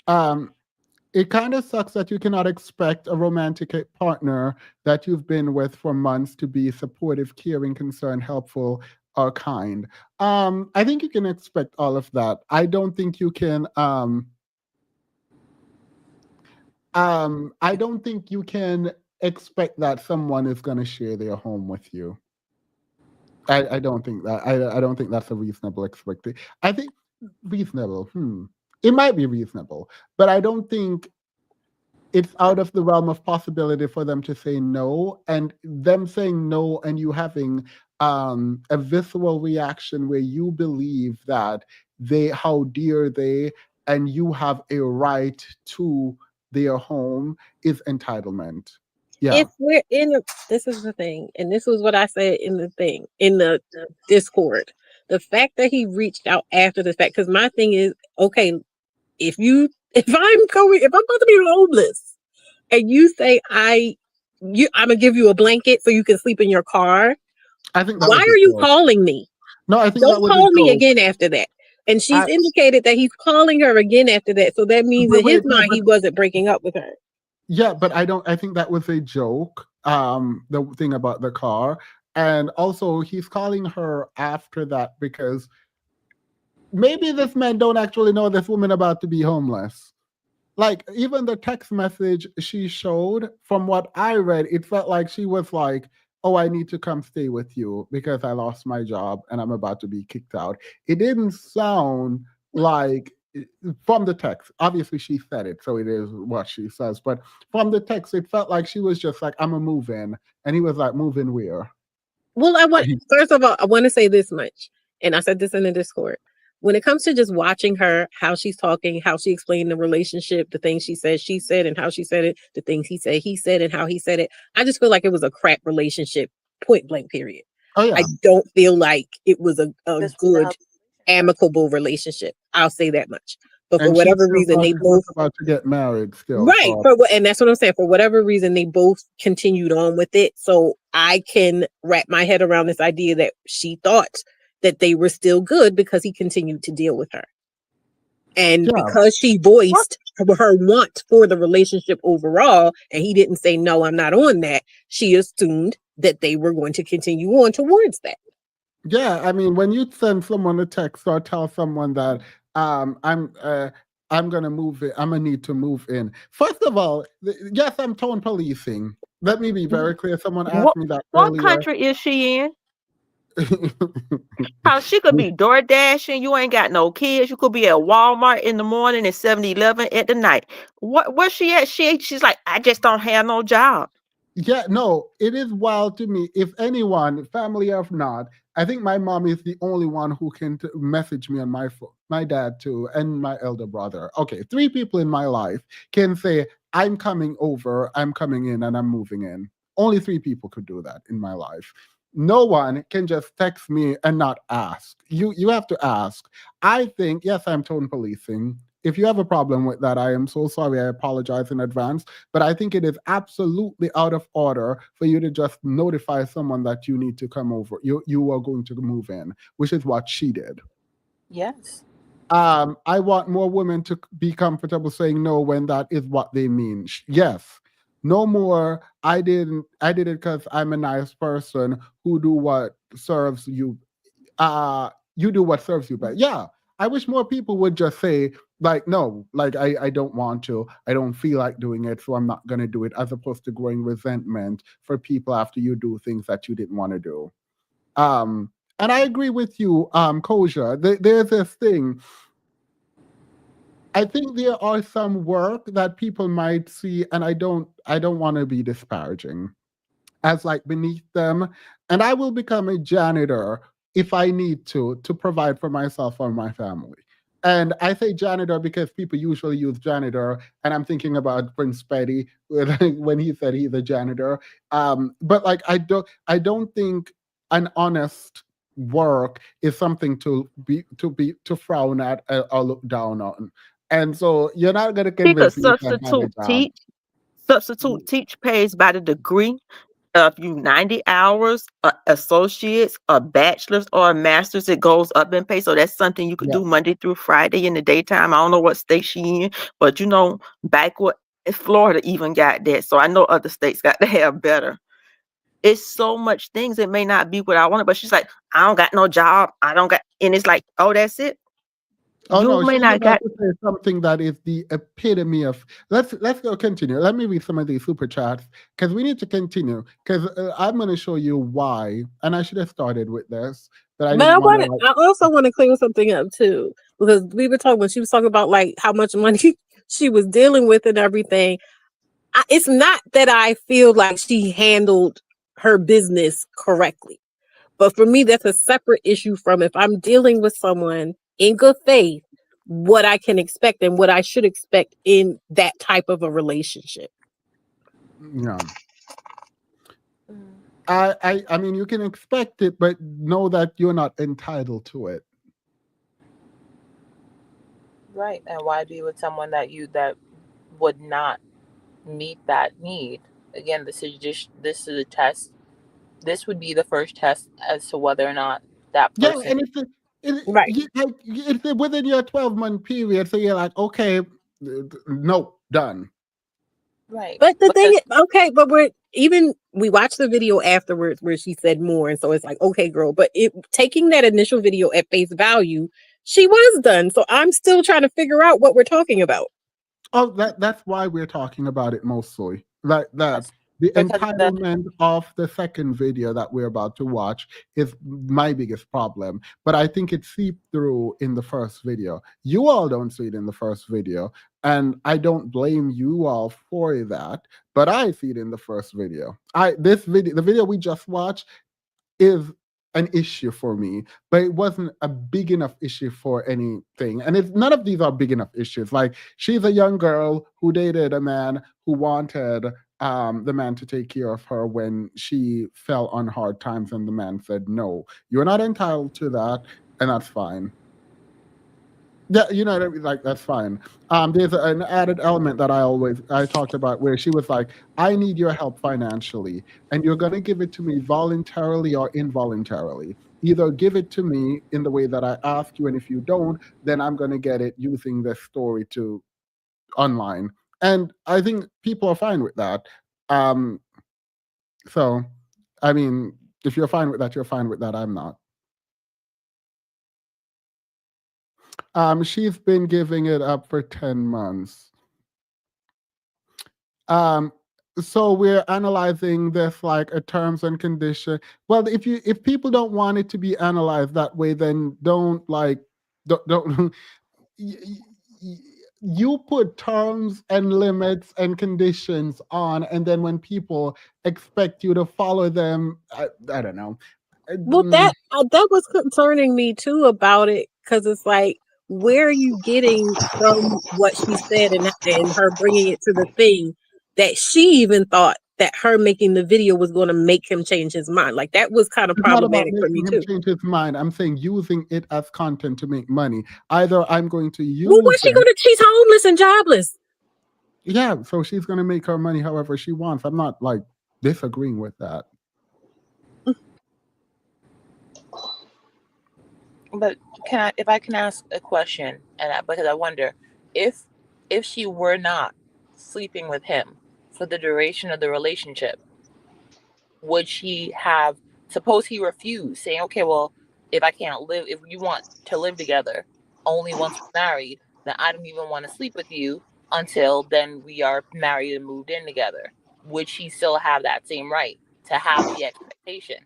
Um, it kind of sucks that you cannot expect a romantic partner that you've been with for months to be supportive, caring, concerned, helpful, or kind. I think you can expect all of that. I don't think you can. I don't think you can expect that someone is going to share their home with you. I don't think that. I don't think that's a reasonable expectation. I think reasonable. It might be reasonable, but I don't think it's out of the realm of possibility for them to say no, and them saying no and you having a visceral reaction where you believe that they how dear they and you have a right to their home is entitlement. Yeah. If we're in this is the thing, and this was what I said in the thing in the Discord. The fact that he reached out after the fact, because my thing is, okay, if you if I'm about to be homeless and you say I'm gonna give you a blanket so you can sleep in your car, I think that why was a are you joke. calling me? No, I think that Don't was a call me joke. again after that. And she's I, indicated that he's calling her again after that. So that means but in his wait, no, mind but he wasn't breaking up with her. yeah, but I think that was a joke. The thing about the car. And also he's calling her after that because maybe this man don't actually know this woman about to be homeless. Like even the text message she showed, from what I read, it felt like she was like, "Oh, I need to come stay with you because I lost my job and I'm about to be kicked out." It didn't sound like from the text. Obviously, she said it, so it is what she says. But from the text, it felt like she was just like, "I'm a move in," and he was like, "Move in where?" Well, first of all, I want to say this much, and I said this in the Discord. When it comes to just watching her, how she's talking, how she explained the relationship, the things she said, and how she said it, the things he said, and how he said it, I just feel like it was a crap relationship, point blank, period. Oh I yeah, don't feel like it was a This was a good, healthy relationship. amicable relationship. I'll say that much. But for and she whatever still reason, thought they she was both about to get married still. right So and that's what I'm saying. For whatever reason, they both continued on with it. So I can wrap my head around this idea that she thought that they were still good because he continued to deal with her. And yeah, because she What voiced her want for the relationship overall, and he didn't say, no, I'm not on that, she assumed that they were going to continue on towards that. yeah, I mean, when you send someone a text or tell someone that um, I'm uh, I'm gonna move in, I'm gonna need to move in. First of all, yes, I'm tone policing. Let me be very clear. Someone asked what me that what earlier. country is she in? How she could be door dashing. You ain't got no kids. You could be at Walmart in the morning and 7-Eleven at the night. Where's she at? She's like, I just don't have no job. Yeah, no, it is wild to me. If anyone, family or not, I think my mom is the only one who can message me on my phone. My dad too, and my elder brother. Okay, three people in my life can say, "I'm coming over, I'm coming in, and I'm moving in." Only three people could do that in my life. No one can just text me and not ask. You have to ask. I think yes, I'm tone policing. If you have a problem with that, I am so sorry. I apologize in advance, but I think it is absolutely out of order for you to just notify someone that you need to come over. You are going to move in, which is what she did. Yes. I want more women to be comfortable saying no when that is what they mean. Yes, no more I did it because I'm a nice person who do what serves you. You do what serves you best. Yeah, I wish more people would just say like, no, like I don't want to, I don't feel like doing it, so I'm not gonna do it, as opposed to growing resentment for people after you do things that you didn't want to do. Um, and I agree with you, Koja. There's this thing. I think there are some work that people might see, and I don't want to be disparaging, as like beneath them, and I will become a janitor if I need to provide for myself or my family. And I say janitor because people usually use janitor, and I'm thinking about Prince Petty when he said he's a janitor. But like I don't think an honest work is something to frown at, or look down on. And so you're not going to He could convince me you can't have a substitute job. teach. Substitute teach pays by the degree. If you 90 hours, associates, a bachelor's, or a master's, it goes up in pay. So that's something you could Yeah. do Monday through Friday in the daytime. I don't know what state she in, but backward Florida even got that. So I know other states got to have better. It's so much things. It may not be what I wanted, but she's like, I don't got no job. I don't got, and it's like, oh, that's it. Oh You no, may she's not about got. to say something that is the epitome of. Let's go continue. Let me read some of these super chats because we need to continue because I'm going to show you why. And I should have started with this, but I But didn't want to like. I also want to clear something up too, because we were talking when she was talking about like how much money she was dealing with and everything. It's not that I feel like she handled her business correctly, but for me, that's a separate issue from if I'm dealing with someone in good faith, what I can expect and what I should expect in that type of a relationship. Yeah, Mm. I mean, you can expect it, but know that you're not entitled to it. Right. And why be with someone that would not meet that need? Again, this is a test. This would be the first test as to whether or not that Yeah, person. and Right. it's within your 12-month period, so you're like, okay, no, done. Right. But the thing Because is, okay, but we watched the video afterwards where she said more, and so it's like, okay, girl, but taking that initial video at face value, she was done. So I'm still trying to figure out what we're talking about. Oh, that's why we're talking about it mostly. Like that, yes, the because the entitlement of the second video that we're about to watch is my biggest problem. But I think it seeped through in the first video. You all don't see it in the first video, and I don't blame you all for that. But I see it in the first video. The video we just watched is an issue for me, but it wasn't a big enough issue for anything. And it's none of these are big enough issues. Like she's a young girl who dated a man who wanted the man to take care of her when she fell on hard times, and the man said, "No, you're not entitled to that," and that's fine. Yeah, you know, like that's fine. There's an added element that I talked about where she was like, "I need your help financially, and you're going to give it to me voluntarily or involuntarily. Either give it to me in the way that I ask you, and if you don't, then I'm going to get it using this story to online." And I think people are fine with that. Um, so, I mean, if you're fine with that, you're fine with that. I'm not. She's been giving it up for 10 months. Um, so we're analyzing this like a terms and condition. Well, if people don't want it to be analyzed that way, then don't like don't y- y- y- you put terms and limits and conditions on, and then when people expect you to follow them, I don't know. Well, that was concerning me too about it because it's like, where are you getting from what she said and her bringing it to the thing that she even thought that her making the video was going to make him change his mind? Like that was kind of It's not about problematic for me making him too. change his mind. I'm saying using it as content to make money. Either I'm going to Well, use what's she it. going to? She's homeless and jobless. Yeah, so she's gonna make her money however she wants. I'm not like disagreeing with that. but if I can ask a question, because I wonder if if she were not sleeping with him, for the duration of the relationship? Would she have, suppose he refused, saying, okay, well, if I can't live, if you want to live together only once we're married, then I don't even want to sleep with you until then we are married and moved in together. Would she still have that same right to have the expectation?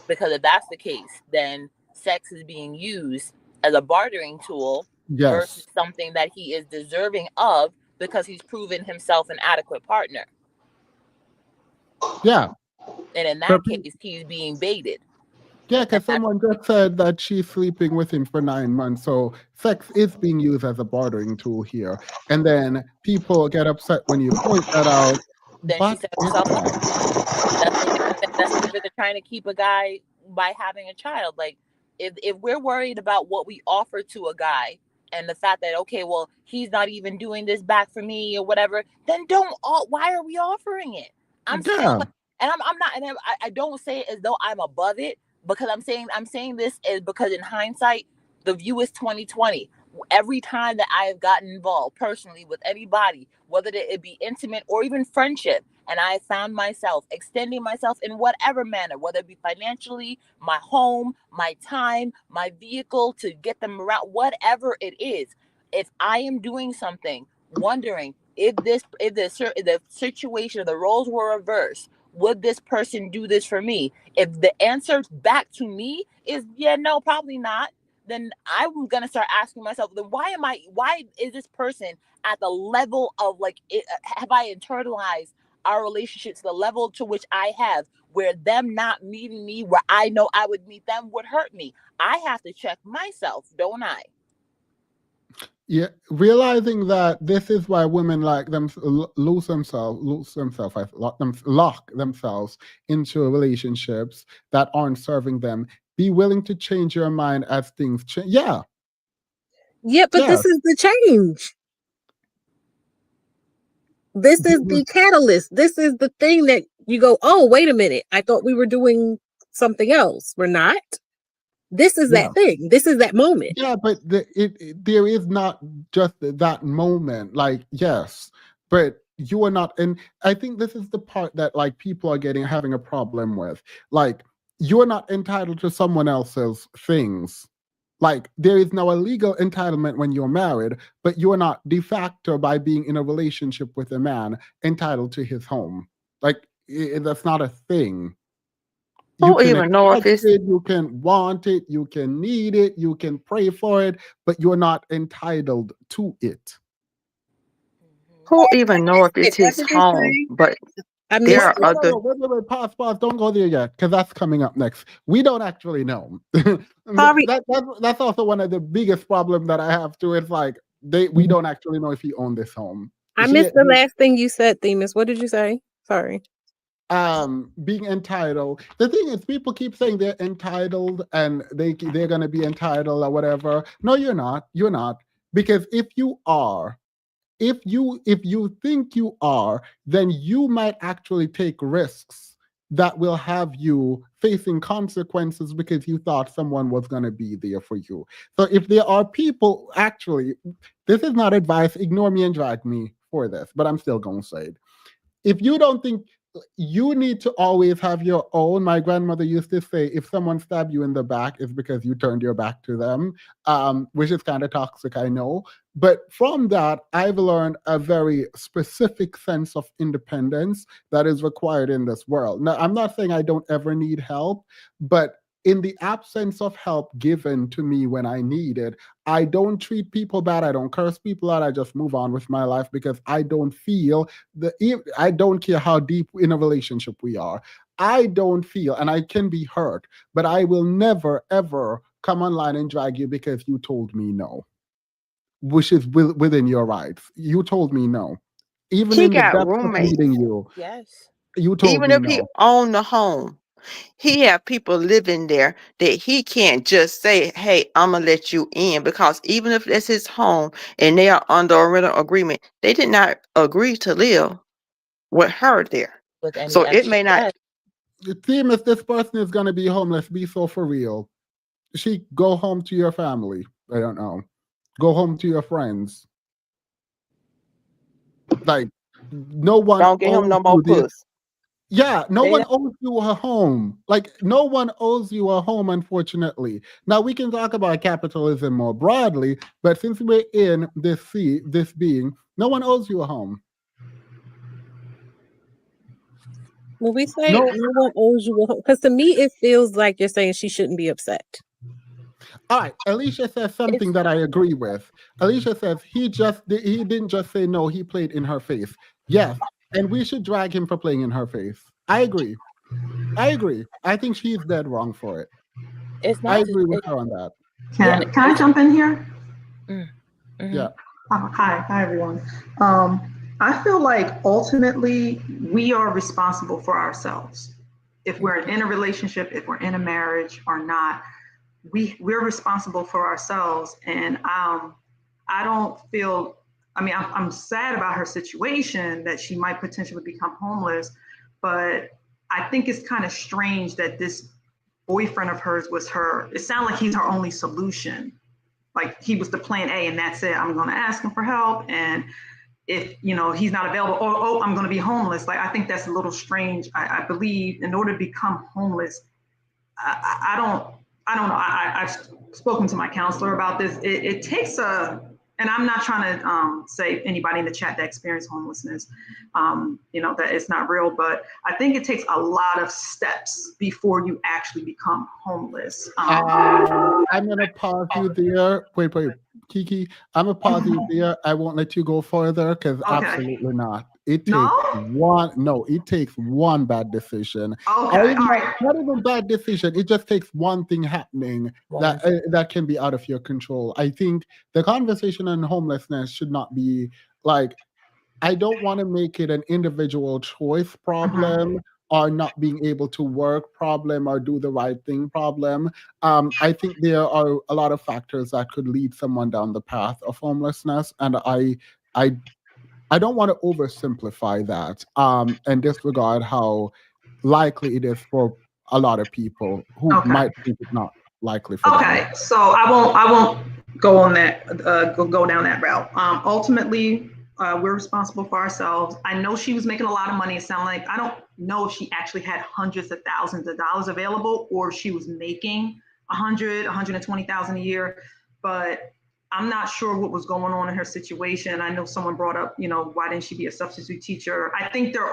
Because if that's the case, then sex is being used as a bartering tool versus Yes. something that he is deserving of because he's proven himself an adequate partner. Yeah. And in But that case, he's being baited. yeah, And because that's someone just said that she's sleeping with him for 9 months. So sex is being used as a bartering tool here. And then people get upset when you point that out, then she but set it herself up. is. That's no different. That's no different than trying to keep a guy by having a child. Like if we're worried about what we offer to a guy and the fact that okay, well, he's not even doing this back for me or whatever, then don't. Why are we offering it? I'm saying Yeah. like, and I'm not, and I don't say it as though I'm above it because I'm saying this is because in hindsight, the view is 2020. Every time that I have gotten involved personally with anybody, whether it be intimate or even friendship, and I found myself extending myself in whatever manner, whether it be financially, my home, my time, my vehicle to get them around, whatever it is. If I am doing something, wondering if the situation, the roles were reversed, would this person do this for me? If the answer back to me is yeah, no, probably not, then I'm gonna start asking myself, then why is this person at the level of like have I internalized our relationship to the level to which I have, where them not meeting me where I know I would meet them would hurt me? I have to check myself, don't I? Yeah, realizing that this is why women like them lose themselves, lock themselves into relationships that aren't serving them. Be willing to change your mind as things change. Yeah, Yeah, but yeah. this is the change. This is the catalyst. This is the thing that you go, oh, wait a minute. I thought we were doing something else. We're not. This is Yeah. that thing. This is that moment. Yeah, but there is not just that moment. Like, yes, but you are not. And I think this is the part that like people are having a problem with. Like, you're not entitled to someone else's things. Like, there is no legal entitlement when you're married, but you're not de facto by being in a relationship with a man entitled to his home. Like, that's not a thing. You Who can even know if expect it's it, you can want it, you can need it, you can pray for it, but you're not entitled to it. who I even know missed if it's it. What his did you home? say? But I there missed are it. other. Wait, pause, don't go there yet, because that's coming up next. We don't actually know. Sorry. That's also one of the biggest problem that I have too. It's like we don't actually know if he owned this home. I She missed the last thing you said, Themis. What did you say? Sorry. being entitled. The thing is, people keep saying they're entitled and they're gonna be entitled or whatever. No, you're not. You're not. Because if you are, if you think you are, then you might actually take risks that will have you facing consequences because you thought someone was going to be there for you. So if there are people, actually, this is not advice, ignore me and drag me for this, but I'm still going to say it. If you don't think, you need to always have your own. My grandmother used to say, if someone stabbed you in the back, it's because you turned your back to them, which is kind of toxic, I know. But from that, I've learned a very specific sense of independence that is required in this world. Now, I'm not saying I don't ever need help, but in the absence of help given to me when I need it, I don't treat people bad. I don't curse people out. I just move on with my life because I don't feel I don't care how deep in a relationship we are. I don't feel, and I can be hurt, but I will never ever come online and drag you because you told me no, which is within your rights. You told me no, even He in the got depths of roommates. meeting you. Yes. You told Even me if he no. owned the home, he have people living there that he can't just say, "Hey, I'm gonna let you in," because even if it's his home and they are under a rental agreement, they did not agree to live with her there. With any So it extra may not. yes. The theme is this person is going to be homeless. Be so for real. She go home to your family. I don't know. Go home to your friends. Like, no one Don't get him owes no more you this. puss. Yeah, no They one owes you a home. Like, no one owes you a home, unfortunately. Now, we can talk about capitalism more broadly, but since we're in this being, no one owes you a home. When we say No. no one owes you a home, because to me it feels like you're saying she shouldn't be upset. All right, Alicia says It's something that I agree with. Alicia says he didn't just say no, he played in her face. Yes, and we should drag him for playing in her face. I agree. I agree. I think she's dead wrong for it. it's I not just agree with her on that. yeah. Can I jump in here? Mm-hmm. Yeah. Hi everyone. I feel like ultimately we are responsible for ourselves. If we're in a relationship, if we're in a marriage or not, we're responsible for ourselves. And I don't feel. I mean, I'm sad about her situation that she might potentially become homeless, but I think it's kind of strange that this boyfriend of hers was her. It sounds like he's her only solution, like he was the plan A and that's it. I'm going to ask him for help. And if, he's not available, oh, I'm going to be homeless. Like, I think that's a little strange. I believe in order to become homeless, I don't know. I've spoken to my counselor about this. It takes and I'm not trying to say anybody in the chat that experienced homelessness, that it's not real, but I think it takes a lot of steps before you actually become homeless. I'm gonna pause you there. Wait, Kiki. I'm gonna pause you there. I won't let you go further because Okay. absolutely not. It No? takes one. No, it takes one bad decision. Or Okay. even All right. not even bad decision. It just takes one thing happening that can be out of your control. I think the conversation on homelessness should not be like, I don't want to make it an individual choice problem or not being able to work problem or do the right thing problem. I think there are a lot of factors that could lead someone down the path of homelessness, and I I don't want to oversimplify that and disregard how likely it is for a lot of people who Okay. might think it's not likely for them. Okay, so I won't go on that go down that route. Ultimately, we're responsible for ourselves. I know she was making a lot of money. It sounded like I don't know if she actually had hundreds of thousands of dollars available or if she was making 120,000 a year, but I'm not sure what was going on in her situation. I know someone brought up, why didn't she be a substitute teacher? I think there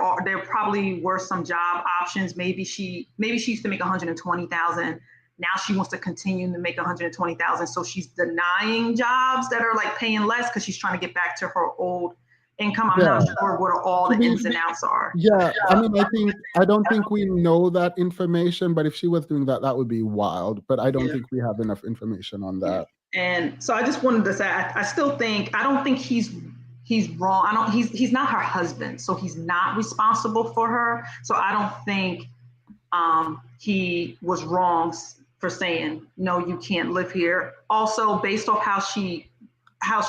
probably were some job options. Maybe she used to make 120,000. Now she wants to continue to make 120,000. So she's denying jobs that are like paying less because she's trying to get back to her old income. I'm not Yeah. sure what all To the be ins and outs are. Yeah, I mean, I don't think we know that information, but if she was doing that, that would be wild. But I don't Yeah. think we have enough information on Yeah. that. And so I just wanted to say, I don't think he's wrong. He's not her husband, so he's not responsible for her. So I don't think he was wrong for saying no, you can't live here. Also, based off how she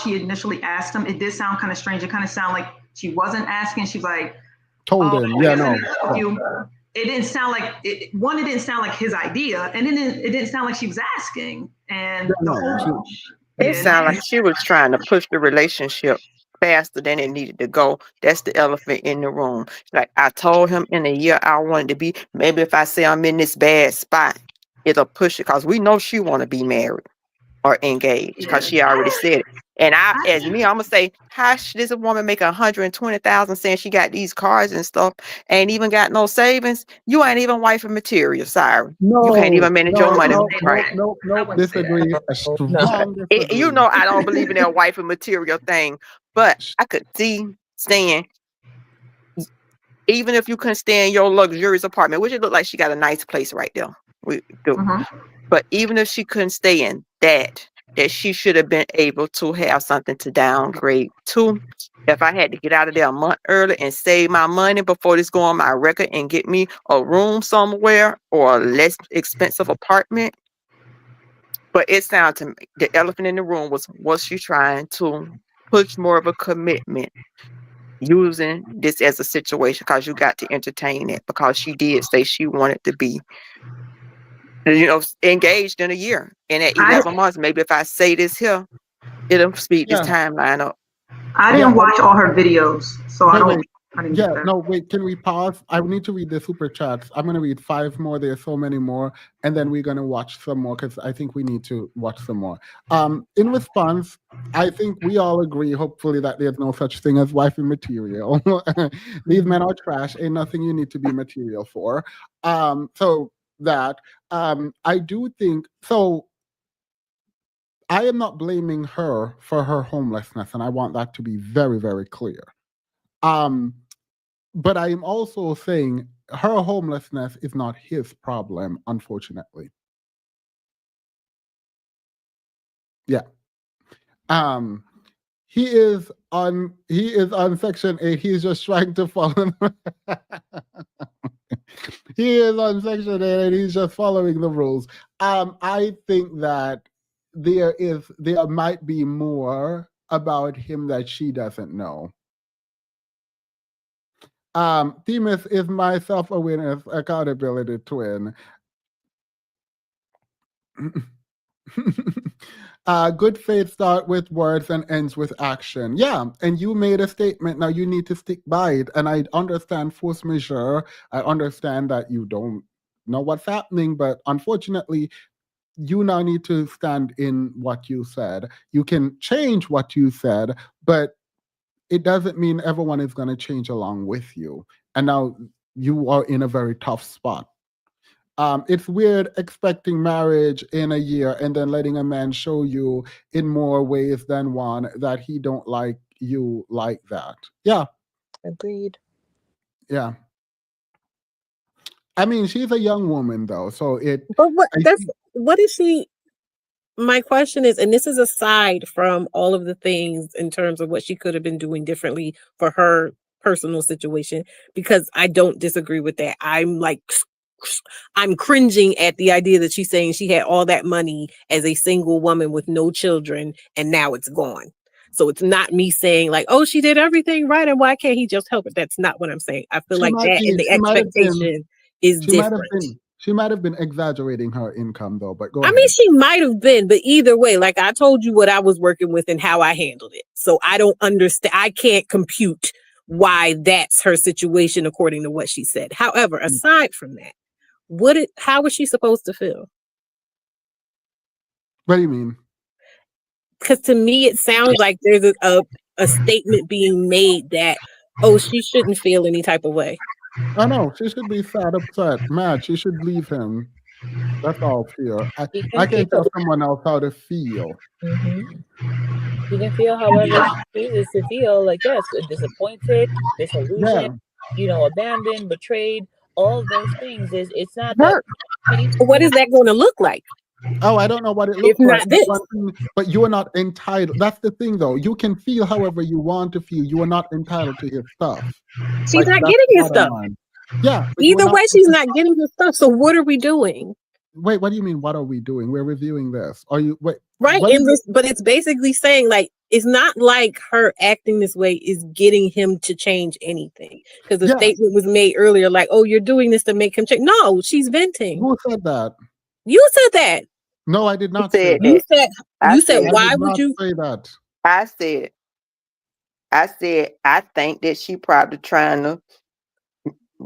initially asked him, it did sound kind of strange. It kind of sounded like she wasn't asking. She was like, Told "Oh, him, I yeah, guess I no, need to help you." It didn't sound like it. One, it didn't sound like his idea, and then it didn't sound like she was asking. And yeah, the no. whole It yeah, sounded like she was trying to push the relationship faster than it needed to go. That's the elephant in the room. Like I told him in a year I wanted to be. Maybe if I say I'm in this bad spot, it'll push it because we know she want to be married or engaged because yeah. she already said it. And as me, I'm gonna say, how this woman make 120,000 saying she got these cars and stuff, ain't even got no savings. You ain't even wife of material. Sorry, you can't No, even manage your no, money no, right. no, no, I no. wouldn't say that. Disagree. A No. strong You disagree. know, I don't believe in that wife of material thing, but I could see saying, even if you couldn't stay in your luxurious apartment, which it looked like she got a nice place right there. We do. But even if she couldn't stay in that she should have been able to have something to downgrade to. If I had to get out of there a month early and save my money before this go on my record and get me a room somewhere or a less expensive apartment. But it sounded to me, the elephant in the room was she trying to push more of a commitment using this as a situation because you got to entertain it because she did say she wanted to be engaged in a year. And at I 11 months, maybe if I say this here, it'll speed this Yeah, timeline up. I Yeah, didn't watch all her videos, so I wait, don't. wait. I didn't Yeah, get that. no, wait, can we pause? I need to read the super chats. I'm going to read five more. There's so many more. And then we're going to watch some more because I think we need to watch some more. In response, I think we all agree, hopefully, that there's no such thing as wifey material. These men are trash. Ain't nothing you need to be material for. So that, I do think, so I am not blaming her for her homelessness. And I want that to be very, very clear. Um, but I am also saying her homelessness is not his problem, unfortunately. Yeah. Um, he is on section 8. He's just trying to follow. He is on section 8 and he's just following the rules. I think that there might be more about him that she doesn't know. Themis is my self-awareness accountability twin. Good faith start with words and ends with action. Yeah, and you made a statement. Now you need to stick by it. And I understand force majeure. I understand that you don't know what's happening, but unfortunately, you now need to stand in what you said. You can change what you said, but it doesn't mean everyone is going to change along with you. And now you are in a very tough spot. It's weird expecting marriage in a year and then letting a man show you in more ways than one that he don't like you like that. Yeah, Agreed. yeah. I mean, she's a young woman though, so But I think, what is she? My question is, and this is aside from all of the things in terms of what she could have been doing differently for her personal situation, because I don't disagree with that. I'm cringing at the idea that she's saying she had all that money as a single woman with no children and now it's gone. So it's not me saying like, oh, she did everything right and why can't he just help it? That's not what I'm saying. I feel she like might that and be, the she might have been, expectation is she might have different. been, she might have been exaggerating her income though. But go I mean, ahead. she might have been, but either way, like I told you what I was working with and how I handled it. So I don't understand. I can't compute why that's her situation according to what she said. However, aside from that, how was she supposed to feel? What do you mean? Because to me, it sounds like there's a statement being made that, oh, she shouldn't feel any type of way. Oh no, she should be sad, upset, mad. She should leave him. That's all fear. He I can can feel. tell someone else how to feel. He can feel however she chooses to feel. Like yes, disappointed, disillusioned, Yeah. abandoned, betrayed. All of those things. It's not that Hurt. case. What is that going to look like? Oh, I don't know what it If looks like, not this, but you are not entitled. That's the thing, though. You can feel however you want to feel. You are not entitled to his stuff. she's Like not that's getting the his bottom stuff. line. Yeah, but you are Either not. way, she's not getting his stuff. So what are we doing? Wait, what do you mean? What are we doing? We're reviewing this. Are you wait? Right. What is it? But it's basically saying like, it's not like her acting this way is getting him to change anything. Because the Yeah. statement was made earlier, like, oh, you're doing this to make him change. No, she's venting. Who said that? You said that. No, I did not say Said that. that. I You said, said I why did would not you? say that. I said I think that she probably trying to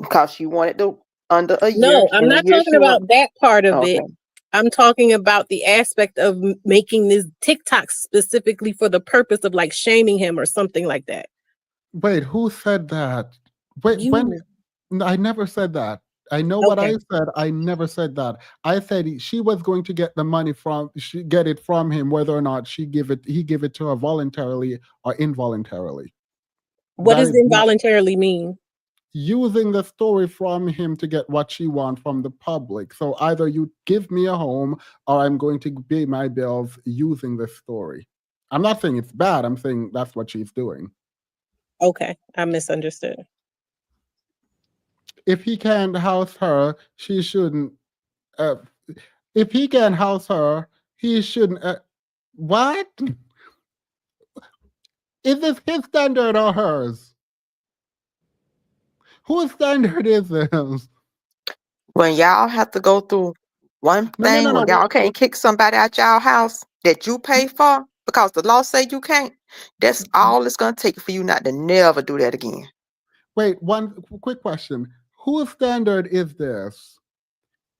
because she wanted to under a year. No, I'm In a not year talking she want about that part of it. okay. I'm talking about the aspect of making this TikTok specifically for the purpose of like shaming him or something like that. Wait, who said that? Wait, when? You No, I never said that. I know what I okay? said. I never said that. I said she was going to get the money get it from him, whether or not he give it to her voluntarily or involuntarily. What That does is not involuntarily mean? using the story from him to get what she wants from the public. So either you give me a home or I'm going to pay my bills using the story. I'm not saying it's bad. I'm saying that's what she's doing. Okay, I misunderstood. If he can't house her, she shouldn't. Uh, if he can house her, he shouldn't. What? Is this his standard or hers? Whose standard is this? When y'all have to go through one No, no, thing, no, when no. y'all can't kick somebody out y'all house that you pay for because the law say you can't, That's all it's gonna take for you not to never do that again. Wait, one quick question. Whose standard is this?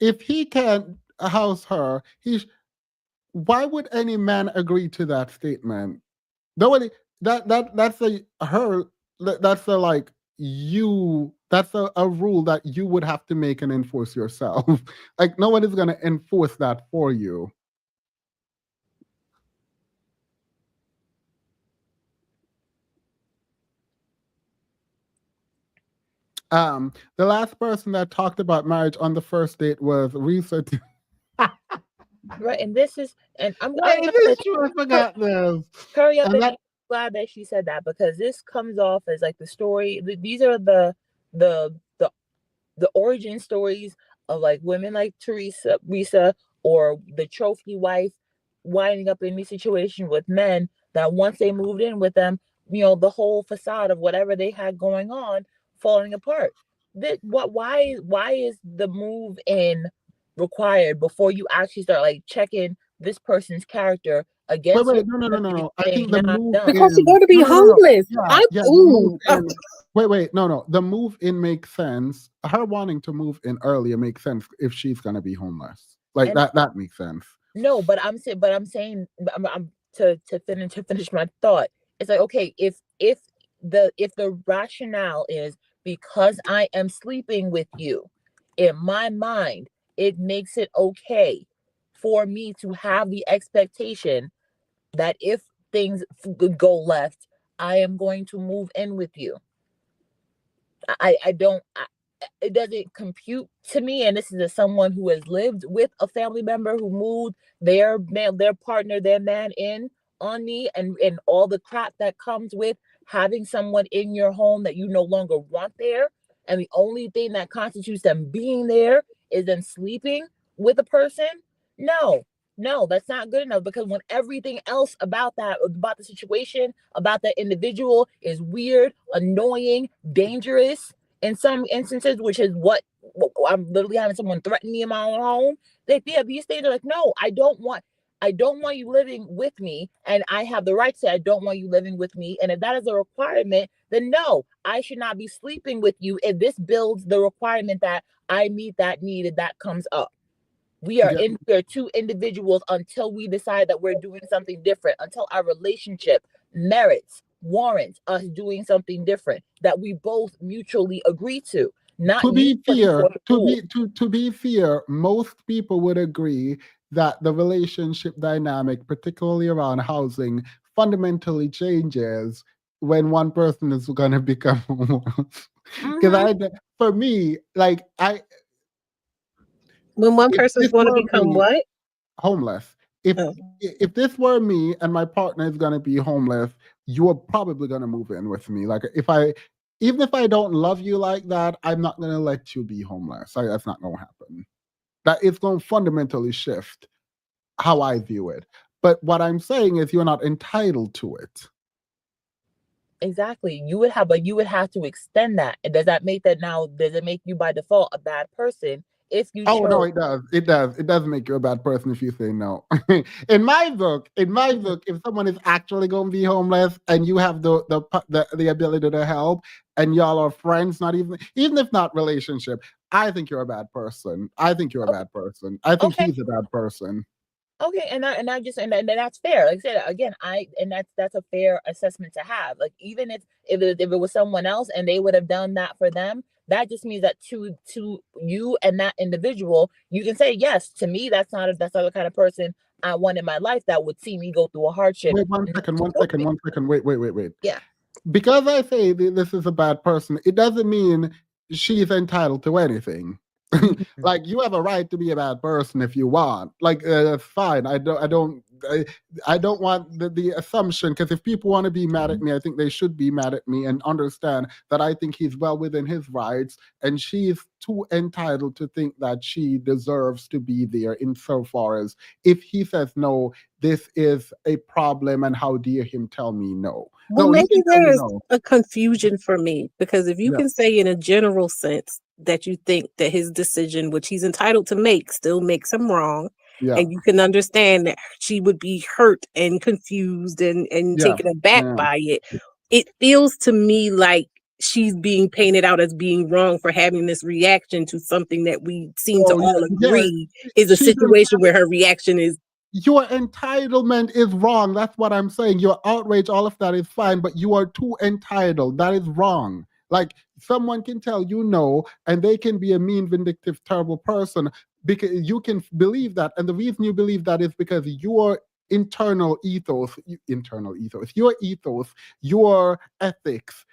If he can't house her, why would any man agree to that statement? Nobody. That's a her. That's a like you. That's a rule that you would have to make and enforce yourself. Like nobody's gonna enforce that for you. The last person that talked about marriage on the first date was Risa. Right, and this is, and I'm Wait, glad is that this true? I forgot this. hurry up And and that, I'm glad that she said that, because this comes off as like the story. These are the the the origin stories of like women like Risa, or the trophy wife winding up in these situations with men that once they moved in with them, the whole facade of whatever they had going on falling apart. Why is the move in required before you actually start like checking this person's character against your no, no, no, no, ability, no. I saying, think the nah, I'm move done. Because you're in, going to be no, no, no, no. homeless. Yeah, I yeah, the move ooh. in. Wait, no, no. The move in makes sense. Her wanting to move in earlier makes sense if she's gonna be homeless. Like And that makes sense. no, but I'm saying, I'm to finish my thought. It's like, okay, if the rationale is because I am sleeping with you, in my mind, it makes it okay for me to have the expectation that if things go left, I am going to move in with you. I don't. It doesn't compute to me, and this is as someone who has lived with a family member who moved their partner, their man in on me, and all the crap that comes with having someone in your home that you no longer want there, and the only thing that constitutes them being there is them sleeping with a person. No, no, that's not good enough, because when everything else about the situation, about that individual is weird, annoying, dangerous in some instances, which is what I'm literally having someone threaten me in my own home. These things are like, no, I don't want you living with me, and I have the right to say I don't want you living with me. And if that is a requirement, then no, I should not be sleeping with you if this builds the requirement that I meet that need and that comes up. Yeah. We are two individuals until we decide that we're doing something different, until our relationship warrants us doing something different that we both mutually agree to, not To you be looking fair, for the fool. to be fair, most people would agree that the relationship dynamic, particularly around housing, fundamentally changes when one person is going to become homeless. Because Mm-hmm. for me, like When one if person's this going to were become me, what? homeless. If Oh. if this were me and my partner is gonna be homeless, you are probably gonna move in with me. Like even if I don't love you like that, I'm not gonna let you be homeless. Like, that's not gonna happen. That it's gonna fundamentally shift how I view it. But what I'm saying is you're not entitled to it. Exactly. You would have to extend that. And does it make you by default a bad person if you Oh no, chose? it does. It does. It does make you a bad person if you say no. In my book, if someone is actually going to be homeless and you have the ability to help, and y'all are friends, not even if not relationship, I think you're a bad person. I think you're a bad person. I think Okay. he's a bad person. Okay, and that's fair. Like I said again, that's a fair assessment to have. Like, even if it was someone else and they would have done that for them, that just means that to you and that individual, you can say yes. To me, that's not the kind of person I want in my life that would see me go through a hardship Wait, one and not second, one support second, me. one second. Wait. Yeah. Because I say this is a bad person, it doesn't mean she's entitled to anything. Mhm. Like you have a right to be a bad person if you want. Like that's fine. I don't want the assumption, because if people want to be mad at me, I think they should be mad at me and understand that I think he's well within his rights, and she's too entitled to think that she deserves to be there. Insofar as if he says no, this is a problem, and how dare him tell me no? Well, No, he maybe can tell me there's no. a confusion for me, because if you Yeah. can say in a general sense that you think that his decision, which he's entitled to make, still makes him wrong, Yeah. And you can understand that she would be hurt and confused and Yeah. taken aback Yeah. by it. It feels to me like she's being painted out as being wrong for having this reaction to something that we seem to Oh, all yeah. Yeah. agree is a She's situation where her reaction is your entitlement is wrong. That's what I'm saying. Your outrage, all of that is fine, but you are too entitled. That is wrong. Like someone can tell you no, and they can be a mean, vindictive, terrible person because you can believe that. And the reason you believe that is because your internal ethos, your ethos, your ethics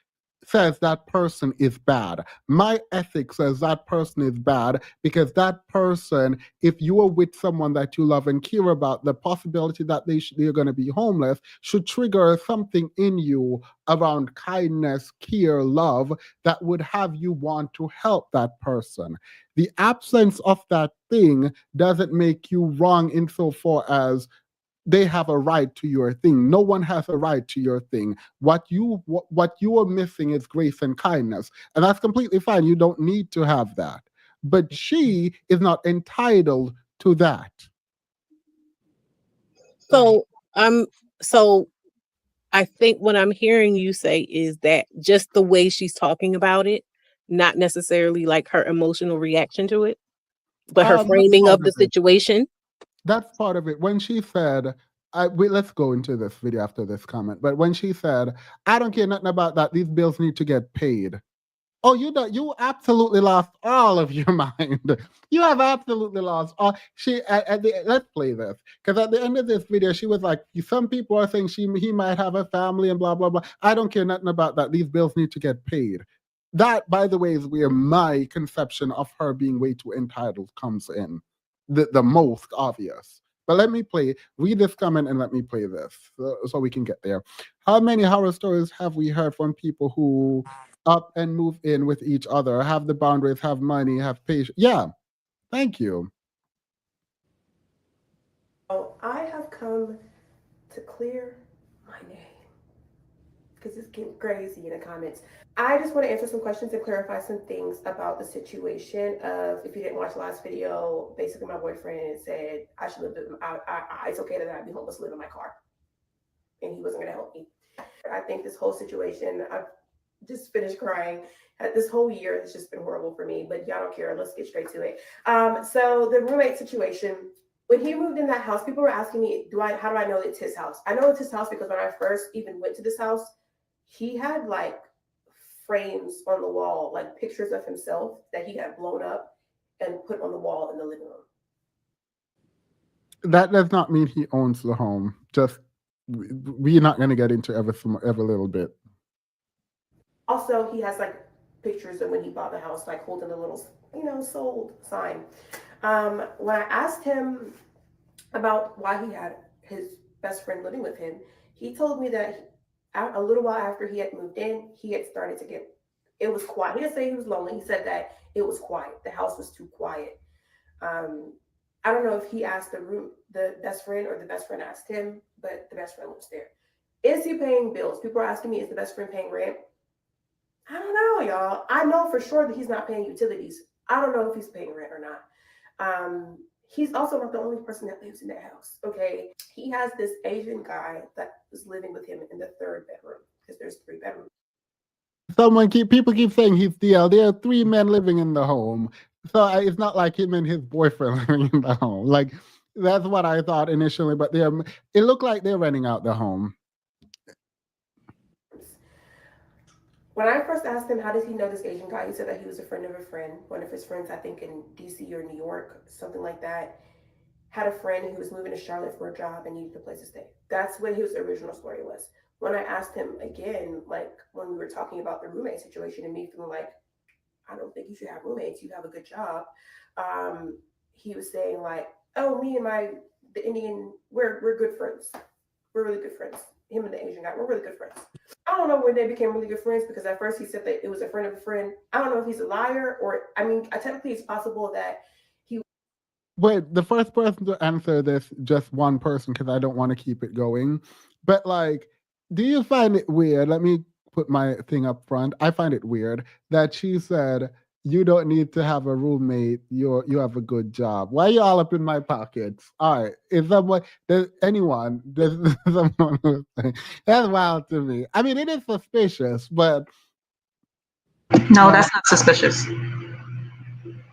says that person is bad. My ethic says that person is bad because that person, if you are with someone that you love and care about, the possibility that they're going to be homeless should trigger something in you around kindness, care, love that would have you want to help that person. The absence of that thing doesn't make you wrong insofar as they have a right to your thing. No one has a right to your thing. What you are missing is grace and kindness, and that's completely fine. You don't need to have that. But she is not entitled to that. so so I think what I'm hearing you say is that just the way she's talking about it, not necessarily like her emotional reaction to it, but her That's framing part of the of it. situation. That's part of it. When she said, let's go into this video after this comment. But when she said, "I don't care nothing about that. These bills need to get paid." Oh, you absolutely lost all of your mind. You have absolutely lost all. Let's play this because at the end of this video, she was like, "Some people are saying he might have a family and blah blah blah. I don't care nothing about that. These bills need to get paid." That, by the way, is where my conception of her being way too entitled comes in, the most obvious. But let me read this comment and let me play this so we can get there. How many horror stories have we heard from people who up and move in with each other, have the boundaries, have money, have patience? Yeah, thank you. Oh, I have come to clear my name because it's getting crazy in the comments. I just want to answer some questions and clarify some things about the situation of, if you didn't watch the last video, basically my boyfriend said I should live in, it's okay that I'd be homeless, live in my car, and he wasn't going to help me. I think this whole situation, I've just finished crying. This whole year has just been horrible for me, but y'all don't care. Let's get straight to it. So the roommate situation, when he moved in that house, people were asking me, how do I know it's his house? I know it's his house because when I first even went to this house, he had like frames on the wall, like pictures of himself that he had blown up and put on the wall in the living room. That does not mean he owns the home. Just we're not going to get into every little bit. Also, he has like pictures of when he bought the house, like holding a little, sold sign. When I asked him about why he had his best friend living with him, he told me that a little while after he had moved in, he had started to get, it was quiet. He didn't say he was lonely. He said that it was quiet. The house was too quiet. Um, I don't know if he asked the best friend, or the best friend asked him, but the best friend was there. Is he paying bills? People are asking me, is the best friend paying rent? I don't know, y'all. I know for sure that he's not paying utilities. I don't know if he's paying rent or not. He's also not the only person that lives in that house. Okay. He has this Asian guy that is living with him in the third bedroom because there's 3 bedrooms. People keep saying he's DL. There are 3 men living in the home, so it's not like him and his boyfriend living in the home. Like that's what I thought initially, but it looked like they're renting out the home. When I first asked him how does he know this Asian guy, he said that he was a friend of a friend. One of his friends, I think in DC or New York, something like that, had a friend who was moving to Charlotte for a job and needed a place to stay. That's what his original story was. When I asked him again, like when we were talking about the roommate situation and me feeling like, I don't think you should have roommates, you have a good job. He was saying like, oh, me and the Indian, we're good friends. We're really good friends. Him and the Asian guy, we're really good friends. I don't know when they became really good friends because at first he said that it was a friend of a friend. I don't know if he's a liar or, I mean, technically it's possible that he. Wait, the first person to answer this, just one person, because I don't want to keep it going. But like, do you find it weird? Let me put my thing up front. I find it weird that she said You don't need to have a roommate. You have a good job. Why are you all up in my pockets? All right. Is someone does anyone does someone who's saying- that's wild to me. I mean, it is suspicious, but No, like that's not suspicious. To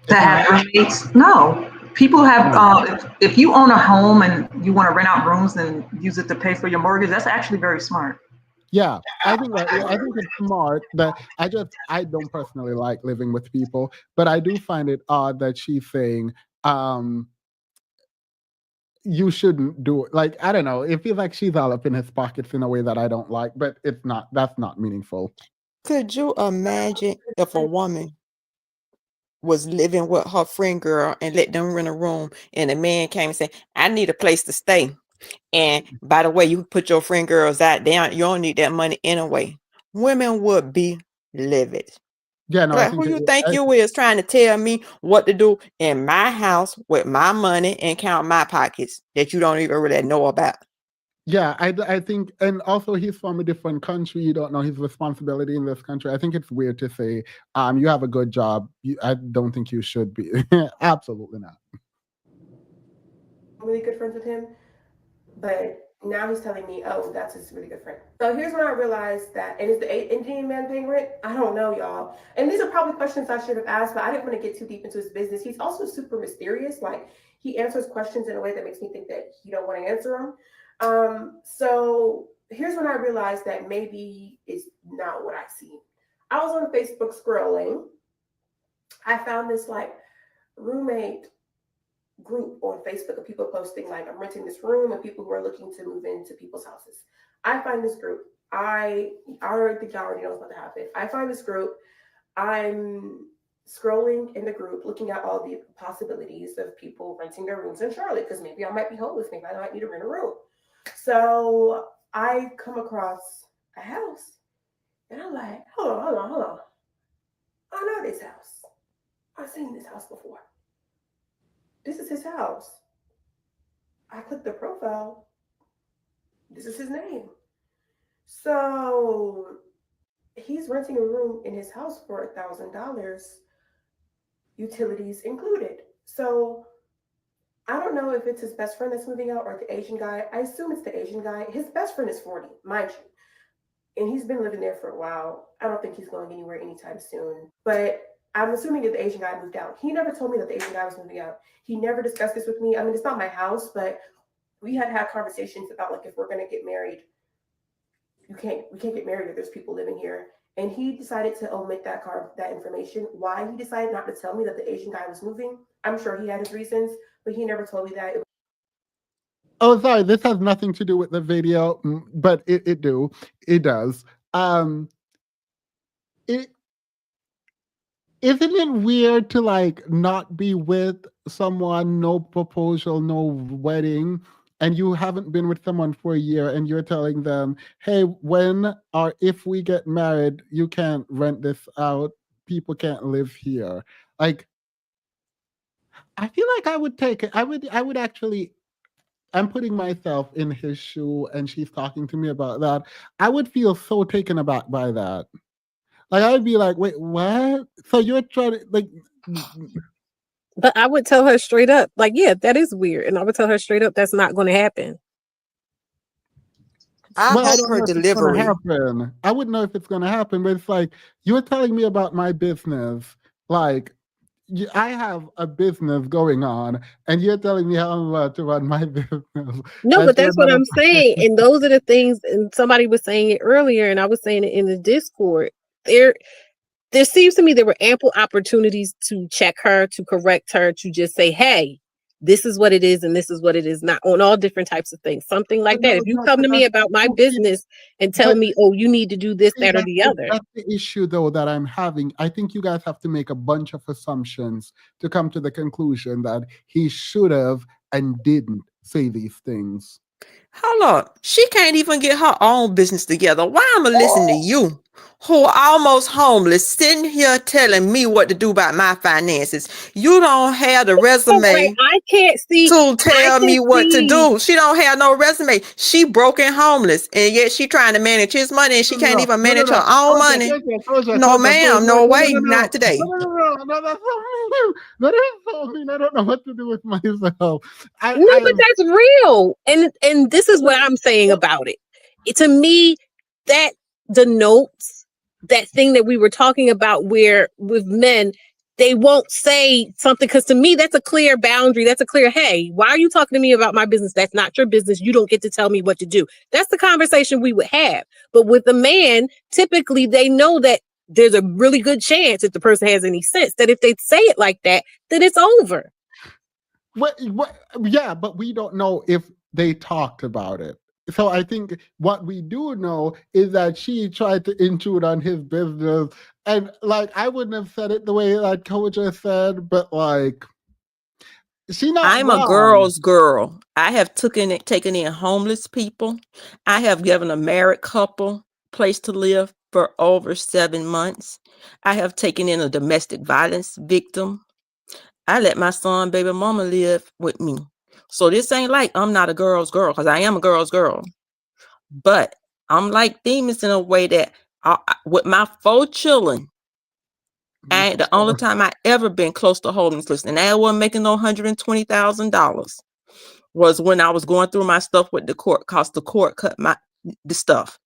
it's have not. roommates? No. People have, No. if you own a home and you want to rent out rooms and use it to pay for your mortgage, that's actually very smart. Yeah, I think it's smart that I don't personally like living with people, but I do find it odd that she's saying um you shouldn't do it. Like, I don't know. It feels like she's all up in his pockets in a way that I don't like, but it's not. That's not meaningful. Could you imagine if a woman was living with her friend girl and let them rent a room and a man came and said, I need a place to stay. And by the way, you put your friend girls out there, you don't need that money anyway. Women would be livid. Yeah, no, I Like, think who you think you is trying to tell me what to do in my house with my money and count my pockets that you don't even really know about? yeah, I think, and also he's from a different country. You don't know his responsibility in this country. I think it's weird to say, you have a good job. I don't think you should be. Absolutely not. Really good friends with him, but now he's telling me, oh, that's his really good friend. So here's when I realized that, and is the Indian man paying rent? I don't know, y'all. And these are probably questions I should have asked, but I didn't want to get too deep into his business. He's also super mysterious. Like, he answers questions in a way that makes me think that he don't want to answer them. So here's when I realized that maybe it's not what I see. I was on Facebook scrolling. I found this like roommate group on Facebook of people posting like, I'm renting this room, and people who are looking to move into people's houses. I find this group. I already think y'all already know what's about to happen. I find this group. I'm scrolling in the group, looking at all the possibilities of people renting their rooms in Charlotte, because maybe I might be homeless, maybe I might need to rent a room. So I come across a house, and I'm like, hold on. I know this house. I've seen this house before. This is his house. I click the profile. This is his name. So he's renting a room in his house for $1,000, utilities included. So I don't know if it's his best friend that's moving out or the Asian guy. I assume it's the Asian guy. His best friend is 40, mind you. And he's been living there for a while. I don't think he's going anywhere anytime soon. But I'm assuming that the Asian guy moved out. He never told me that the Asian guy was moving out. He never discussed this with me. I mean, it's not my house, but we had conversations about like, if we're gonna get married, we can't get married if there's people living here. And he decided to omit that information. Why he decided not to tell me that the Asian guy was moving, I'm sure he had his reasons, but he never told me that. Oh, sorry. This has nothing to do with the video, but it does. It isn't it weird to like not be with someone, no proposal, no wedding, and you haven't been with someone for a year, and you're telling them, "Hey, when or if we get married, you can't rent this out. People can't live here." Like, I feel like I would take it. I would actually. I'm putting myself in his shoe, and she's talking to me about that. I would feel so taken aback by that. Like, I'd be like, "Wait, what? So you're trying to like?" But I would tell her straight up, like, yeah, that is weird. And I would tell her straight up, that's not going to happen. I Well, I hope don't her know if it's gonna delivery. happen. I wouldn't know if it's gonna happen, but it's like you're telling me about my business. Like, I have a business going on, and you're telling me how I'm about to run my business. No, That but you're that's what not. I'm saying. And those are the things, and somebody was saying it earlier, and I was saying it in the Discord. There seems to me there were ample opportunities to check her, to correct her, to just say, hey, this is what it is and this is what it is not, on all different types of things. Something But like that. no, If you no, come but to me that's about my okay. business and tell But me, oh, you need to do this, see, that, or the other. that's the issue though that I'm having. I think you guys have to make a bunch of assumptions to come to the conclusion that he should have and didn't say these things. Hold up. She can't even get her own business together. Why am I listening to you, who are almost homeless, sitting here telling me what to do about my finances? You don't have the So, right, resume I can't see, to I tell can me what to see. do. She don't have no resume. She broke and homeless, and yet she trying to manage his money, and she No, no, can't no, even no, no, manage no. her own Told you, money. told you, told you, No, told you. No, ma'am. no, No no, no, way. no, no, Not today. no, that's so mean. That is so mean. I don't know what to do with myself. No, I but that's real. And this is what I'm saying about it. To me, that denotes that thing that we were talking about where with men, they won't say something because to me, that's a clear boundary. That's a clear, hey, why are you talking to me about my business? That's not your business. You don't get to tell me what to do. That's the conversation we would have. But with a man, typically they know that there's a really good chance if the person has any sense that if they say it like that, then it's over. what, yeah, but we don't know if they talked about it. So I think what we do know is that she tried to intrude on his business. And like, I wouldn't have said it the way that Coach just said, but like, she not I'm a wrong. girl's girl. I have taken in homeless people. I have given a married couple place to live for over 7 months. I have taken in a domestic violence victim. I let my son, baby mama live with me. So this ain't like I'm not a girl's girl, because I am a girl's girl. But I'm like demons in a way that with my 4 children, and the only time I ever been close to homelessness, and I wasn't making no $120,000, was when I was going through my stuff with the court, cause the court cut the stuff.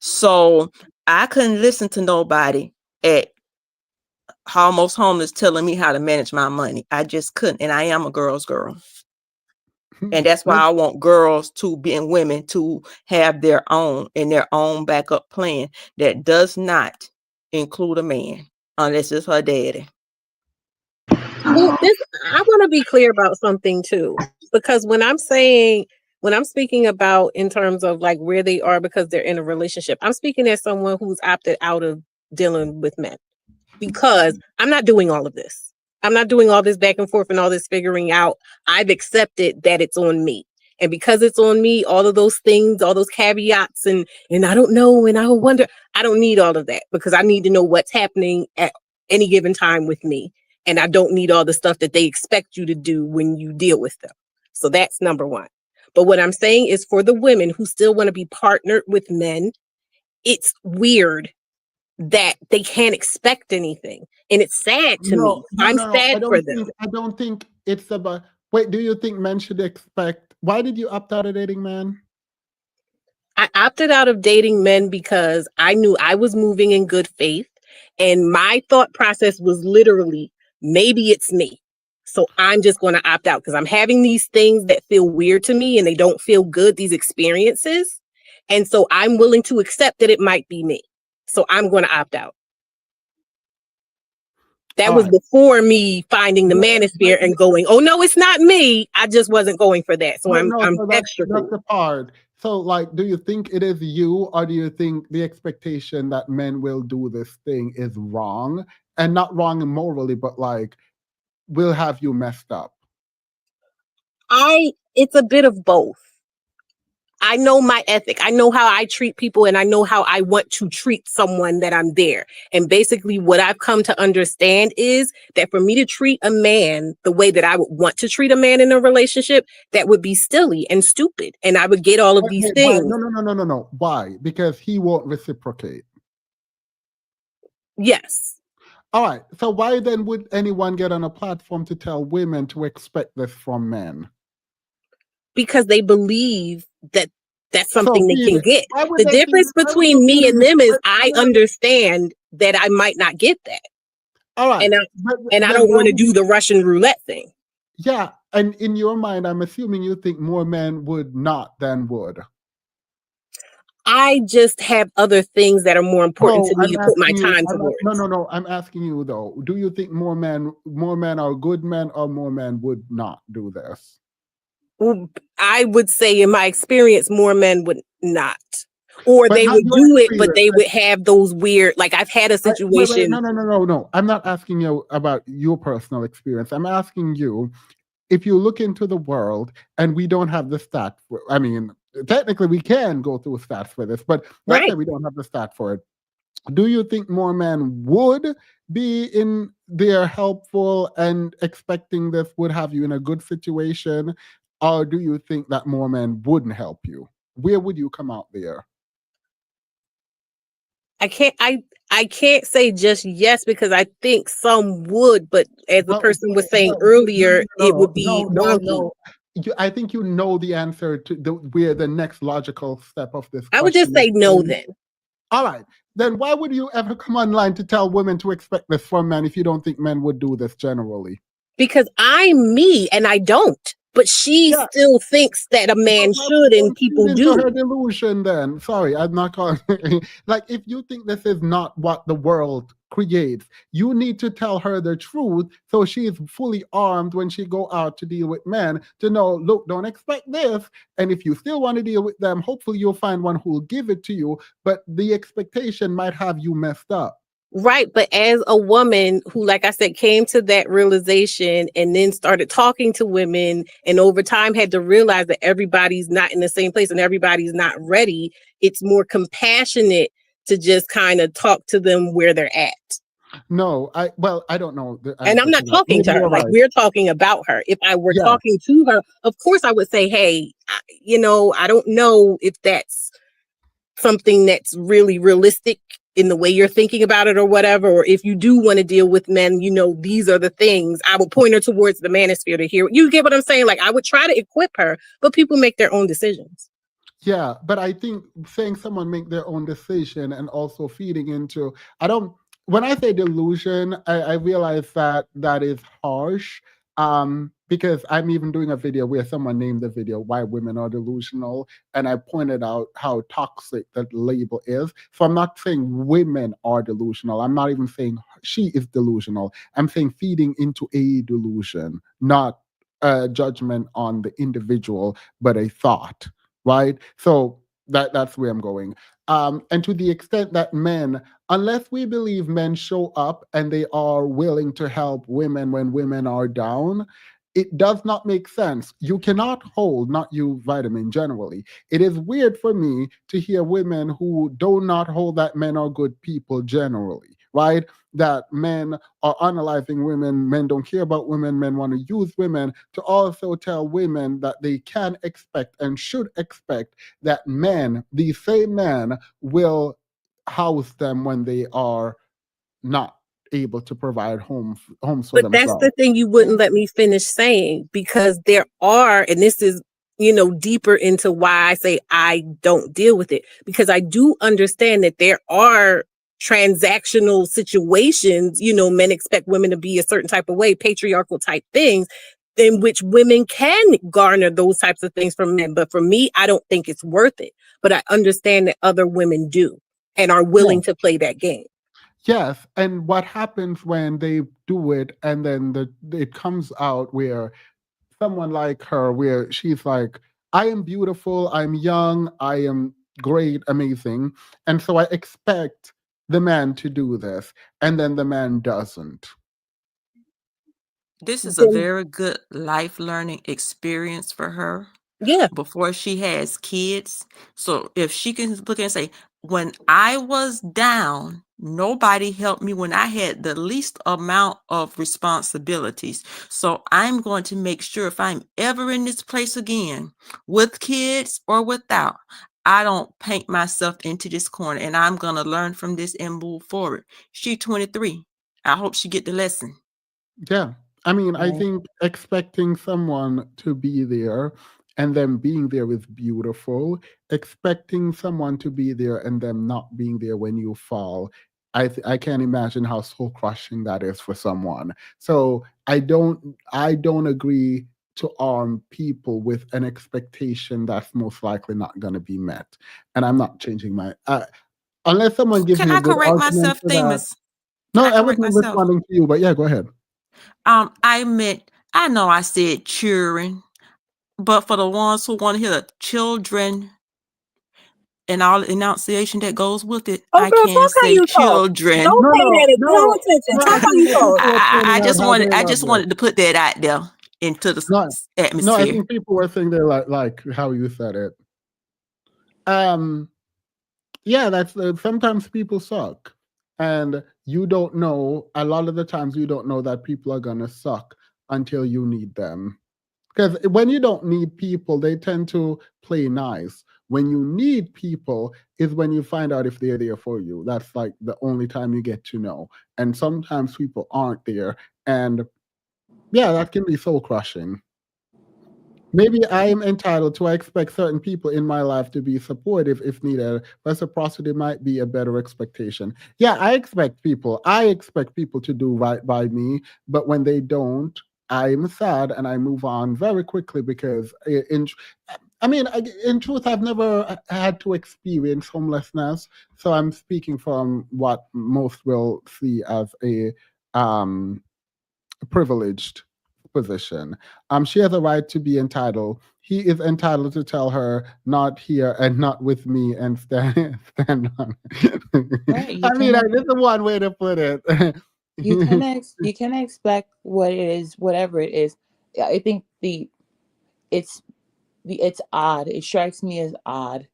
So I couldn't listen to nobody at almost homeless telling me how to manage my money. I just couldn't, and I am a girl's girl. And that's why I want girls to be and women to have their own and their own backup plan that does not include a man unless it's her daddy. Well, I want to be clear about something too, because when I'm speaking about in terms of like where they are because they're in a relationship, I'm speaking as someone who's opted out of dealing with men because I'm not doing all of this. I'm not doing all this back and forth and all this figuring out. I've accepted that it's on me. And because it's on me, all of those things, all those caveats and I don't know and I wonder, I don't need all of that because I need to know what's happening at any given time with me. And I don't need all the stuff that they expect you to do when you deal with them. So that's number one. But what I'm saying is for the women who still want to be partnered with men, it's weird that they can't expect anything. And it's sad to me. I'm I sad for them. don't think it's about. Wait, do you think men should expect? Why did you opt out of dating men? I opted out of dating men because I knew I was moving in good faith. And my thought process was literally, maybe it's me. So I'm just going to opt out because I'm having these things that feel weird to me and they don't feel good, these experiences. And so I'm willing to accept that it might be me. So I'm going to opt out. That All was right. before me finding the manosphere and going, oh no, it's not me. I just wasn't going for that. So I'm So extra that's cool. the part. So, like, do you think it is you, or do you think the expectation that men will do this thing is wrong, and not wrong morally, but like will have you messed up? It's a bit of both. I know my ethic. I know how I treat people and I know how I want to treat someone that I'm there. And basically what I've come to understand is that for me to treat a man the way that I would want to treat a man in a relationship, that would be silly and stupid. And I would get all of these Why? things. No. Why? Because he won't reciprocate. Yes. All right. So why then would anyone get on a platform to tell women to expect this from men? Because they believe that that's something they can get. Why would The they think? difference between me and them is I understand that I might not get that. All right. And I don't want to do the Russian roulette thing. Yeah. And in your mind, I'm assuming you think more men would not than would. I just have other things that are more important to me to put my time towards. No. I'm asking you though. Do you think more men are good men, or more men would not do this? I would say, in my experience, more men would not. Or they would do it, but they would have those weird, like I've had a situation. No. I'm not asking you about your personal experience. I'm asking you, if you look into the world, and we don't have the stat. I mean, technically we can go through stats for this, but let's say we don't have the stat for it. Do you think more men would be in there helpful and expecting this would have you in a good situation? Or do you think that more men wouldn't help you? Where would you come out there? I can't I can't say just yes because I think some would, but as the person was saying No, earlier, it would no, be no, wonky. no. I think you know the answer to where the next logical step of this I would just question is say no going. then. All right. Then why would you ever come online to tell women to expect this from men if you don't think men would do this generally? Because I'm me and I don't. But she Yeah. still thinks that a man Well, should and don't feed people into do. her delusion then. Sorry, I'm not calling. Like, if you think this is not what the world creates, you need to tell her the truth so she is fully armed when she go out to deal with men to know, look, don't expect this. And if you still want to deal with them, hopefully you'll find one who will give it to you. But the expectation might have you messed up. Right. But as a woman who, like I said, came to that realization and then started talking to women and over time had to realize that everybody's not in the same place and everybody's not ready, it's more compassionate to just kind of talk to them where they're at. No, I don't know the And I'm answer not to that. talking Maybe to her you're like right. we're talking about her. If I were Yeah. talking to her, of course I would say, hey, I don't know if that's something that's really realistic in the way you're thinking about it or whatever, or if you do want to deal with men, these are the things. I would point her towards the manosphere to hear. You get what I'm saying? Like I would try to equip her, but people make their own decisions. Yeah, but I think saying someone make their own decision and also feeding into, I don't, when I say delusion, I realize that that is harsh. Because I'm even doing a video where someone named the video Why Women Are Delusional, and I pointed out how toxic that label is. So I'm not saying women are delusional. I'm not even saying she is delusional. I'm saying feeding into a delusion, not a judgment on the individual, but a thought, right? So that's where I'm going. And to the extent that men, unless we believe men show up and they are willing to help women when women are down, it does not make sense. You cannot hold, not you, vitamin generally. It is weird for me to hear women who do not hold that men are good people generally, right? That men are analyzing women, men don't care about women, men want to use women, to also tell women that they can expect and should expect that men, these same men, will house them when they are not able to provide homes for But that's the themselves. thing you wouldn't let me finish saying because there are, and this is, deeper into why I say I don't deal with it because I do understand that there are transactional situations, men expect women to be a certain type of way, patriarchal type things in which women can garner those types of things from men. But for me, I don't think it's worth it. But I understand that other women do and are Yeah. willing to play that game. Yes, and what happens when they do it and then it comes out where someone like her, where she's like, I am beautiful, I'm young, I am great, amazing, and so I expect the man to do this, and then the man doesn't. This is a Then, very good life learning experience for her yeah. before she has kids. So if she can look and say, when I was down, nobody helped me when I had the least amount of responsibilities. So I'm going to make sure if I'm ever in this place again, with kids or without, I don't paint myself into this corner, and I'm going to learn from this and move forward. She 23. I hope she get the lesson. Yeah. I mean, I Right. think expecting someone to be there and them being there is beautiful. Expecting someone to be there and them not being there when you fall, I can't imagine how soul crushing that is for someone. So I don't agree to arm people with an expectation that's most likely not going to be met. And I'm not changing my unless someone gives Can me a I good correct argument myself, for that. Themis? Can No, I I correct wasn't myself? responding to you, but yeah, go ahead. I meant, I know I said children, but for the ones who want to hear the children and all the enunciation that goes with it, Oh, I girl, can talk how say you talk. children. Don't No, say no, that. Pay no, attention. no. Talk I how think you the talk. people are I pointing out just how they wanted, I love just it. wanted to put that out there into the No, no. I atmosphere. think people were saying they like how you said it. Um, yeah, that's sometimes people suck, and you don't know. A lot of the times, you don't know that people are gonna suck until you need them. Because when you don't need people, they tend to play nice. When you need people is when you find out if they're there for you. That's like the only time you get to know. And sometimes people aren't there. And yeah, that can be soul crushing. Maybe I am entitled to, I expect certain people in my life to be supportive if needed. Reciprocity might be a better expectation. Yeah, I expect people to do right by me, but when they don't, I'm sad and I move on very quickly because I mean, in truth, I've never had to experience homelessness, so I'm speaking from what most will see as um, privileged position. She has a right to be entitled. He is entitled to tell her, not here and not with me, and stand on. Right. I mean, this is one way to put it. You can expect what it is, whatever it is. I think it's it's odd. It strikes me as odd,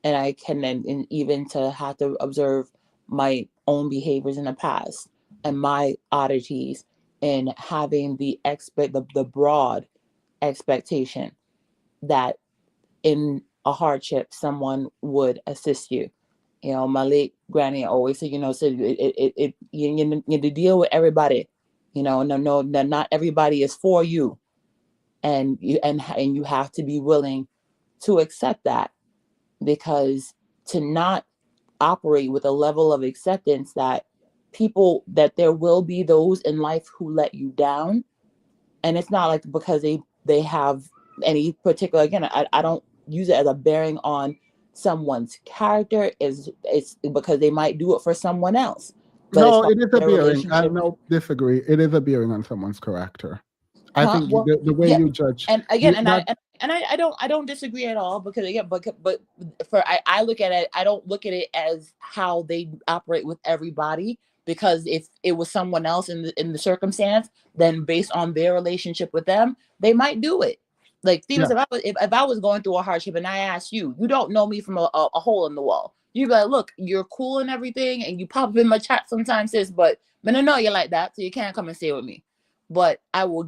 and I can and even to have to observe my own behaviors in the past and my oddities, and having the broad expectation that in a hardship someone would assist you. You know, my late granny always said, said you need to deal with everybody. No, not everybody is for you, and you have to be willing to accept that, because to not operate with a level of acceptance that there will be those in life who let you down. And it's not like because they have any particular, again, I don't use it as a bearing on someone's character. Is It's because they might do it for someone else, but as No, far it is as a their bearing. I relationship. no disagree. It is a bearing on someone's character. I Huh? think Well, the way yeah, you judge and again, that. I don't disagree at all, because again, but for I look at it, I don't look at it as how they operate with everybody, because if it was someone else in the circumstance, then based on their relationship with them, they might do it. Like Stevens, Yeah, if I was going through a hardship and I asked you, you don't know me from a hole in the wall. You'd be like, look, you're cool and everything, and you pop up in my chat sometimes, sis, but I don't know you like that, so you can't come and stay with me. But I will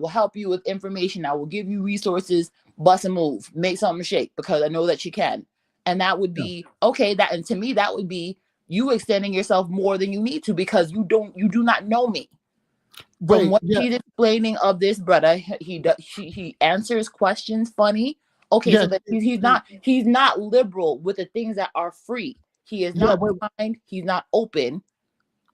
help you with information. I will give you resources, bust a move, make something shake, because I know that you can. And that would yeah. be okay. And to me, that would be you extending yourself more than you need to, because you do not know me. From Wait, what yeah, she's explaining of this brother, he answers questions funny. Okay, yeah, so that he's not liberal with the things that are free. He is yeah. not kind. He's not open.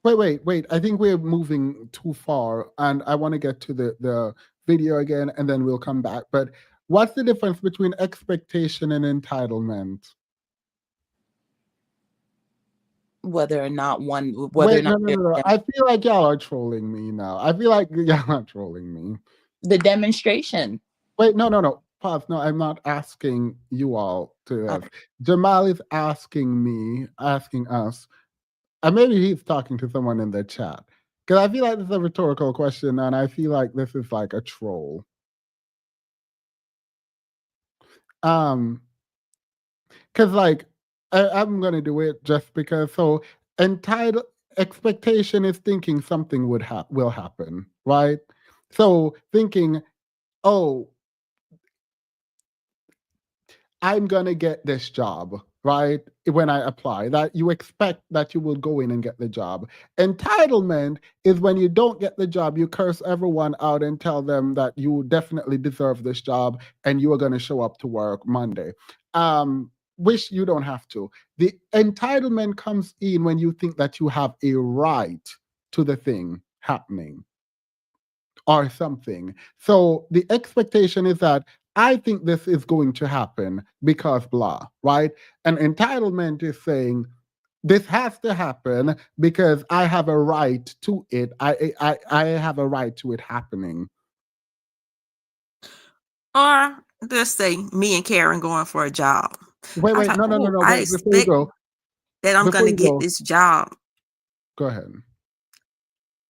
Wait. I think we're moving too far, and I want to get to the video again, and then we'll come back. But what's the difference between expectation and entitlement? Whether or Wait, not no. I feel like y'all are trolling me now. I feel like y'all are trolling me. the demonstration. Wait, no. Pause. No, I'm not asking you all to Uh, this. Jamal is asking me, asking us, and maybe he's talking to someone in the chat. Because I feel like this is a rhetorical question, and I feel like this is like a troll. Um, because like I'm gonna do it just because. So entitled expectation is thinking something will happen, right? So thinking, oh, I'm gonna get this job, right? When I apply, that you expect that you will go in and get the job. Entitlement is when you don't get the job, you curse everyone out and tell them that you definitely deserve this job and you are gonna show up to work Monday. Which you don't have to. The entitlement comes in when you think that you have a right to the thing happening or something. So the expectation is that I think this is going to happen because blah, right? And entitlement is saying this has to happen because I have a right to it. I have a right to it happening. Or let's say me and Karen going for a job. I was Wait, like, no. oh, I Wait, expect that I'm before gonna you get go, this job. go ahead.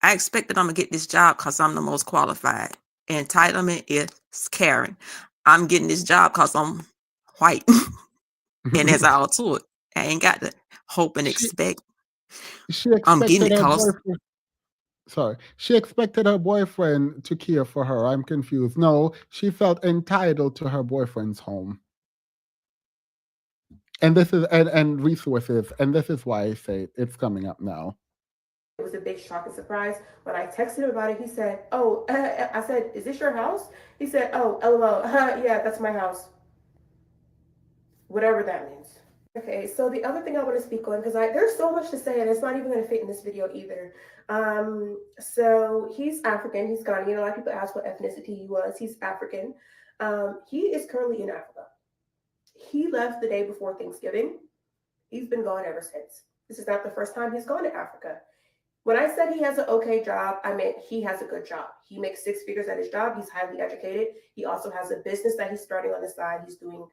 I expect that I'm gonna get this job because I'm the most qualified. Entitlement is Karen. I'm getting this job because I'm white. And that's all to it. I ain't got to hope and she expect. she I'm getting expected it her because boyfriend. Sorry. She expected her boyfriend to care for her. I'm confused. No, she felt entitled to her boyfriend's home. And this is and resources, and this is why I say it's coming up now. It was a big shock and surprise. When I texted him about it, he said, "Oh," I said, "Is this your house?" He said, "Oh, lol, yeah, that's my house." Whatever that means. Okay, so the other thing I want to speak on, because there's so much to say, and it's not even going to fit in this video either. So he's African, he's Ghanaian. A lot of people ask what ethnicity he was. He's African. He is currently in Africa. He left the day before Thanksgiving. He's been gone ever since. This is not the first time he's gone to Africa. When I said he has an okay job, I meant he has a good job. He makes six figures at his job. He's highly educated. He also has a business that he's starting on the side. He's doing,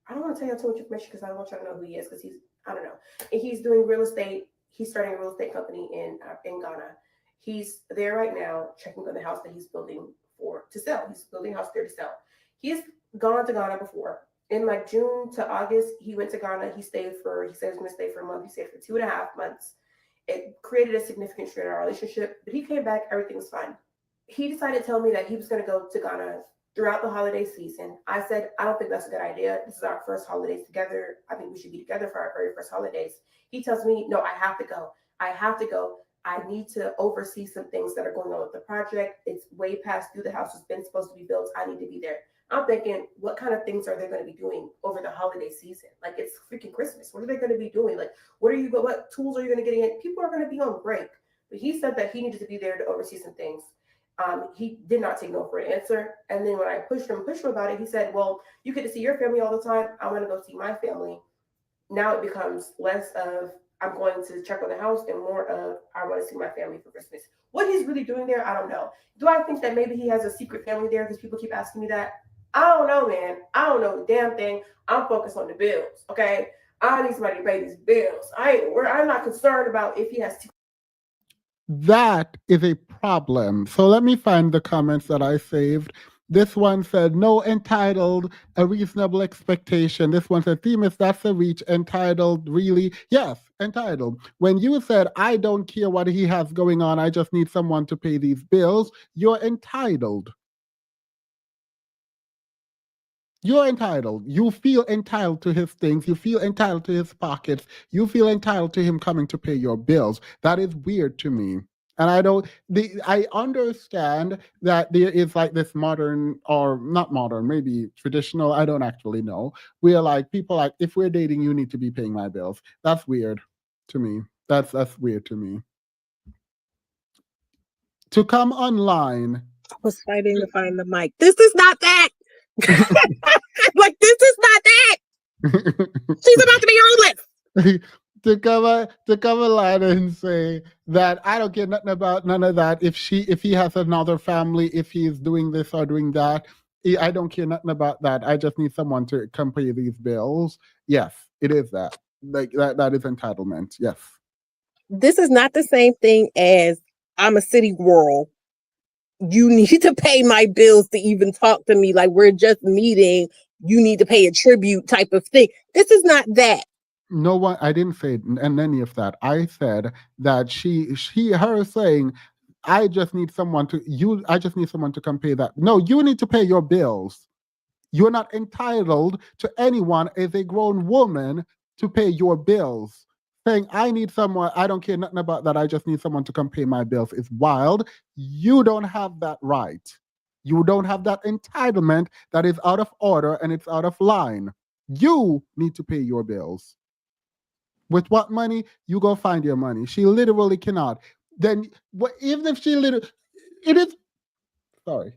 I don't want to tell you too much information because I don't want you to know who he is because I don't know. And he's doing real estate. He's starting a real estate company in Ghana. He's there right now checking on the house that he's building to sell. He's building a house there to sell. He's gone to Ghana before. In like June to August, he went to Ghana. He said he was going to stay for a month. He stayed for 2.5 months. It created a significant strain in our relationship, but he came back, everything was fine. He decided to tell me that he was going to go to Ghana throughout the holiday season. I said, I don't think that's a good idea. This is our first holidays together. I think we should be together for our very first holidays. He tells me, no, I have to go. I have to go. I need to oversee some things that are going on with the project. It's way past due. The house has been supposed to be built. I need to be there. I'm thinking, what kind of things are they going to be doing over the holiday season? Like, it's freaking Christmas. What are they going to be doing? Like, what tools are you going to get in? People are going to be on break. But he said that he needed to be there to oversee some things. He did not take no for an answer. And then when I pushed him about it, he said, well, you get to see your family all the time. I want to go see my family. Now it becomes less of I'm going to check on the house and more of I want to see my family for Christmas. What he's really doing there, I don't know. Do I think that maybe he has a secret family there because people keep asking me that? I don't know, man. I don't know the damn thing. I'm focused on the bills, okay? I need somebody to pay these bills. I'm not concerned about if he has That is a problem. So let me find the comments that I saved. This one said, no, entitled, a reasonable expectation. This one said, Themis, that's a reach. Entitled, really? Yes, entitled. When you said, I don't care what he has going on, I just need someone to pay these bills, you're entitled. You're entitled. You feel entitled to his things. You feel entitled to his pockets. You feel entitled to him coming to pay your bills. That is weird to me. And I understand that there is like this modern or not modern, maybe traditional, I don't actually know. We're like people like, if we're dating, you need to be paying my bills. That's weird to me. That's weird to me. To come online. I was fighting to find the mic. This is not that. Like, this is not that. She's about to be homeless. to come online and say that I don't care nothing about none of that. If he has another family, if he's doing this or doing that, I don't care nothing about that. I just need someone to come pay these bills. Yes, it is that. Like that is entitlement. Yes. This is not the same thing as I'm a city girl. You need to pay my bills to even talk to me. Like, we're just meeting. You need to pay a tribute type of thing. This is not that. No one, I didn't say any of that. I said that her saying, I just need someone to come pay that. No, you need to pay your bills. You're not entitled to anyone as a grown woman to pay your bills. Saying, I need someone, I don't care nothing about that, I just need someone to come pay my bills is wild. You don't have that right. You don't have that entitlement. That is out of order and it's out of line. You need to pay your bills. With what money? You go find your money. She literally cannot. Then, even if it is, sorry.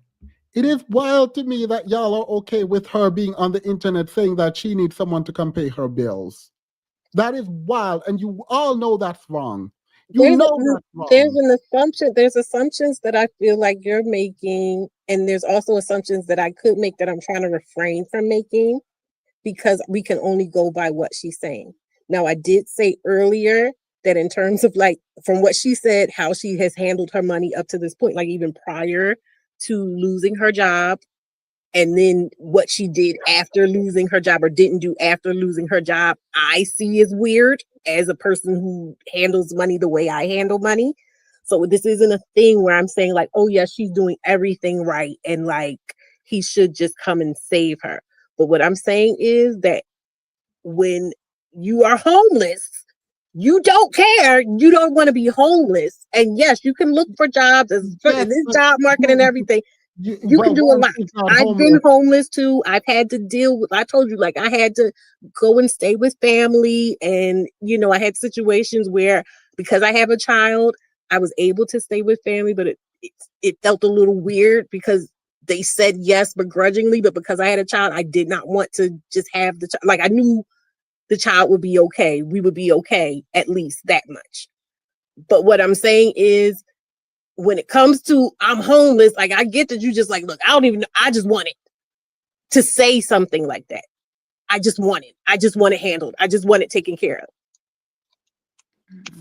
It is wild to me that y'all are okay with her being on the internet saying that she needs someone to come pay her bills. That is wild, and you all know that's wrong. That's wrong. There's assumptions that I feel like you're making, and there's also assumptions that I could make that I'm trying to refrain from making because we can only go by what she's saying. Now, I did say earlier that in terms of like, from what she said, how she has handled her money up to this point, like even prior to losing her job, and then what she did after losing her job or didn't do after losing her job, I see as weird as a person who handles money the way I handle money. So this isn't a thing where I'm saying like, oh yeah, she's doing everything right and like he should just come and save her. But what I'm saying is that when you are homeless, you don't care. You don't want to be homeless. And yes, you can look for jobs in Yes, this but job market and you, everything. You can well, do a one, lot. she's not I've been homeless. homeless too. I've had to deal with, I told you, like, I had to go and stay with family. And, I had situations where because I have a child, I was able to stay with family, but it felt a little weird because they said yes begrudgingly, but because I had a child, I did not want to just have the child. Like, I knew the child would be okay. We would be okay, at least that much. But what I'm saying is, when it comes to I'm homeless, like I get that you just like, look, I don't even know. I just want it to say something like that. I just want it. I just want it handled. I just want it taken care of.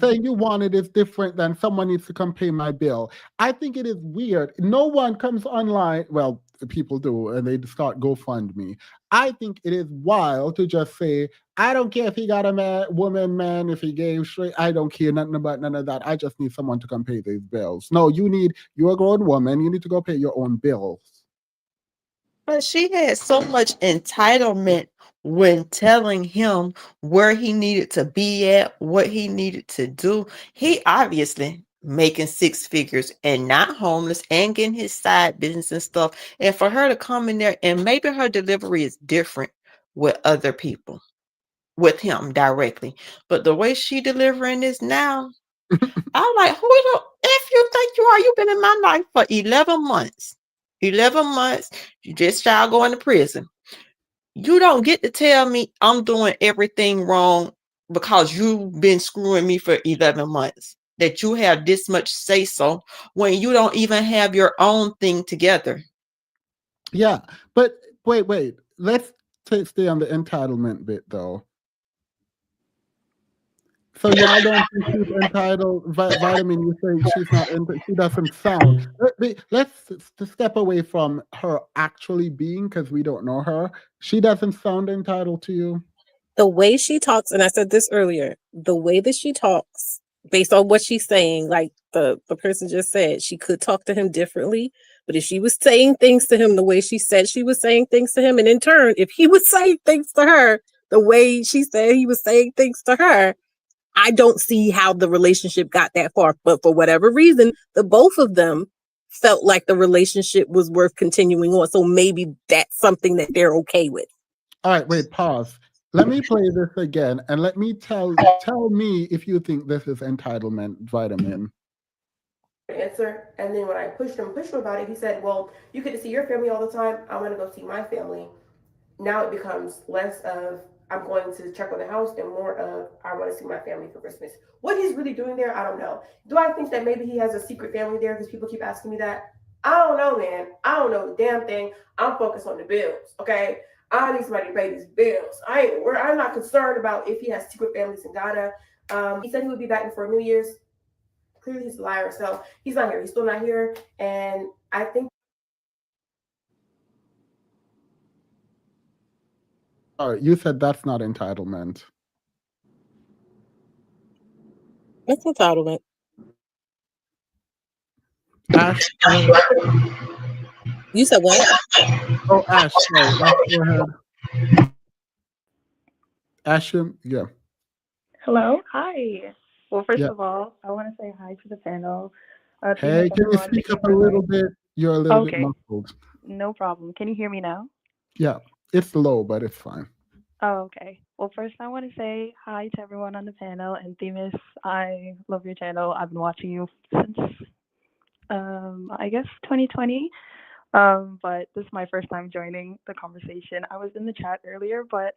Saying you want it is different than someone needs to come pay my bill. I think it is weird. No one comes online. Well, people do, and they start GoFundMe. I think it is wild to just say, I don't care if he got a man, woman, man, if he gay, straight. I don't care nothing about none of that. I just need someone to come pay these bills. No, you're a grown woman. You need to go pay your own bills. But she had so much entitlement when telling him where he needed to be at, what he needed to do. He obviously making six figures and not homeless and getting his side business and stuff. And for her to come in there, and maybe her delivery is different with other people, with him directly. But the way she delivering this now, I'm like, who the F you think you are? You've been in my life for 11 months. 11 months. You just shall going to prison. You don't get to tell me I'm doing everything wrong because you've been screwing me for 11 months. That you have this much say so when you don't even have your own thing together. Yeah, but wait. Let's stay on the entitlement bit though. So y'all don't think she's entitled? Vitamin, you say she's not. She doesn't sound. Let's step away from her actually being, because we don't know her. She doesn't sound entitled to you. The way she talks, and I said this earlier, the way that she talks, based on what she's saying, like the person just said, she could talk to him differently. But if she was saying things to him the way she said she was saying things to him, and in turn, if he was saying things to her the way she said he was saying things to her, I don't see how the relationship got that far. But for whatever reason, the both of them felt like the relationship was worth continuing on. So maybe that's something that they're okay with. All right, wait, pause. Let me play this again, and let me tell me if you think this is entitlement, Vitamin. Answer. And then when I pushed him about it, he said, well, you get to see your family all the time. I want to go see my family. Now it becomes less of I'm going to check on the house and more of I want to see my family for Christmas. What he's really doing there, I don't know. Do I think that maybe he has a secret family there because people keep asking me that? I don't know, man. I don't know the damn thing. I'm focused on the bills, okay? I need somebody to pay these bills. I'm not concerned about if he has secret families in Ghana. He said he would be back before New Year's. Clearly he's a liar, so he's not here. He's still not here, and I think. All right, you said that's not entitlement. That's entitlement. Ash, You said what? oh, Ash, sorry. Ash, go ahead. Ash, yeah. Hello. Hi. Well, first Yeah. of all, I want to say hi to the panel. Themis, Hey, can you everyone. Thank speak you up a for little inviting. bit? You're a little bit Okay, muffled. no problem. Can you hear me now? Yeah, it's low, but it's fine. Oh, okay. Well, first, I want to say hi to everyone on the panel. And Themis, I love your channel. I've been watching you since, I guess, 2020. But this is my first time joining the conversation. I was in the chat earlier, but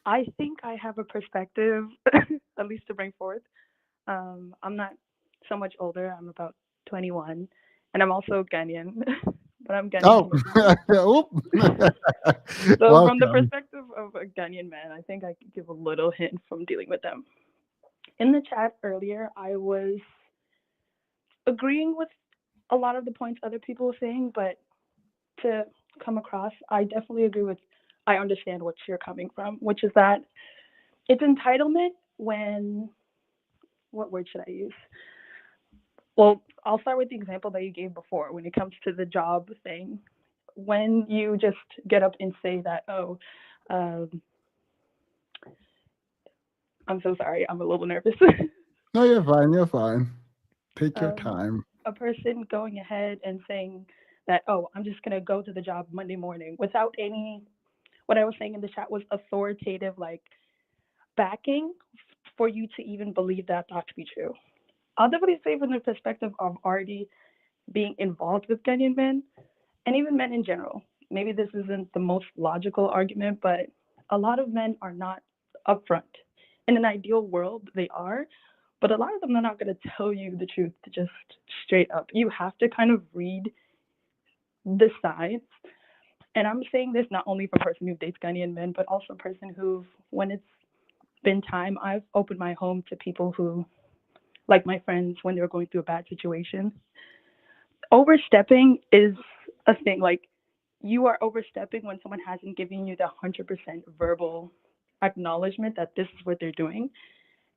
I think I have a perspective, at least to bring forth. I'm not so much older. I'm about 21, and I'm also Ghanaian, but I'm Ghanaian Oh, Canadian. oop. So, from the Welcome. perspective of a Ghanaian man, I think I could give a little hint from dealing with them. In the chat earlier, I was agreeing with a lot of the points other people were saying, but to come across, I definitely agree with. I understand what you're coming from, which is that it's entitlement when what word should I use? Well, I'll start with the example that you gave before when it comes to the job thing. When you just get up and say that, oh, um, I'm so sorry, I'm a little nervous. No, you're fine. You're fine. Take your um, time. a person going ahead and saying that, oh, I'm just going to go to the job Monday morning without any, what I was saying in the chat was authoritative, like backing for you to even believe that thought to be true. I'll definitely say from the perspective of already being involved with Ghanaian men and even men in general. Maybe this isn't the most logical argument, but a lot of men are not upfront. In an ideal world, they are, but a lot of them are not going to tell you the truth just straight up. You have to kind of read the signs. And I'm saying this not only from a person who dates Ghanaian men, but also a person who, when it's been time, I've opened my home to people who, like my friends, when they're going through a bad situation. Overstepping is a thing. Like, you are overstepping when someone hasn't given you the 100% verbal acknowledgement that this is what they're doing.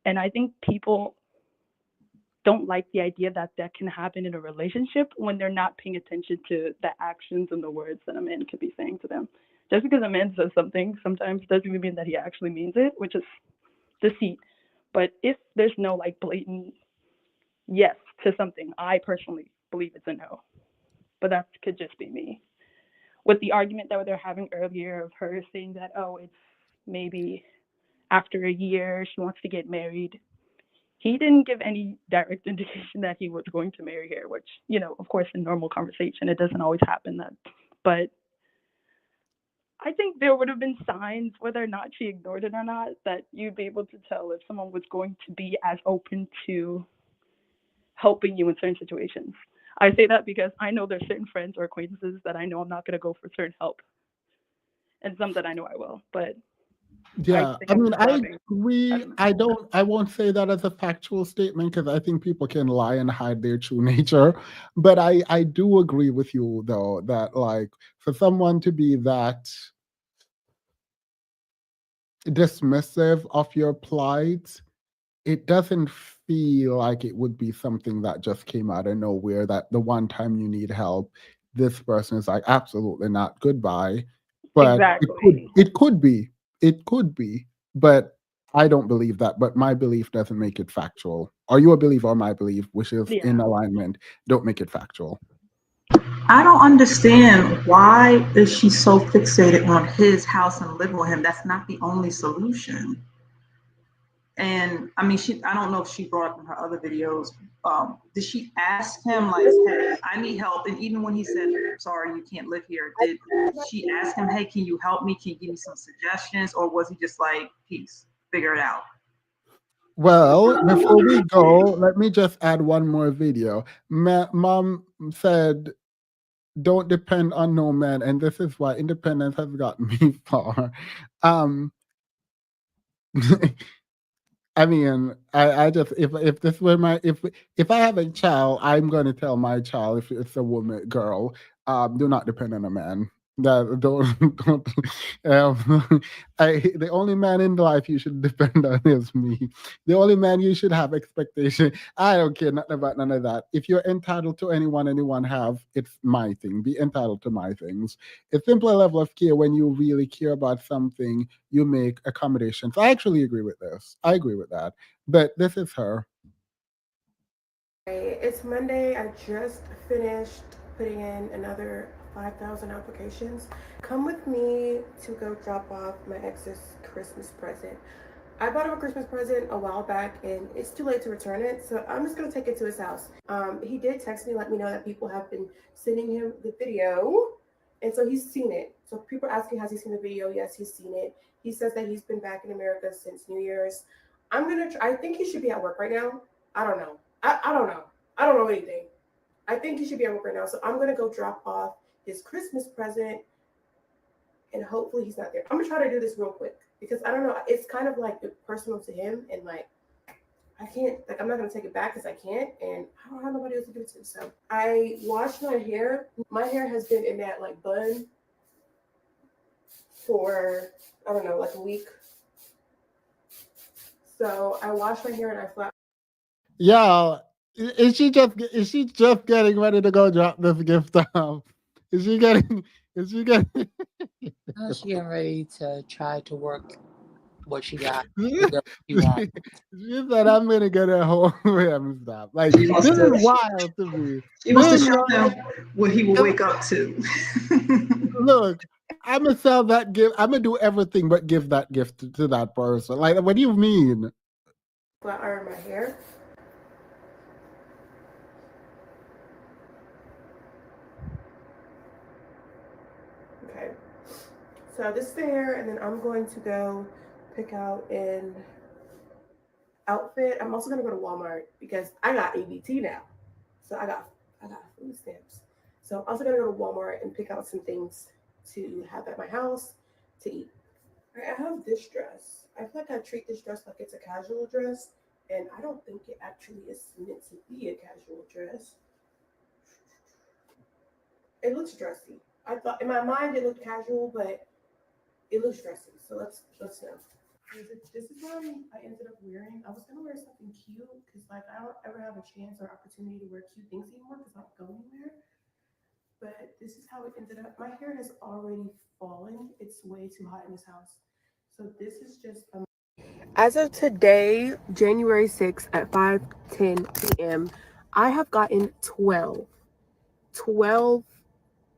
And I think people don't like the idea that that can happen in a relationship when they're not paying attention to the actions and the words that a man could be saying to them. Just because a man says something sometimes doesn't even mean that he actually means it, which is deceit. But if there's no like blatant yes to something, I personally believe it's a no. But that could just be me. With the argument that they're having earlier of her saying that, oh, it's maybe after a year she wants to get married. He didn't give any direct indication that he was going to marry her, which, you know, of course, in normal conversation, it doesn't always happen that. But I think there would have been signs, whether or not she ignored it or not, that you'd be able to tell if someone was going to be as open to helping you in certain situations. I say that because I know there's certain friends or acquaintances that I know I'm not going to go for certain help, and some that I know I will. But I Yeah, think I I'm mean, just I laughing. I agree. don't know. I won't say that as a factual statement because I think people can lie and hide their true nature. But I do agree with you though that like for someone to be that dismissive of your plight, it doesn't feel like it would be something that just came out of nowhere that the one time you need help, this person is like, absolutely not, goodbye. But Exactly. it could be, but I don't believe that. But my belief doesn't make it factual. Or your belief or my belief, which is in Yeah. alignment, don't make it factual. I don't understand why is she so fixated on his house and living with him. That's not the only solution. And I mean, I don't know if she brought up in her other videos. Did she ask him like, "Hey, I need help"? And even when he said, "Sorry, you can't live here," did she ask him, "Hey, can you help me? Can you give me some suggestions?" Or was he just like, "Peace, figure it out"? Well, before we go, let me just add one more video. Mom said don't depend on no man, and this is why independence has gotten me far. Um, I mean, I just if this were my if I have a child, I'm going to tell my child if it's a woman girl, do not depend on a man. That don't the only man in life you should depend on is me. The only man you should have expectation. I don't care nothing about none of that. If you're entitled to anyone have, it's my thing. Be entitled to my things. A simpler level of care when you really care about something you make accommodations. I actually agree with this. I agree with that. But this is her. Hey, it's Monday. I just finished putting in another 5,000 applications. Come with me to go drop off my ex's Christmas present. I bought him a Christmas present a while back and it's too late to return it, so I'm just gonna take it to his house. He did text me, let me know that people have been sending him the video, and so he's seen it. So people are asking, has he seen the video? Yes, he's seen it. He says that he's been back in America since New Year's. I think he should be at work right now. I don't know. I don't know. I don't know anything. I think he should be at work right now. So I'm gonna go drop off his Christmas present and hopefully he's not there. I'm gonna try to do this real quick because I don't know. It's kind of like personal to him, and like I can't, like I'm not gonna take it back because I can't, and I don't have nobody else to give it to. So I washed my hair. My hair has been in that like bun for I don't know, like a week. So I washed my hair and I flat. Yeah, is she just getting ready to go drop this gift off? Is she getting is she getting Now she getting ready to try to work what she got to she, get what she wants. she said I'm gonna get her home and stop. Like She wants this is to wild to me. she wants to This is show wild. him what he will 'Cause wake up to. look, I'm gonna sell that gift. I'm gonna do everything but give that gift to that person. Like, what do you mean? Flat iron my hair. Okay. So this is the hair, and then I'm going to go pick out an outfit. I'm also gonna go to Walmart because I got ABT now. So I got food stamps. So I'm also gonna go to Walmart and pick out some things to have at my house to eat. All right, I have this dress. I feel like I treat this dress like it's a casual dress, and I don't think it actually is meant to be a casual dress. It looks dressy. I thought in my mind it looked casual, but it looks dressy. So let's know. This is what I ended up wearing. I was gonna wear something cute because like I don't ever have a chance or opportunity to wear cute things anymore because I don't go anywhere. But this is how it ended up. My hair has already fallen. It's way too hot in this house. So this is just as of today, January 6th at 5:10 p.m., I have gotten 12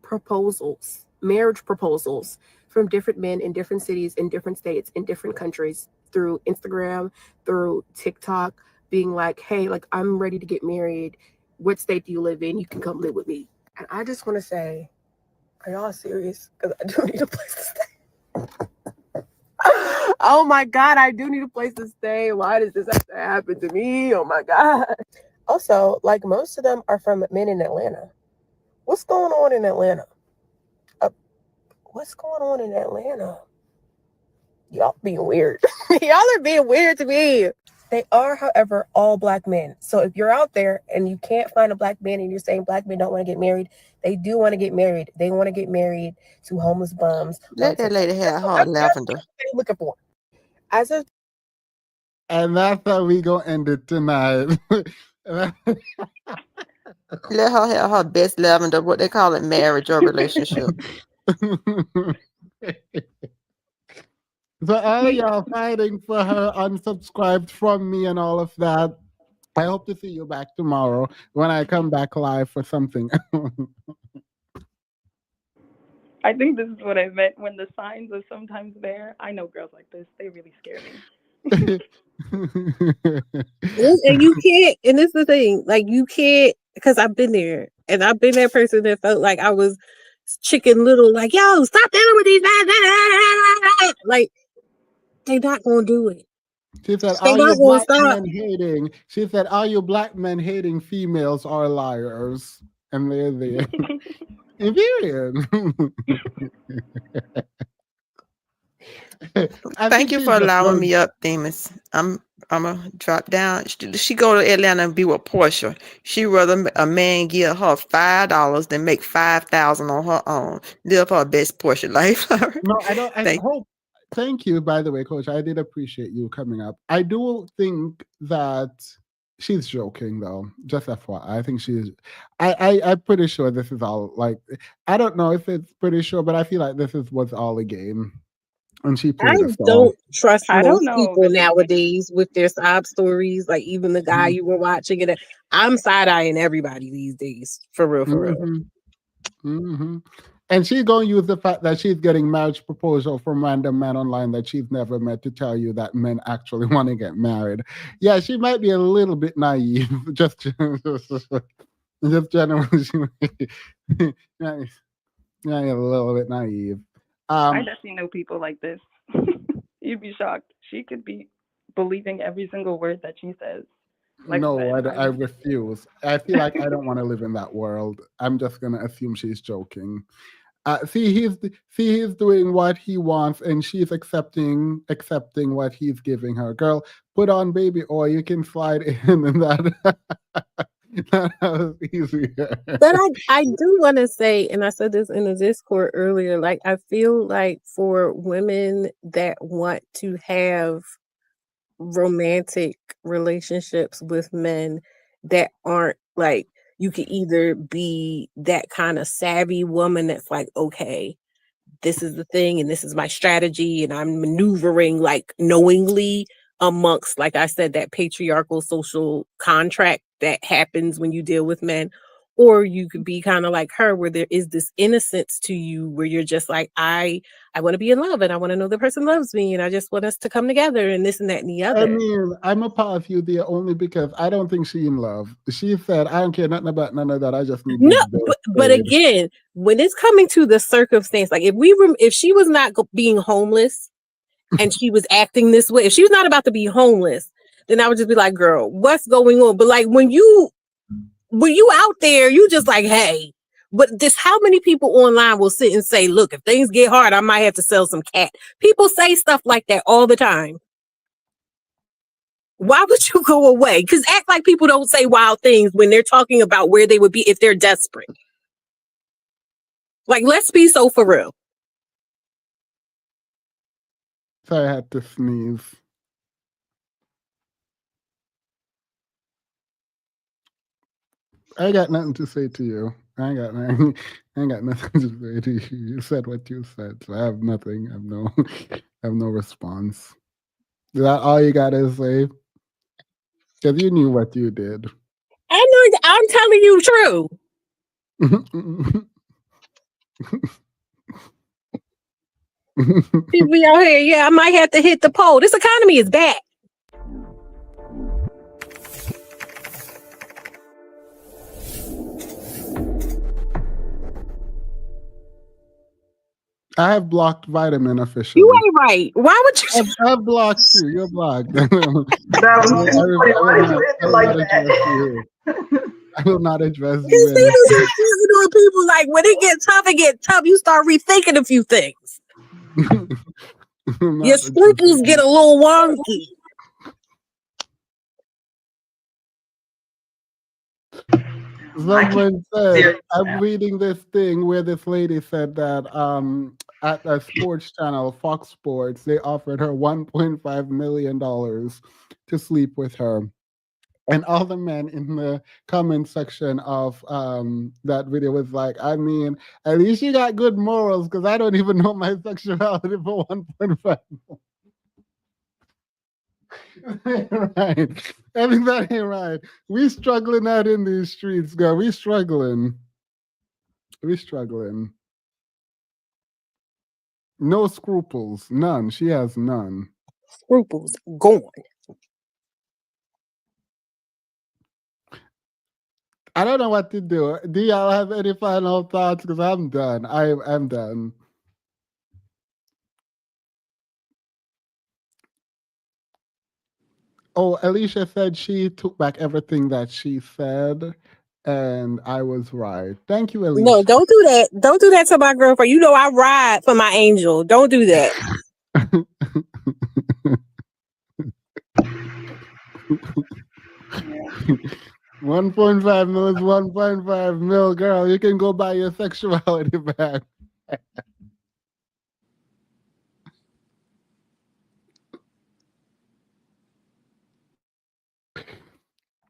proposals, marriage proposals from different men in different cities, in different states, in different countries through Instagram, through TikTok, being like, hey, like, I'm ready to get married. What state do you live in? You can come live with me. And I just want to say, are y'all serious? Because I do need a place to stay. Oh my God, I do need a place to stay. Why does this have to happen to me? Oh my God. Also, like most of them are from men in Atlanta. What's going on in Atlanta? What's going on in Atlanta? Y'all being weird. Y'all are being weird to me. They are, however, all black men. So if you're out there and you can't find a black man and you're saying black men don't want to get married, they do want to get married. They want to get married to homeless bums. Let that lady have her lavender. That's what they're looking for. As of And that's how we gonna end it tonight. Let her have her best lavender, what they call it, marriage or relationship. So all of y'all fighting for her unsubscribed from me and all of that. I hope to see you back tomorrow when I come back live for something. I think this is what I meant when the signs are sometimes there. I know girls like this. They really scare me. And you can't, and this is the thing, like you can't, because I've been there, and I've been that person that felt like I was Chicken Little, like, yo, stop dealing with these guys. Like, they not gonna do it. She said, They all you not gonna black stop. men hating. She said, all you black men hating females are liars. And they're there. Period. Thank you for allowing me up, Demas. I'm gonna drop down. She go to Atlanta and be with Portia. She rather a man give her $5 than make 5,000 on her own. Live her best Portia life. No, I don't. Thank you, by the way, Coach. I did appreciate you coming up. I do think that she's joking, though. Just FYI, I think she's. I'm pretty sure this is all like. I don't know if it's pretty sure, but I feel like was all a game, and she I played us all. don't trust I don't most know people if it's nowadays with their sob stories. Like even the guy you were watching, and I'm side eyeing everybody these days, for real, for real. Mm-hmm. And she's going to use the fact that she's getting marriage proposal from random men online that she's never met to tell you that men actually want to get married. Yeah, she might be a little bit naive, just generally, yeah, a little bit naive. I definitely know people like this. You'd be shocked. She could be believing every single word that she says. Like No, I said, I refuse. I feel like I don't want to live in that world. I'm just gonna assume she's joking. He's doing what he wants, and she's accepting what he's giving her. Girl, put on baby oil. You can slide in, and that was easier. But I do want to say, and I said this in the Discord earlier, like I feel like for women that want to have romantic relationships with men, that aren't like, you could either be that kind of savvy woman that's like, okay, this is the thing and this is my strategy and I'm maneuvering like knowingly amongst, like I said, that patriarchal social contract that happens when you deal with men. Or you could be kind of like her, where there is this innocence to you, where you're just like, I want to be in love and I want to know the person loves me and I just want us to come together and this and that and the I other. mean, I'm a part of you there only because I don't think she in love. She said, I don't care nothing about none of that. I just need No, these bills but paid. again, when it's coming to the circumstance, like if she was not being homeless and she was acting this way, if she was not about to be homeless, then I would just be like, girl, what's going on? But like when you out there, you just like, hey. But this, how many people online will sit and say, look, if things get hard, I might have to sell some cat. People say stuff like that all the time. Why would you go away? Because act like people don't say wild things when they're talking about where they would be if they're desperate. Like, let's be so for real. So I had to sneeze. I ain't got nothing to say to you. I ain't got nothing. I ain't got nothing to say to you. You said what you said, so I have nothing. I have no, I have no response. Is that all you gotta say? Because you knew what you did. I know. I'm telling you true. People out here, yeah, I might have to hit the pole. This economy is bad. I have blocked Vitamin officially. You ain't right. Why would you? I've blocked you. You're blocked. That I will not address You you see, anymore. doing people like when it gets tough, you start rethinking a few things. Your scruples get a little wonky. Someone said, I'm reading this thing where this lady said that at a sports channel, Fox Sports, they offered her $1.5 million to sleep with her. And all the men in the comment section of that video was like, I mean, at least you got good morals because I don't even know my sexuality for 1.5. Right. I think that ain't right. We struggling out in these streets, girl. We struggling. We struggling. No scruples. None. She has none. Scruples gone. I don't know what to do. Do y'all have any final thoughts? Because I'm done. I'm done. Oh, Alicia said she took back everything that she said, and I was right. Thank you, Alicia. No, don't do that. Don't do that to my girlfriend. You know I ride for my angel. Don't do that. 1.5 mil is 1.5 mil, girl. You can go buy your sexuality back.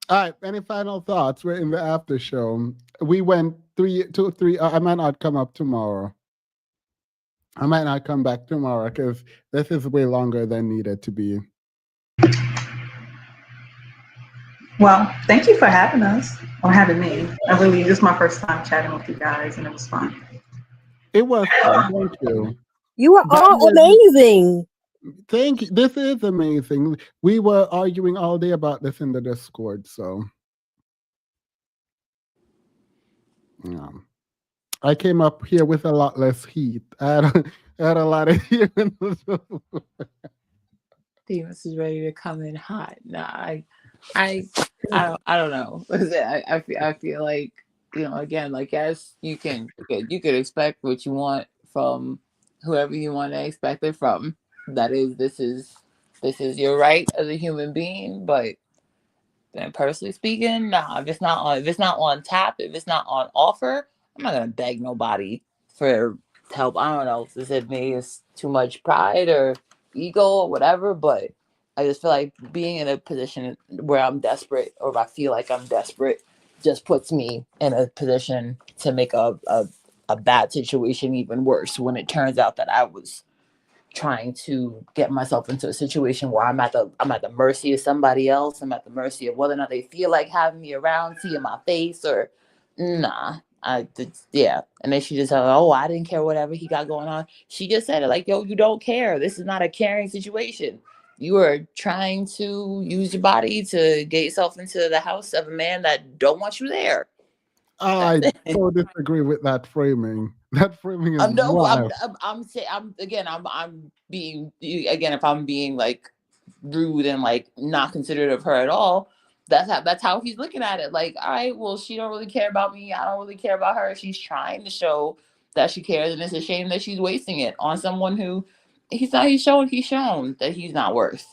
All right. Any final thoughts? We're in the after show. We went 2, 3. I might not come up tomorrow. I might not come back tomorrow because this is way longer than needed to be. Well, thank you for having us or having me. This is my first time chatting with you guys, and it was fun. It was fun. Thank you. You are all amazing. Thank you. This is amazing. We were arguing all day about this in the Discord, so yeah. I came up here with a lot less heat. I had a lot of heat. This is ready to come in hot. Nah, I don't know. I feel like, again, like, yes, you could expect what you want from whoever you want to expect it from. This is your right as a human being, but then personally speaking, nah, if it's not on tap, if it's not on offer, I'm not gonna beg nobody for help. I don't know if this is maybe it's too much pride or ego or whatever, but I just feel like being in a position where I'm desperate, or if I feel like I'm desperate, just puts me in a position to make a bad situation even worse when it turns out that I was trying to get myself into a situation where I'm at the mercy of somebody else. I'm at the mercy of whether or not they feel like having me around, seeing my face, or nah. Yeah. And then she just said, "Oh, I didn't care whatever he got going on." She just said it like, "Yo, you don't care. This is not a caring situation. You are trying to use your body to get yourself into the house of a man that don't want you there." That's I it. so disagree with that framing. That framing is I'm no, wild. I'm saying, I'm being, again, if I'm being like rude and like not considerate of her at all, that's how he's looking at it. Like, all right, well, she don't really care about me. I don't really care about her. She's trying to show that she cares, and it's a shame that she's wasting it on someone who he's shown that he's not worth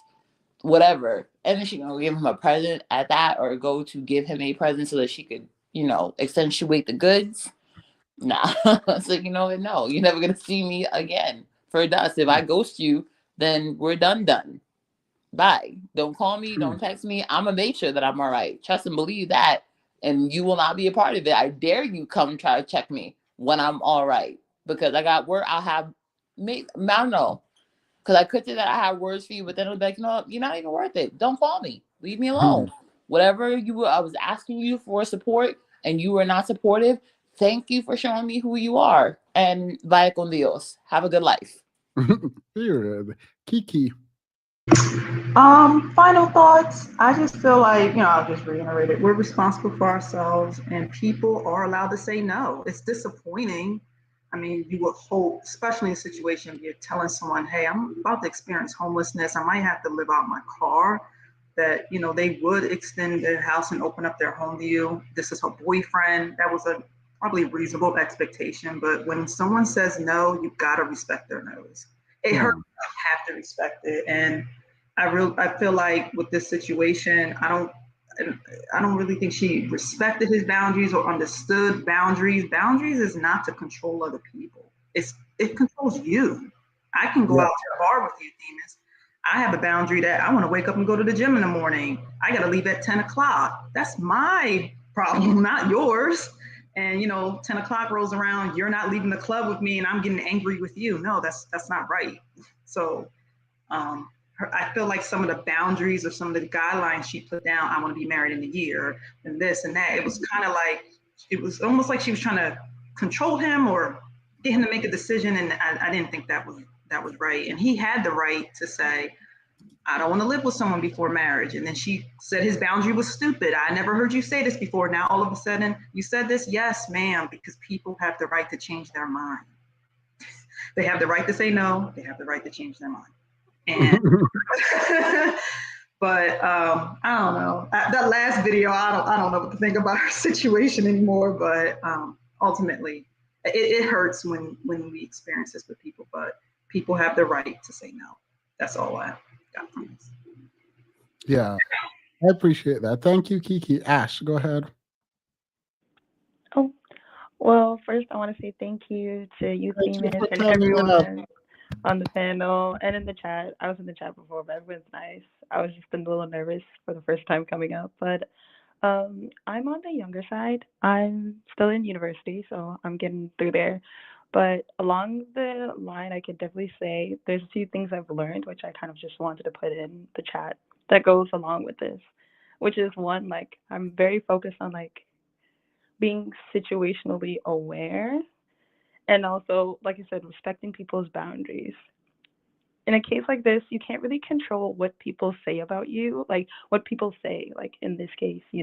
whatever. And then she gonna give him a present at that, or go to give him a present so that she could, accentuate the goods. Nah. It's like, no, you're never gonna see me again for dust. If I ghost you, then we're done. Bye. Don't call me, Hmm. don't text me. I'm gonna make sure that I'm all right. Trust and believe that. And you will not be a part of it. I dare you come try to check me when I'm all right. Because I got work, I'll have I don't know. Because I could say that I have words for you, but then it'll be like, no, you're not even worth it. Don't call me. Leave me alone. Whatever I was asking you for support and you were not supportive. Thank you for showing me who you are. And vaya con Dios. Have a good life. Period. Kiki. Final thoughts. I just feel like, I'll just reiterate it. We're responsible for ourselves, and people are allowed to say no. It's disappointing. I mean, you would hope, especially in a situation where you're telling someone, hey, I'm about to experience homelessness. I might have to live out my car, that, they would extend their house and open up their home to you. This is her boyfriend. That was a probably reasonable expectation. But when someone says no, you got to respect their no's. It hurts. Yeah. You have to respect it. And I feel like with this situation, I don't really think she respected his boundaries or understood boundaries. Boundaries is not to control other people. It controls you. I can go Yeah. out to the bar with you, Demas. I have a boundary that I want to wake up and go to the gym in the morning. I got to leave at 10 o'clock. That's my problem, not yours. And 10 o'clock rolls around, you're not leaving the club with me, and I'm getting angry with you. No, that's not right. So um, I feel like some of the boundaries or some of the guidelines she put down, I want to be married in a year and this and that. It was kind of like, it was almost like she was trying to control him or get him to make a decision. And I didn't think that was right. And he had the right to say, I don't want to live with someone before marriage. And then she said his boundary was stupid. I never heard you say this before. Now all of a sudden you said this. Yes, ma'am, because people have the right to change their mind. They have the right to say no. They have the right to change their mind. And but I don't know. That last video, I don't know what to think about her situation anymore. But ultimately, it hurts when we experience this with people. But people have the right to say no. That's all I got from this. Yeah. I appreciate that. Thank you, Kiki. Ash, go ahead. Oh, well, first I want to say thank you to you, Thank you Themis, for and turning up. everyone on the panel and in the chat. I was in the chat before, but everyone's nice. I was just a little nervous for the first time coming up, but I'm on the younger side. I'm still in university, so I'm getting through there. But along the line, I could definitely say there's a few things I've learned, which I kind of just wanted to put in the chat that goes along with this, which is one, like, I'm very focused on like being situationally aware and also, like I said, respecting people's boundaries. In a case like this, you can't really control what people say about you, like what people say. Like in this case, he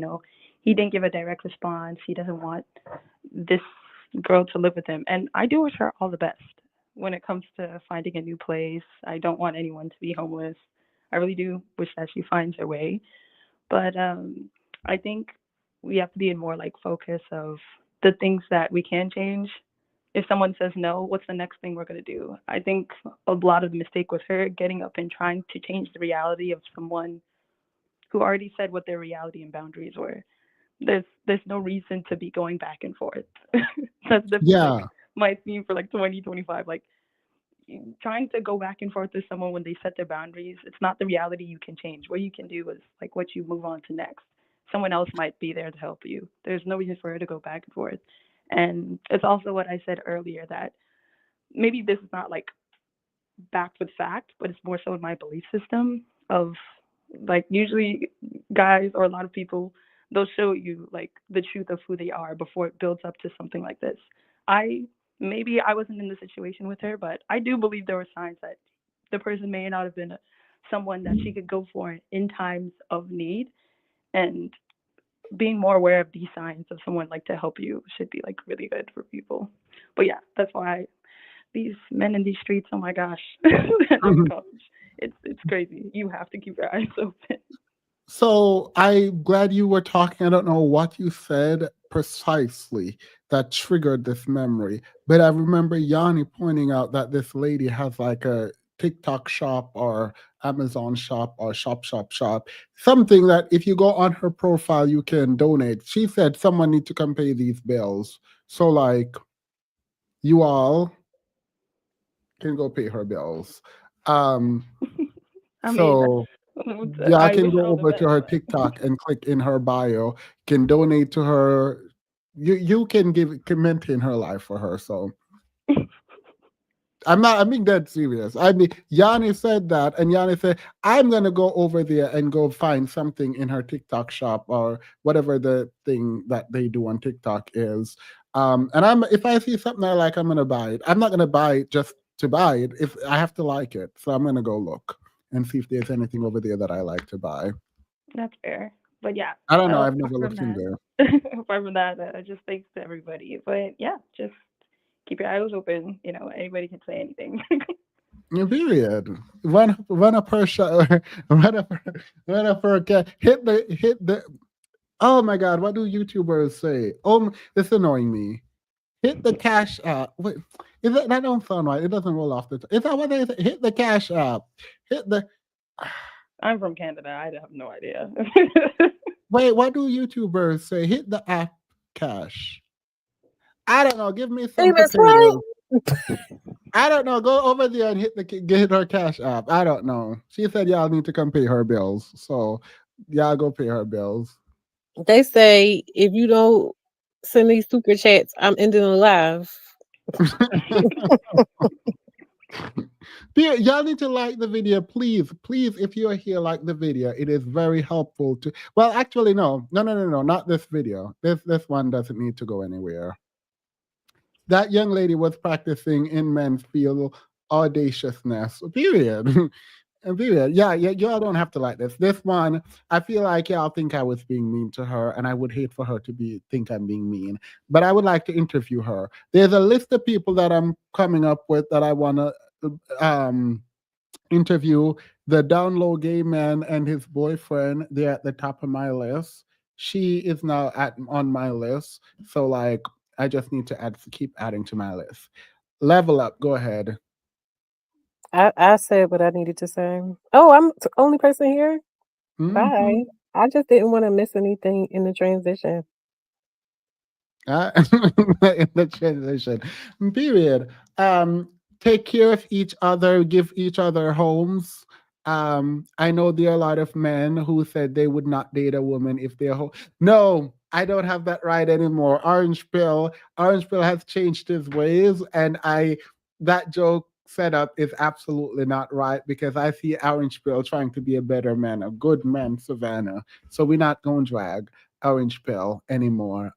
didn't give a direct response. He doesn't want this girl to live with him. And I do wish her all the best when it comes to finding a new place. I don't want anyone to be homeless. I really do wish that she finds her way. But I think we have to be in more like focus of the things that we can change. If someone says no, what's the next thing we're going to do? I think a lot of the mistake was her getting up and trying to change the reality of someone who already said what their reality and boundaries were. There's no reason to be going back and forth. That's definitely like Yeah. my theme for like 2025. Like trying to go back and forth with someone when they set their boundaries, it's not the reality you can change. What you can do is like what you move on to next. Someone else might be there to help you. There's no reason for her to go back and forth. And it's also what I said earlier that maybe this is not like backed with fact, but it's more so in my belief system of like usually guys or a lot of people they'll show you like the truth of who they are before it builds up to something like this. I maybe I wasn't in the situation with her, but I do believe there were signs that the person may not have been someone that she could go for in times of need, and being more aware of these signs of someone like to help you should be like really good for people. But yeah, that's why these men in these streets, oh my gosh, in college, it's crazy. You have to keep your eyes open. So I'm glad you were talking. I don't know what you said precisely that triggered this memory, but I remember Yanni pointing out that this lady has like a TikTok shop or Amazon shop or shop, something that if you go on her profile, you can donate. She said someone need to come pay these bills. So like you all can go pay her bills. Um, I mean, so y'all I can wish go all the over to best, her but TikTok and click in her bio, can donate to her. You can maintain her life for her. So I'm being dead serious. I mean, Yanni said that, and Yanni said, I'm gonna go over there and go find something in her TikTok shop or whatever the thing that they do on TikTok is. And I'm if I see something I like, I'm gonna buy it. I'm not gonna buy it just to buy it. If I have to like it, so I'm gonna go look and see if there's anything over there that I like to buy. that's fair. But yeah, I don't know. I've apart never from looked in that, there. apart from that, just thanks to everybody. But yeah, just keep your eyes open. Anybody can say anything. Yeah, period. Run up her shot. Run up her cat. Hit the. Oh my God! What do YouTubers say? Oh, it's annoying me. Hit the cash app. Wait, is that don't sound right? It doesn't roll off the. Is that what they say? Hit the cash app. Hit the. I'm from Canada. I have no idea. Wait, what do YouTubers say? Hit the app cash. I don't know. Give me some Famous what? potatoes. I don't know. Go over there and hit her cash app. I don't know. She said y'all need to come pay her bills, so y'all go pay her bills. They say if you don't send these super chats, I'm ending the live. Y'all need to like the video, please. Please, if you're here, like the video. It is very helpful to. Well, actually, no, not this video. This one doesn't need to go anywhere. That young lady was practicing in men's field audaciousness. Period. Period. Yeah, yeah, y'all don't have to like this. This one, I feel like y'all think I was being mean to her, and I would hate for her to be think I'm being mean. But I would like to interview her. There's a list of people that I'm coming up with that I want to um interview. The down low gay man and his boyfriend, they're at the top of my list. She is now at on my list. So like I just need to keep adding to my list. Level up, go ahead. I said what I needed to say. Oh, I'm the only person here. Hmm. Bye. I just didn't want to miss anything in the transition. In the transition. Period. Take care of each other, give each other homes. I know there are a lot of men who said they would not date a woman if they're home. No, I don't have that right anymore. Orange Pill has changed his ways, and I that joke set up is absolutely not right because I see Orange Pill trying to be a better man, a good man, Savannah. So we're not going to drag Orange Pill anymore.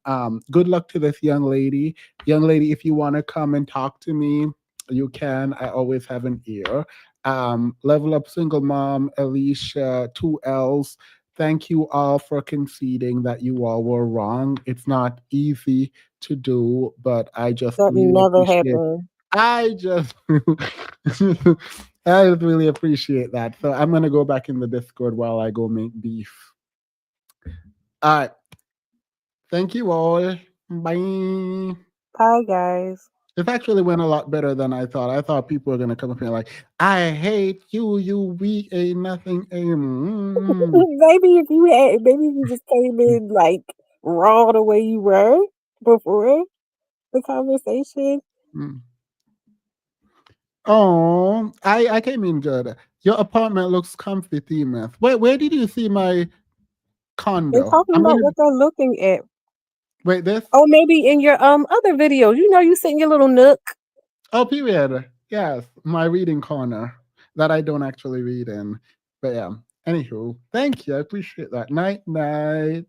Good luck to this young lady. Young lady, if you want to come and talk to me, you can. I always have an ear. Level Up Single Mom, Alicia, two L's. Thank you all for conceding that you all were wrong. It's not easy to do, but I just That really never appreciate. happened. I just, I really appreciate that. So I'm gonna go back in the Discord while I go make beef. All right. Thank you all. Bye. Bye, guys. It actually went a lot better than I thought. I thought people were gonna come up here like, I hate you, you weak, ain't nothing. Maybe if you just came in like raw the way you were before the conversation. Mm. Oh, I came in good. Your apartment looks comfy, Themis. Where did you see my They're condo? talking I'm about gonna what they're looking at. wait this. Oh, maybe in your other videos. You know, you sit in your little nook. Oh, period. Yes, my reading corner that I don't actually read in. But yeah. Anywho, thank you. I appreciate that. Night night.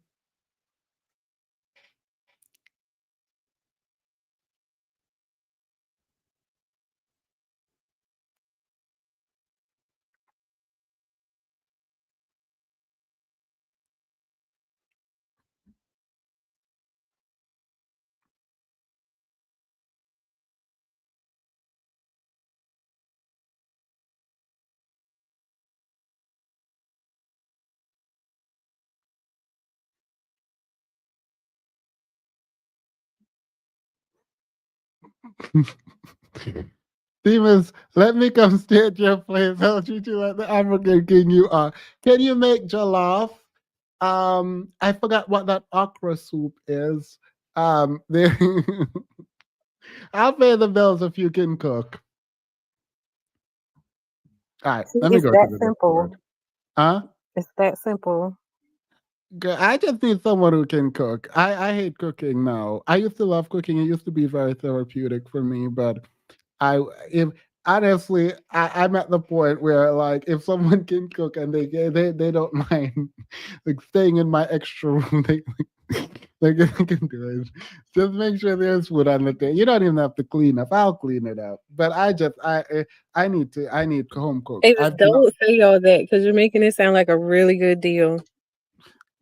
Demons, let me come stay at your place. I'll treat you like the African king you are. Can you make jollof? I forgot what that okra soup is. There I'll pay the bills if you can cook. All right, See, let me it's go to that the Discord. simple. Huh? It's that simple. Girl, I just need someone who can cook. I hate cooking now. I used to love cooking. It used to be very therapeutic for me, but I if honestly I'm at the point where like if someone can cook and they don't mind like staying in my extra room, they can do it. Just make sure there's food on the table. You don't even have to clean up. I'll clean it up. But I need home cooked. Avis, I've not don't say all that because you're making it sound like a really good deal.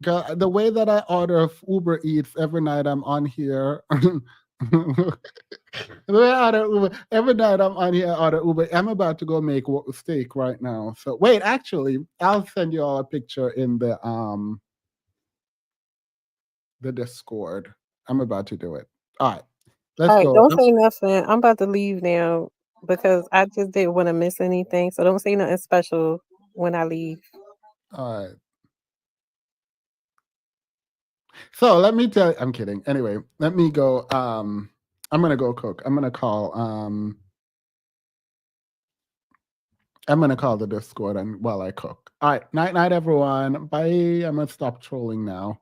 girl, the way that I order Uber Eats every night I'm on here. The way I order Uber every night I'm on here. I order Uber. I'm about to go make steak right now. So wait, actually, I'll send you all a picture in the Discord. I'm about to do it. All right, let's All right, go. don't say nothing. I'm about to leave now because I just didn't want to miss anything. So don't say nothing special when I leave. All right. So let me tell you, I'm kidding. Anyway, let me go. I'm gonna go cook. I'm gonna call the Discord and while I cook. All right, night night everyone. Bye. I'm gonna stop trolling now.